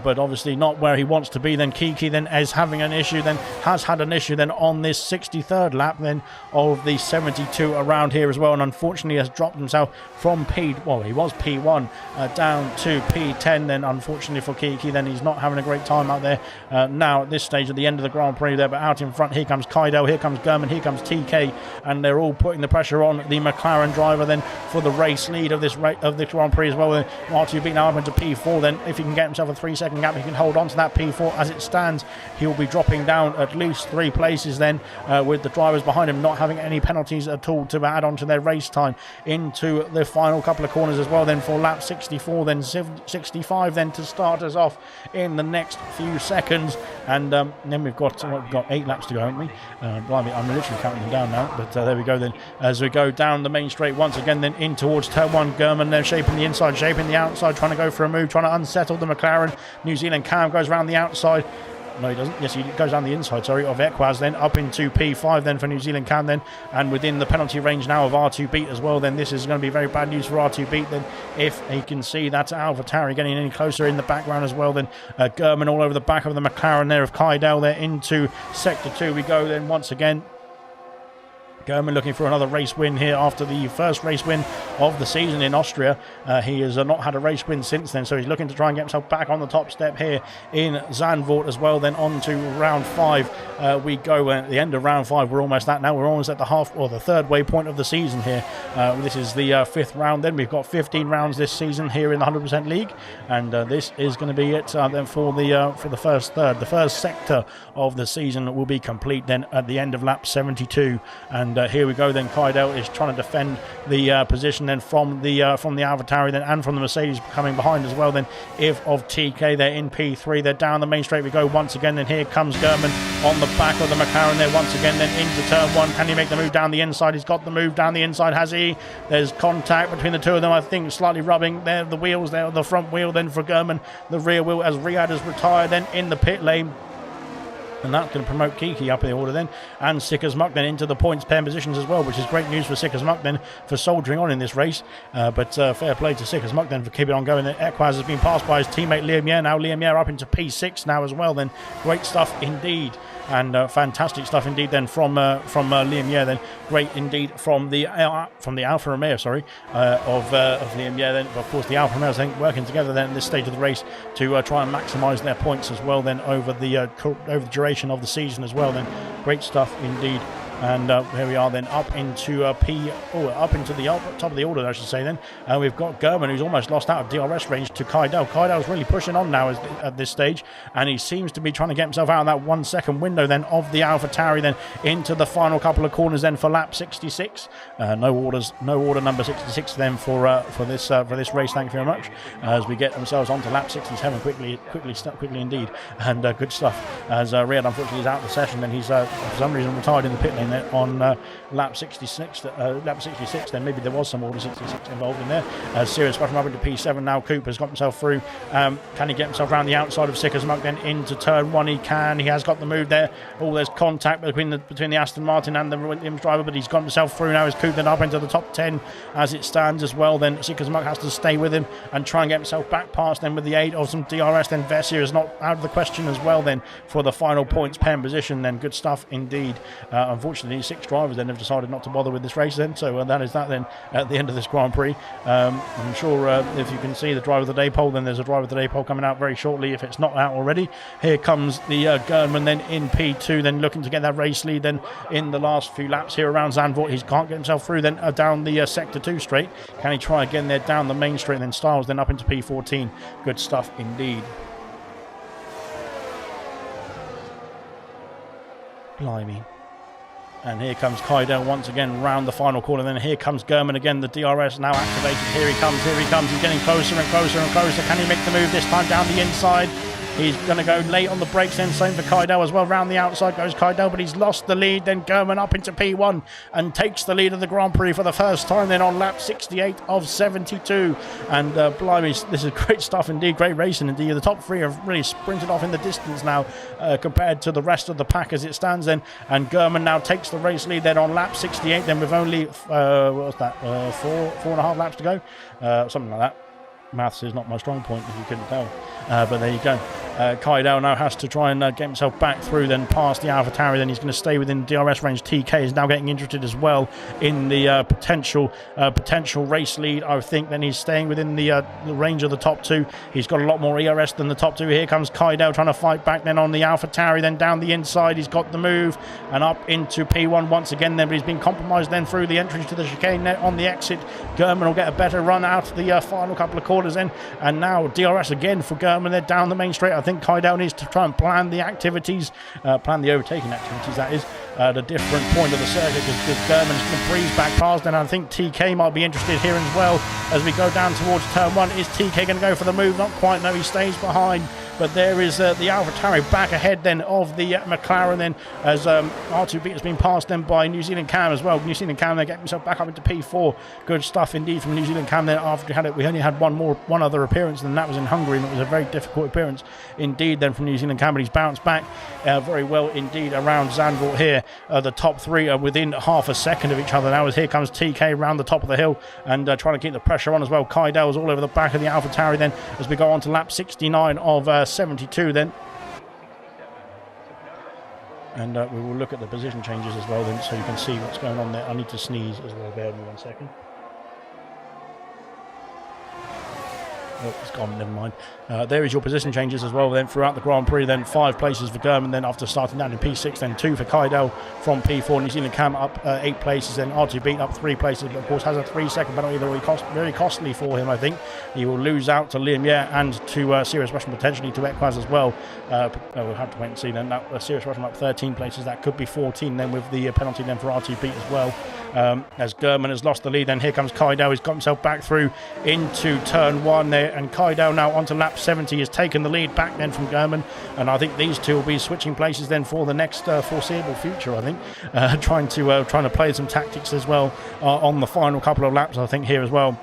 but obviously not where he wants to be. Then Kiki then is having an issue, then has had an issue then on this 63rd lap then of the 72 around here as well, and unfortunately has dropped himself from he was P1 down to P10 then, unfortunately for Kiki. Then he's not having a great time out there now at this stage at the end of the Grand Prix there. But out in front, here comes Kydell, here comes Gurman, here comes TK, and they're all putting the pressure on the McLaren driver then for the race lead of this Grand Prix as well. Then RTB now up into P4. Then if he can get himself a 3-second gap, he can hold on to that P4. As it stands, he'll be dropping down at least 3 places then, with the drivers behind him not having any penalties at all to add on to their race time into the final couple of corners as well then for lap 64, then 65 then to start us off in the next few seconds. And then we've got 8 laps to go, haven't we? Blimey, I'm literally counting them down now, but there we go then as we go down the main straight once again then in towards turn 1. Gurman there shaping the inside, shaping the outside, trying to go for a move, trying to unsettle the McLaren. New Zealand Cam goes around the outside. No, he doesn't. Yes, he goes down the inside, sorry, of Equaz, then up into P5 then for New Zealand Cam then, and within the penalty range now of R2 Beat as well. Then this is going to be very bad news for R2 Beat then, if he can see that AlphaTauri getting any closer in the background as well. Then Gurman all over the back of the McLaren there of Kydell there into sector 2 we go then once again. Gurman looking for another race win here after the first race win of the season in Austria. He has not had a race win since then, so he's looking to try and get himself back on the top step here in Zandvoort as well. Then on to round 5 we go. At the end of round 5, we're almost at now. We're almost at the the third waypoint of the season here. This is the 5th round. Then we've got 15 rounds this season here in the 100% League, and this is going to be it then for the first third. The first sector of the season will be complete then at the end of lap 72, and here we go then. Kydell is trying to defend the position then from the AlphaTauri then, and from the Mercedes coming behind as well then of TK. They're in P3, they're down the main straight we go once again. Then here comes Gurman on the back of the McLaren there once again then into turn 1. Can he make the move down the inside? He's got the move down the inside, has he? There's contact between the two of them, I think, slightly rubbing there, the wheels there, the front wheel then for Gurman, the rear wheel as Riyadh has retired then in the pit lane. And that's going to promote Kiki up in the order then, and Sickers Muck then into the points pen positions as well, which is great news for Sickers Muck then for soldiering on in this race. But fair play to Sickers Muck then for keeping on going. Equaz has been passed by his teammate Liam Yeo. Now Liam Yeo up into P6 now as well then. Great stuff indeed. And fantastic stuff indeed then from Liam Yeo then. Great indeed from the Alfa Romeo, sorry, of Liam Yeo then. But of course the Alfa Romeos, I think, working together then at this stage of the race to try and maximise their points as well then over the duration of the season as well then. Great stuff indeed And here we are then up into up into the top of the order, I should say then. We've got German, who's almost lost out of DRS range, to Kaidel. Kaidel's really pushing on now at this stage, and he seems to be trying to get himself out of that 1 second window then of the AlphaTauri then into the final couple of corners then for lap 66. No order number 66 then for this race. Thank you very much. As we get themselves onto lap 67 quickly indeed, and good stuff. As Riyad unfortunately is out of the session, then he's for some reason retired in the pit lane there on lap 66. Lap 66, then maybe there was some order 66 involved in there. Sirius got him up into P7 now. Cooper's got himself through. Can he get himself around the outside of Sikkersmuck then into turn 1? He can. He has got the move there. Oh, there's contact between the Aston Martin and the Williams driver, but he's got himself through now. Is Cooper up into the top 10 as it stands as well. Then Sikkersmuck has to stay with him and try and get himself back past them with the aid of some DRS. Then Vessier is not out of the question as well then for the final points pen position. Then good stuff indeed. Unfortunately, 6 drivers then have decided not to bother with this race then, so that is that then at the end of this Grand Prix. I'm sure if you can see the driver of the day poll, then there's a driver of the day poll coming out very shortly if it's not out already. Here comes the Gernman then in P2, then looking to get that race lead then in the last few laps here around Zandvoort. He can't get himself through then down the sector 2 straight. Can he try again there down the main straight, and then Styles then up into P14. Good stuff indeed. Blimey. And here comes Kaidel once again round the final corner. Then here comes German again. The DRS now activated. Here he comes. He's getting closer and closer and closer. Can he make the move this time down the inside? He's going to go late on the brakes then. Same for Kaidel as well. Round the outside goes Kaidel, but he's lost the lead. Then German up into P1 and takes the lead of the Grand Prix for the first time then on lap 68 of 72. And blimey, this is great stuff indeed. Great racing indeed. The top 3 have really sprinted off in the distance now compared to the rest of the pack as it stands then. And German now takes the race lead then on lap 68 then with only, what was that, 4.5 laps to go? Something like that. Maths is not my strong point, if you couldn't tell. But there you go. Kaidel now has to try and get himself back through, then past the AlphaTauri. Then he's going to stay within DRS range. TK is now getting interested as well in the potential race lead. I think then he's staying within the range of the top 2. He's got a lot more ERS than the top 2. Here comes Kaidel trying to fight back then on the AlphaTauri. Then down the inside, he's got the move and up into P1 once again. Then, but he's been compromised then through the entrance to the chicane net on the exit. German will get a better run out of the final couple of quarters then. And now DRS again for German. They're down the main straight. I think Kaidel needs to try and plan the activities, plan the overtaking activities, that is, at a different point of the circuit, because German's going to breeze back past, and I think TK might be interested here as well as we go down towards turn 1. Is TK going to go for the move? Not quite, no, he stays behind. But there is the AlphaTauri back ahead then of the McLaren then, as R2B has been passed then by New Zealand Cam as well. New Zealand Cam, they get himself back up into P4. Good stuff indeed from New Zealand Cam there. After we only had one other appearance, and that was in Hungary, and it was a very difficult appearance indeed then from New Zealand Cam, but he's bounced back very well indeed around Zandvoort here. The top 3 are within half a second of each other now, as here comes TK around the top of the hill and trying to keep the pressure on as well. Kaidel's all over the back of the AlphaTauri then as we go on to lap 69 of 72 then. And we will look at the position changes as well then, so you can see what's going on there. I need to sneeze as well, bear with me 1 second. Oh, it's gone, never mind. There is your position changes as well then throughout the Grand Prix. Then 5 places for German, then after starting down in P6, then 2 for Kaidel from P4. New Zealand Cam up 8 places, then R2B up 3 places, but of course has a 3-second penalty that will be very costly for him, I think. He will lose out to Liam Yeh and to Sirius Russian, potentially to Equaz as well. We'll have to wait and see then. Sirius Russian up 13 places, that could be 14 then with the penalty then for R2B as well. As German has lost the lead, then here comes Kaidel. He's got himself back through into turn 1 there, and Kaidel now onto lap 70 has taken the lead back then from German, and I think these two will be switching places then for the next foreseeable future, I think, trying to play some tactics as well on the final couple of laps, I think, here as well.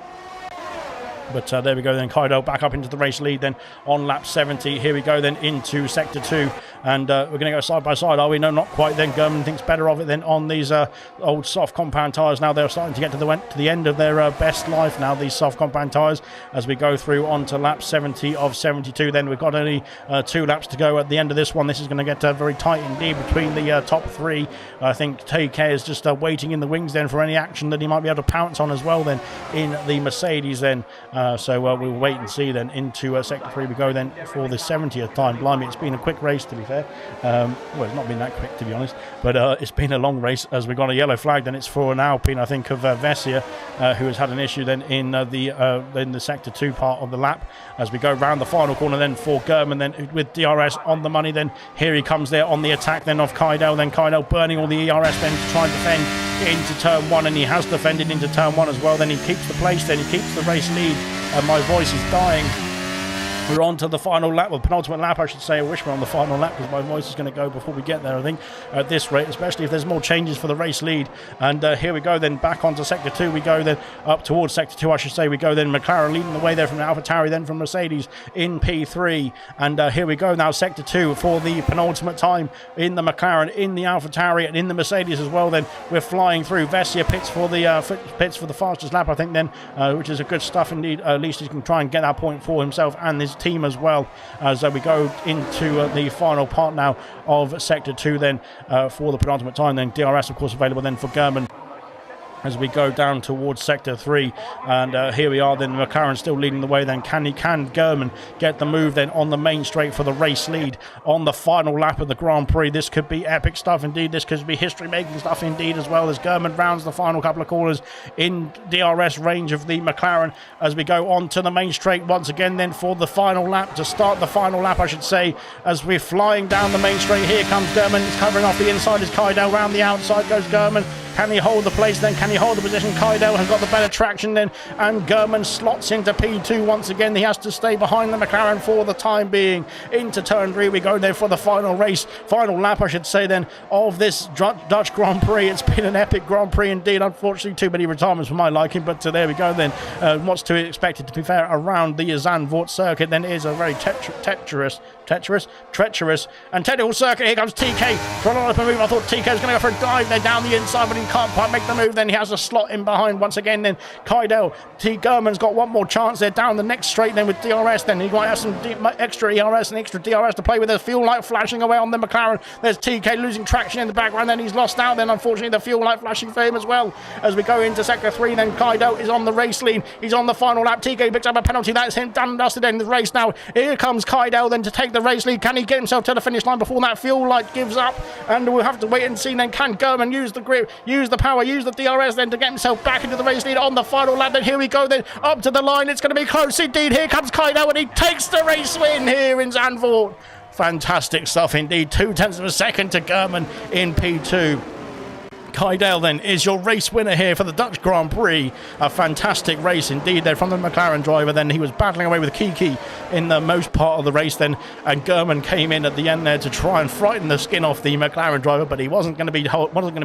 But there we go then, Kaidel back up into the race lead then on lap 70. Here we go then into sector 2, and we're going to go side by side, are we? No, not quite then. German thinks better of it then on these old soft compound tyres. Now they're starting to get to the end of their best life now, these soft compound tyres, as we go through onto lap 70 of 72. Then we've got only 2 laps to go at the end of this one. This is going to get very tight indeed between the top 3. I think TK is just waiting in the wings then for any action that he might be able to pounce on as well then in the Mercedes then. So we'll wait and see then. Into Sector 3 we go then for the 70th time. Blimey, it's been a quick race, to be fair. Well, it's not been that quick, to be honest, but it's been a long race as we got a yellow flag. Then it's for an Alpine, I think, of Vessia, who has had an issue then in the Sector 2 part of the lap. As we go round the final corner then for German, then with DRS on the money. Then here he comes there on the attack then of Kaidel. Then Kaidel burning all the ERS then to try and defend into turn 1, and he has defended into turn 1 as well. Then he keeps the place, then he keeps the race lead. My voice is dying. We're on to the final lap, or penultimate lap, I should say. I wish we're on the final lap because my voice is going to go before we get there, I think, at this rate, especially if there's more changes for the race lead. And here we go then, back onto Sector 2. We go then up towards Sector 2, I should say. We go then McLaren leading the way there from AlphaTauri, then from Mercedes in P3. And here we go now, Sector 2 for the penultimate time in the McLaren, in the AlphaTauri, and in the Mercedes as well. Then we're flying through. Vessia pits for the fastest lap, I think, then, which is a good stuff indeed. At least he can try and get that point for himself and his team as well, as we go into the final part now of Sector 2 then for the penultimate time. Then DRS of course available then for German as we go down towards Sector 3. And here we are then, McLaren still leading the way. Then can German get the move then on the main straight for the race lead on the final lap of the Grand Prix? This could be epic stuff indeed. This could be history making stuff indeed, as well as German rounds the final couple of corners in DRS range of the McLaren as we go on to the main straight once again then for the final lap, to start the final lap I should say, as we're flying down the main straight. Here comes German, he's covering off the inside as Kaidel, round the outside goes German. Can he hold the place then? Can he hold the position? Kaidel has got the better traction then, and German slots into P2 once again. He has to stay behind the McLaren for the time being. Into turn 3 we go there for the final lap I should say then, of this Dutch Grand Prix. It's been an epic Grand Prix indeed. Unfortunately too many retirements for my liking, but there we go then. What's to be expected, to be fair, around the Zandvoort circuit then is a very treacherous and technical circuit. Here comes TK trying to open move. I thought TK was going to go for a dive there down the inside, but he can't quite make the move. Then he has a slot in behind once again. Then Kaidel, German's got one more chance there down the next straight then with DRS. Then he might have some extra ERS and extra DRS to play with. There's fuel light flashing away on the McLaren. There's TK losing traction in the background. Then he's lost out. Then unfortunately the fuel light flashing for him as well. As we go into Sector 3 then, Kaidel is on the race lead. He's on the final lap. TK picks up a penalty. That's him done and dusted in the race now. Here comes Kaidel then to take the race lead. Can he get himself to the finish line before that fuel light gives up? And we'll have to wait and see then. Can German use the grip, use the power, use the DRS then to get himself back into the race lead on the final lap? Then here we go then, up to the line. It's going to be close indeed. Here comes Kaidel and he takes the race win here in Zandvoort. Fantastic stuff indeed. 0.2 of a second to German in P2. Kaidel then is your race winner here for the Dutch Grand Prix. A fantastic race indeed there from the McLaren driver. Then he was battling away with Kiki in the most part of the race then, and German came in at the end there to try and frighten the skin off the McLaren driver, but he wasn't going to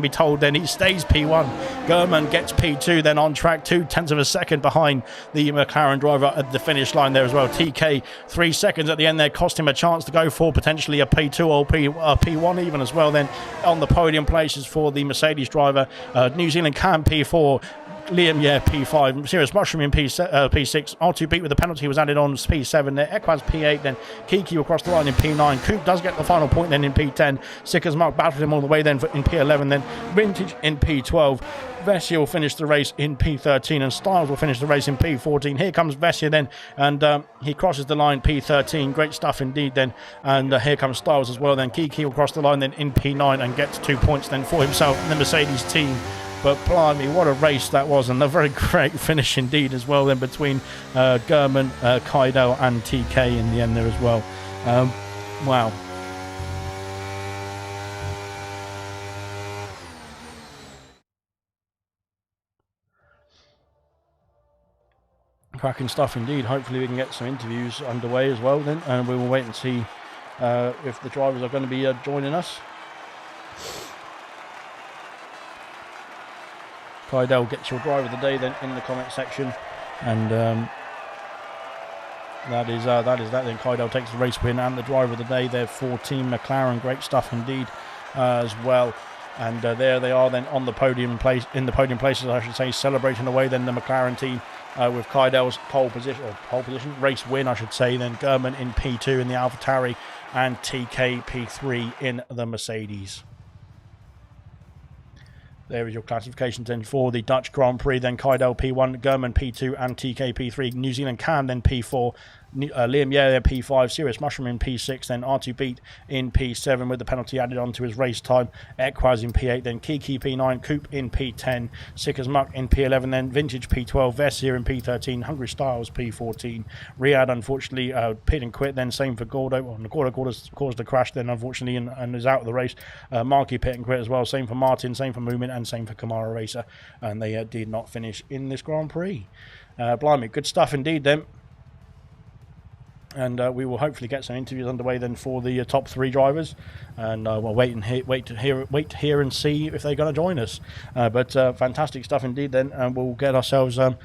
be told then. He stays P1. German gets P2 then on track, 0.2 of a second behind the McLaren driver at the finish line there as well. TK 3 seconds at the end there cost him a chance to go for potentially a P2 or P1 even as well then on the podium places for the Mercedes driver. New Zealand can P4, Liam P5, Serious Mushroom in P6, R2 beat with the penalty was added on P7 there, Equaz P8, then Kiki will cross the line in P9, Coop does get the final point then in P10, Sicker's Mark battled him all the way then in P11, then Vintage in P12, Vessia will finish the race in P13 and Styles will finish the race in P14. Here comes Vessia then, and he crosses the line P13. Great stuff indeed then. And here comes Styles as well then. Kiki will cross the line then in P9 and gets 2 points then for himself and the Mercedes team. But blimey, what a race that was, and a very great finish indeed as well then between German, Kaidel and TK in the end there as well. Wow. Cracking stuff indeed. Hopefully we can get some interviews underway as well then, and we will wait and see if the drivers are going to be joining us. Kaidel gets your driver of the day then in the comment section, and that is that then. Kaidel takes the race win and the driver of the day there for Team McLaren. Great stuff indeed as well. And there they are then on the podium place, in the podium places I should say, celebrating away then the McLaren team with Kaidel's pole position, race win I should say, then German in P2 in the AlphaTauri and TK P3 in the Mercedes. There is your classifications then for the Dutch Grand Prix. Then Kaidel P1, German P2, and TK P3. New Zealand Can then P4. Liam Yeh P5, Serious Mushroom in P6, then R2 Beat in P7 with the penalty added onto his race time. Equaz in P8, then Kiki P9, Coop in P10, Sick as Muck in P11, then Vintage P12, Vessier in P13, Hungry Styles P14. Riyadh unfortunately pit and quit, then same for Gordo. Well, Gordo caused the crash then unfortunately and is out of the race. Marky pit and quit as well, same for Martin, same for Moomin, and same for Kamara Racer, and they did not finish in this Grand Prix. Blimey, good stuff indeed then. And we will hopefully get some interviews underway then for the top 3 drivers, and we'll wait to hear and see if they're going to join us. But fantastic stuff indeed then, and we'll get ourselves a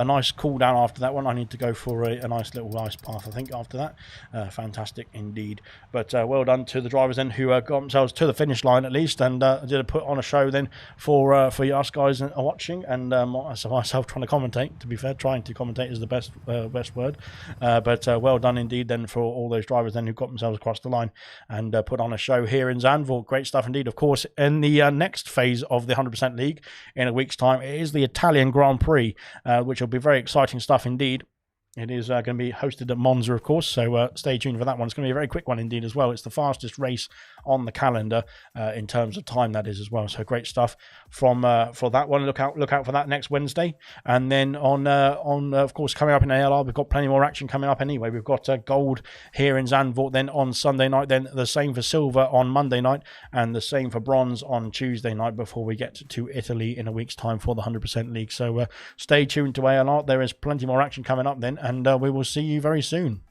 nice cool down after that one. I need to go for a nice little ice bath, I think, after that. Fantastic indeed. But well done to the drivers then who got themselves to the finish line at least, and did put on a show then for us guys watching, and myself trying to commentate. To be fair, trying to commentate is the best word. But well done indeed then for all those drivers then who got themselves across the line and put on a show here in Zandvoort. Great stuff indeed. Of course, in the next phase of the 100% League in a week's time, it is the Italian Grand Prix, which will be very exciting stuff indeed. It is going to be hosted at Monza, of course, so stay tuned for that one. It's going to be a very quick one indeed as well. It's the fastest race on the calendar in terms of time, that is, as well. So great stuff from for that one. Look out for that next Wednesday. And then on of course, coming up in ALR, we've got plenty more action coming up anyway. We've got gold here in Zandvoort then on Sunday night, then the same for silver on Monday night, and the same for bronze on Tuesday night before we get to Italy in a week's time for the 100% League. So stay tuned to ALR. There is plenty more action coming up then, and we will see you very soon.